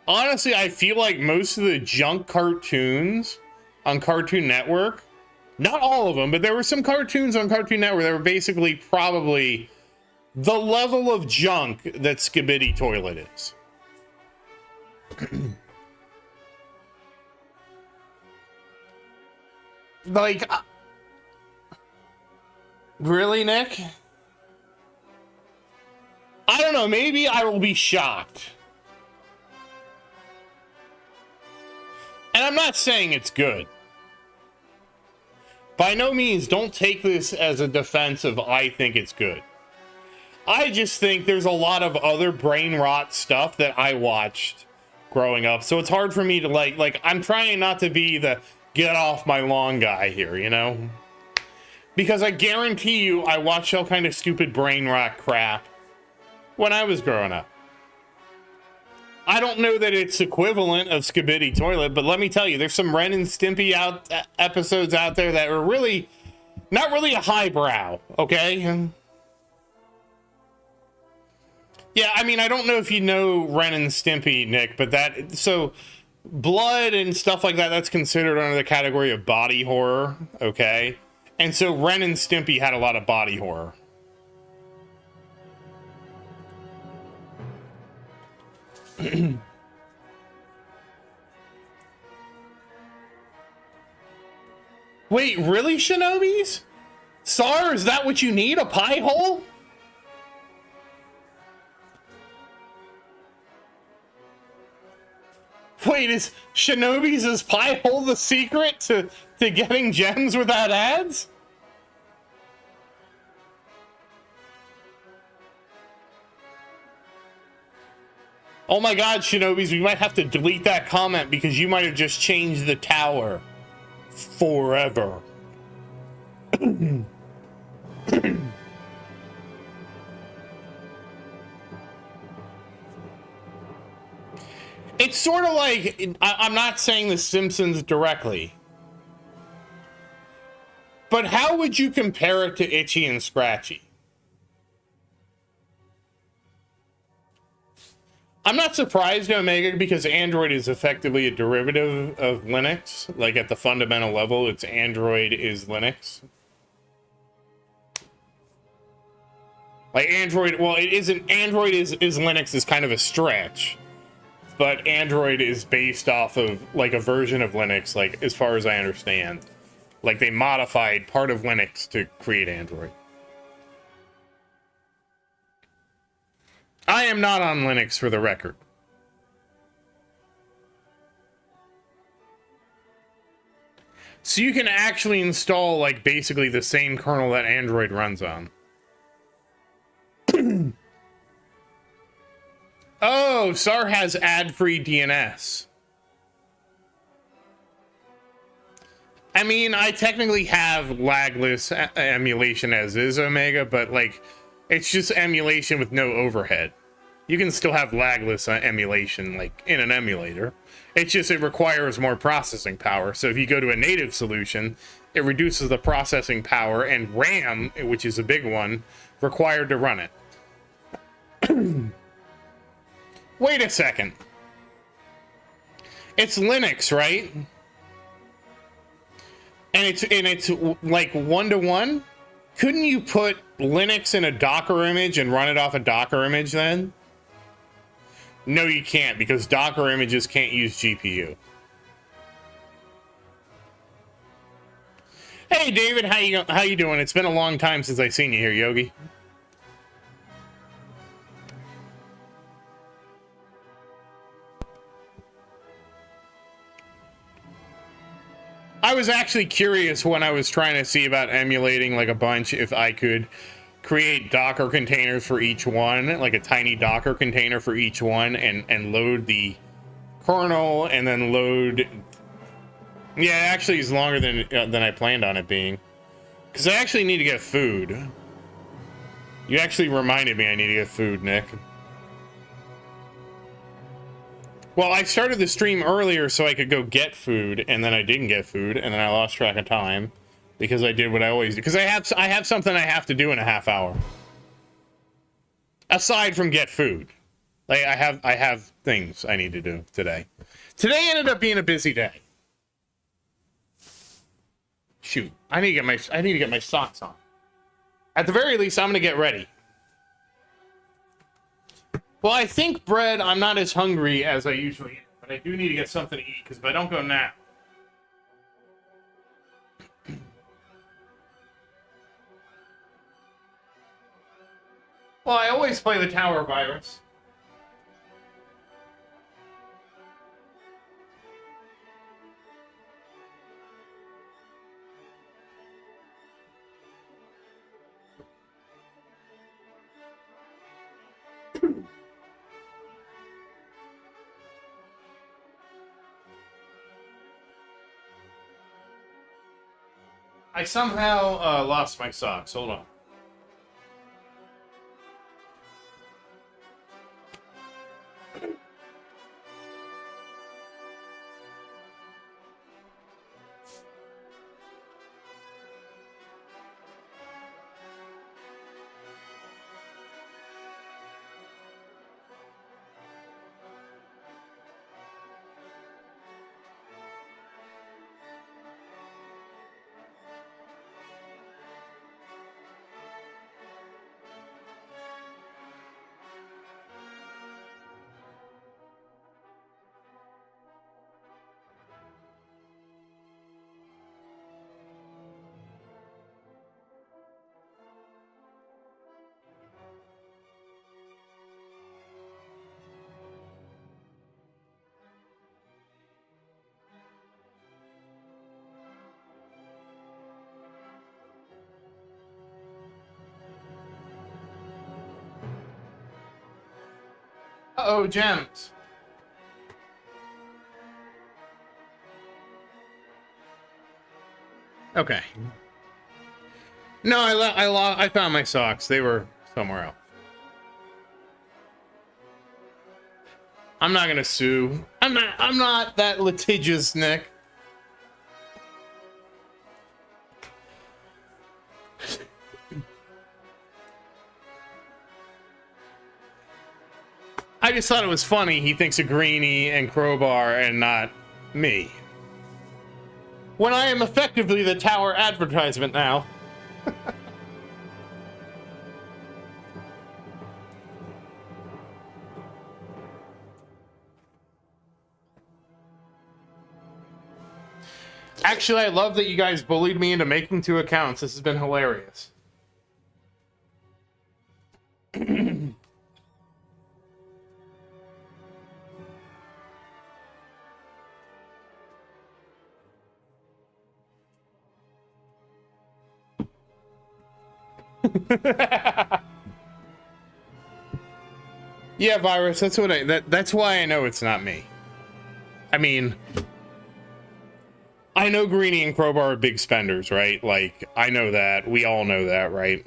A: honestly, I feel like most of the junk cartoons on Cartoon Network, not all of them, but there were some cartoons on Cartoon Network that were basically probably the level of junk that Skibidi Toilet is. Like, really, Nick? I don't know, maybe I will be shocked. And I'm not saying it's good. By no means, don't take this as a defense of I think it's good. I just think there's a lot of other brain rot stuff that I watched growing up. So it's hard for me to like I'm trying not to be the get off my lawn guy here, you know? Because I guarantee you I watched all kind of stupid brain rot crap when I was growing up. I don't know that it's equivalent of Skibidi Toilet, but let me tell you, there's some Ren and Stimpy episodes out there that are really not really a highbrow, okay? Yeah, I mean, I don't know if you know Ren and Stimpy, Nick, but so blood and stuff like that, that's considered under the category of body horror, okay? And so Ren and Stimpy had a lot of body horror. Wait, really, Shinobis? Sar, is that what you need? A pie hole? Wait, is Shinobi's pie hole the secret to getting gems without ads? Oh my god, Shinobis, we might have to delete that comment because you might have just changed the tower forever. It's sort of like, I'm not saying The Simpsons directly, but how would you compare it to Itchy and Scratchy? I'm not surprised, Omega, because Android is effectively a derivative of Linux. Like, at the fundamental level, it's Android is Linux. Like, Android, well, it isn't, Android is Linux is kind of a stretch. But Android is based off of, like, a version of Linux, like, as far as I understand. Like, they modified part of Linux to create Android. I am not on Linux, for the record. So you can actually install, like, basically the same kernel that Android runs on. Oh, SAR has ad-free DNS. I mean, I technically have lagless emulation as is, Omega, but, like, it's just emulation with no overhead. You can still have lagless emulation, like, in an emulator. It's just it requires more processing power. So if you go to a native solution, it reduces the processing power and RAM, which is a big one, required to run it. Wait a second. It's Linux, right? And it's like 1-to-1? Couldn't you put Linux in a Docker image and run it off a Docker image then? No, you can't, because Docker images can't use GPU. Hey, David, how you doing? It's been a long time since I've seen you here, Yogi. I was actually curious when I was trying to see about emulating like a bunch if I could create Docker containers for each one, like a tiny Docker container for each one, and load the kernel and then load. Yeah, it actually is longer than I planned on it being, because I actually need to get food. You actually reminded me I need to get food, Nick. Well, I started the stream earlier so I could go get food, and then I didn't get food, and then I lost track of time because I did what I always do. Because I have something I have to do in a half hour. Aside from get food, like I have things I need to do today. Today ended up being a busy day. Shoot, I need to get my socks on. At the very least, I'm gonna get ready. Well, I think bread, I'm not as hungry as I usually am, but I do need to get something to eat, because if I don't go now. Well, I always play the Tower Virus. I somehow lost my socks. Hold on. Uh-oh, gems. Okay. No, I found my socks. They were somewhere else. I'm not gonna sue. I'm not that litigious, Nick. I just thought it was funny. He thinks of Greenie and Crowbar and not me. When I am effectively the Tower advertisement now. Actually, I love that you guys bullied me into making 2 accounts. This has been hilarious. Yeah, Virus, that's what that's why I know it's not me. I mean, I know Greenie and Crowbar are big spenders, right? Like, I know that. We all know that, right?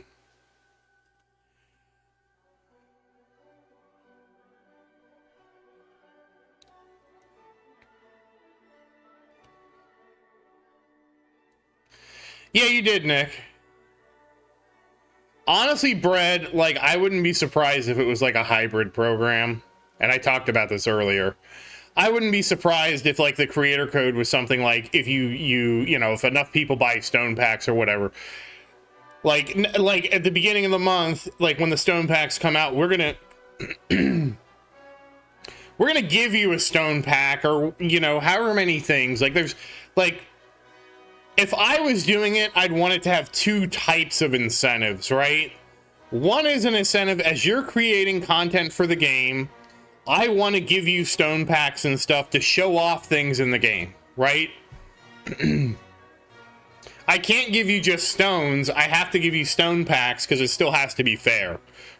A: Yeah, you did, Nick. Honestly, Bread, like, I wouldn't be surprised if it was like a hybrid program. And I talked about this earlier. I wouldn't be surprised if like the creator code was something like if you know, if enough people buy stone packs or whatever, like at the beginning of the month, like when the stone packs come out, we're gonna give you a stone pack, or you know, however many things. Like there's like, if I was doing it, I'd want it to have two types of incentives, right? One is an incentive as you're creating content for the game. I want to give you stone packs and stuff to show off things in the game, right? I can't give you just stones. I have to give you stone packs because it still has to be fair,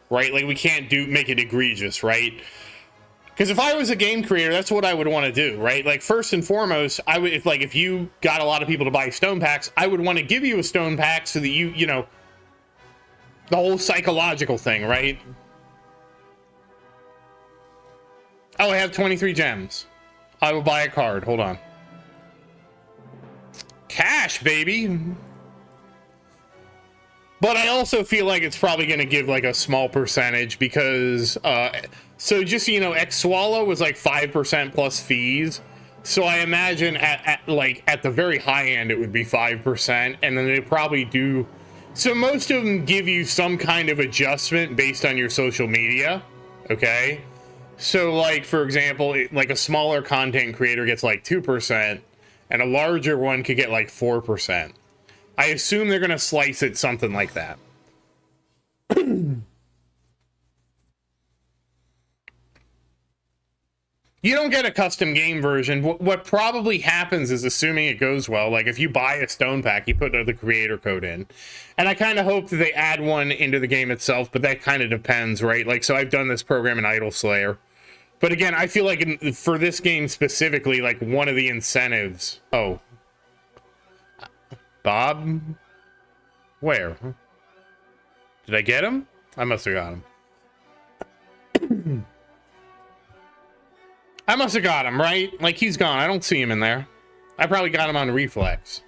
A: right? Like we can't make it egregious, right? Because if I was a game creator, that's what I would want to do, right? Like first and foremost, I would, if you got a lot of people to buy stone packs, I would want to give you a stone pack so that you know, the whole psychological thing, right? Oh, I have 23 gems. I will buy a card. Hold on. Cash, baby. But I also feel like it's probably going to give like a small percentage because, so just so you know, X Swallow was like 5% plus fees. So I imagine at the very high end, it would be 5%. And then they probably do. So most of them give you some kind of adjustment based on your social media. Okay. So, like, for example, like a smaller content creator gets like 2%, and a larger one could get like 4%. I assume they're going to slice it something like that. You don't get a custom game version. What probably happens is, assuming it goes well, like if you buy a stone pack, you put the creator code in. And I kind of hope that they add one into the game itself, but that kind of depends, right? Like, so I've done this program in Idle Slayer. But again, I feel like for this game specifically, like one of the incentives... Oh. Bob? Where? Did I get him? I must have got him. I must have got him, right? Like, he's gone. I don't see him in there. I probably got him on reflex.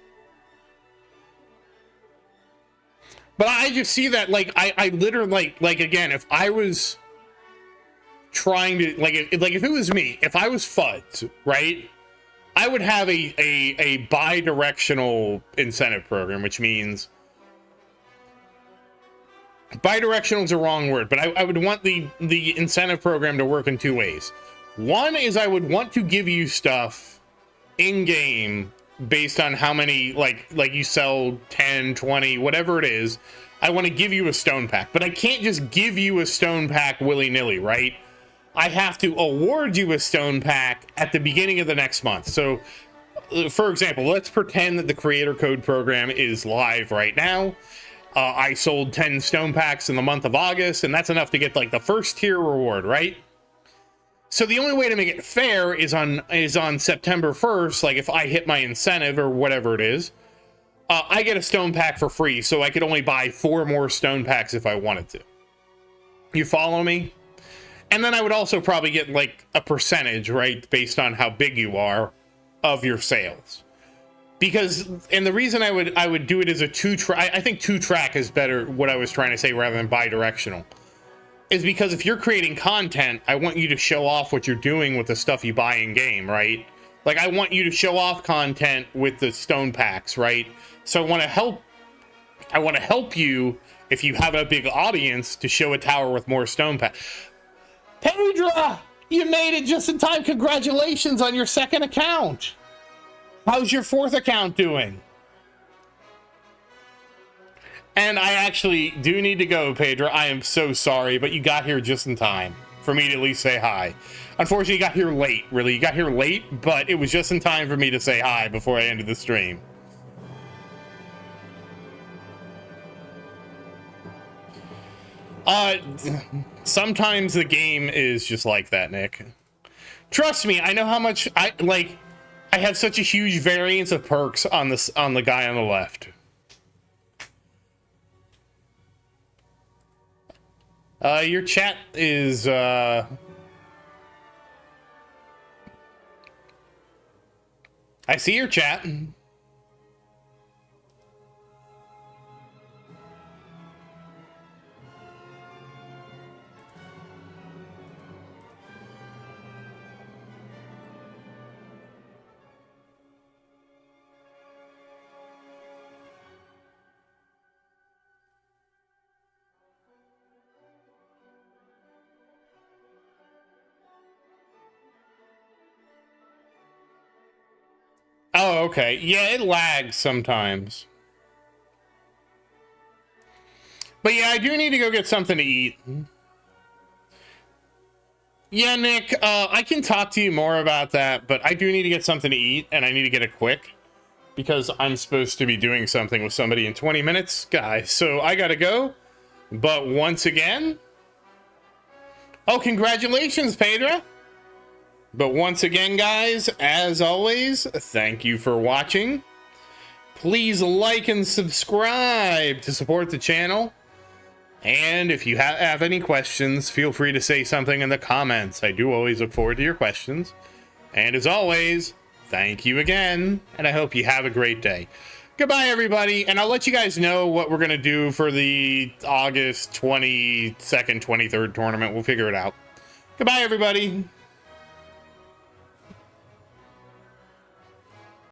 A: But I just see that, like, I literally, like, again, if I was trying to, like, if it was me, if I was FUDs, right? I would have a bi-directional incentive program, which means... Bi-directional is a wrong word, but I would want the incentive program to work in two ways. One is I would want to give you stuff in-game based on how many, like you sell 10, 20, whatever it is. I want to give you a stone pack, but I can't just give you a stone pack willy-nilly, right? I have to award you a stone pack at the beginning of the next month. So, for example, let's pretend that the creator code program is live right now. I sold 10 stone packs in the month of August, and that's enough to get like the first tier reward, right? So the only way to make it fair is on September 1st. Like if I hit my incentive or whatever it is, I get a stone pack for free. So I could only buy 4 more stone packs if I wanted to. You follow me? And then I would also probably get like a percentage, right? Based on how big you are of your sales. Because, and the reason I would do it as a two-track, I think two-track is better, what I was trying to say, rather than bi-directional. Is because if you're creating content, I want you to show off what you're doing with the stuff you buy in game, right? Like I want you to show off content with the stone packs, right? So I want to help you if you have a big audience to show a tower with more stone packs. Pedra, you made it just in time. Congratulations on your second account. How's your fourth account doing? And I actually do need to go, Pedro. I am so sorry, but you got here just in time for me to at least say hi. Unfortunately, you got here late, really. You got here late, but it was just in time for me to say hi before I ended the stream. Sometimes the game is just like that, Nick. Trust me, I know how much I have such a huge variance of perks on the guy on the left. Your chat is, I see your chat. okay. Yeah, it lags sometimes. But yeah, I do need to go get something to eat. Yeah, Nick, I can talk to you more about that, but I do need to get something to eat, and I need to get it quick, because I'm supposed to be doing something with somebody in 20 minutes, guys, so I gotta go. But once again... Oh, congratulations, Pedro! But once again, guys, as always, thank you for watching. Please like and subscribe to support the channel. And if you have any questions, feel free to say something in the comments. I do always look forward to your questions. And as always, thank you again, and I hope you have a great day. Goodbye, everybody, and I'll let you guys know what we're going to do for the August 22nd, 23rd tournament. We'll figure it out. Goodbye, everybody.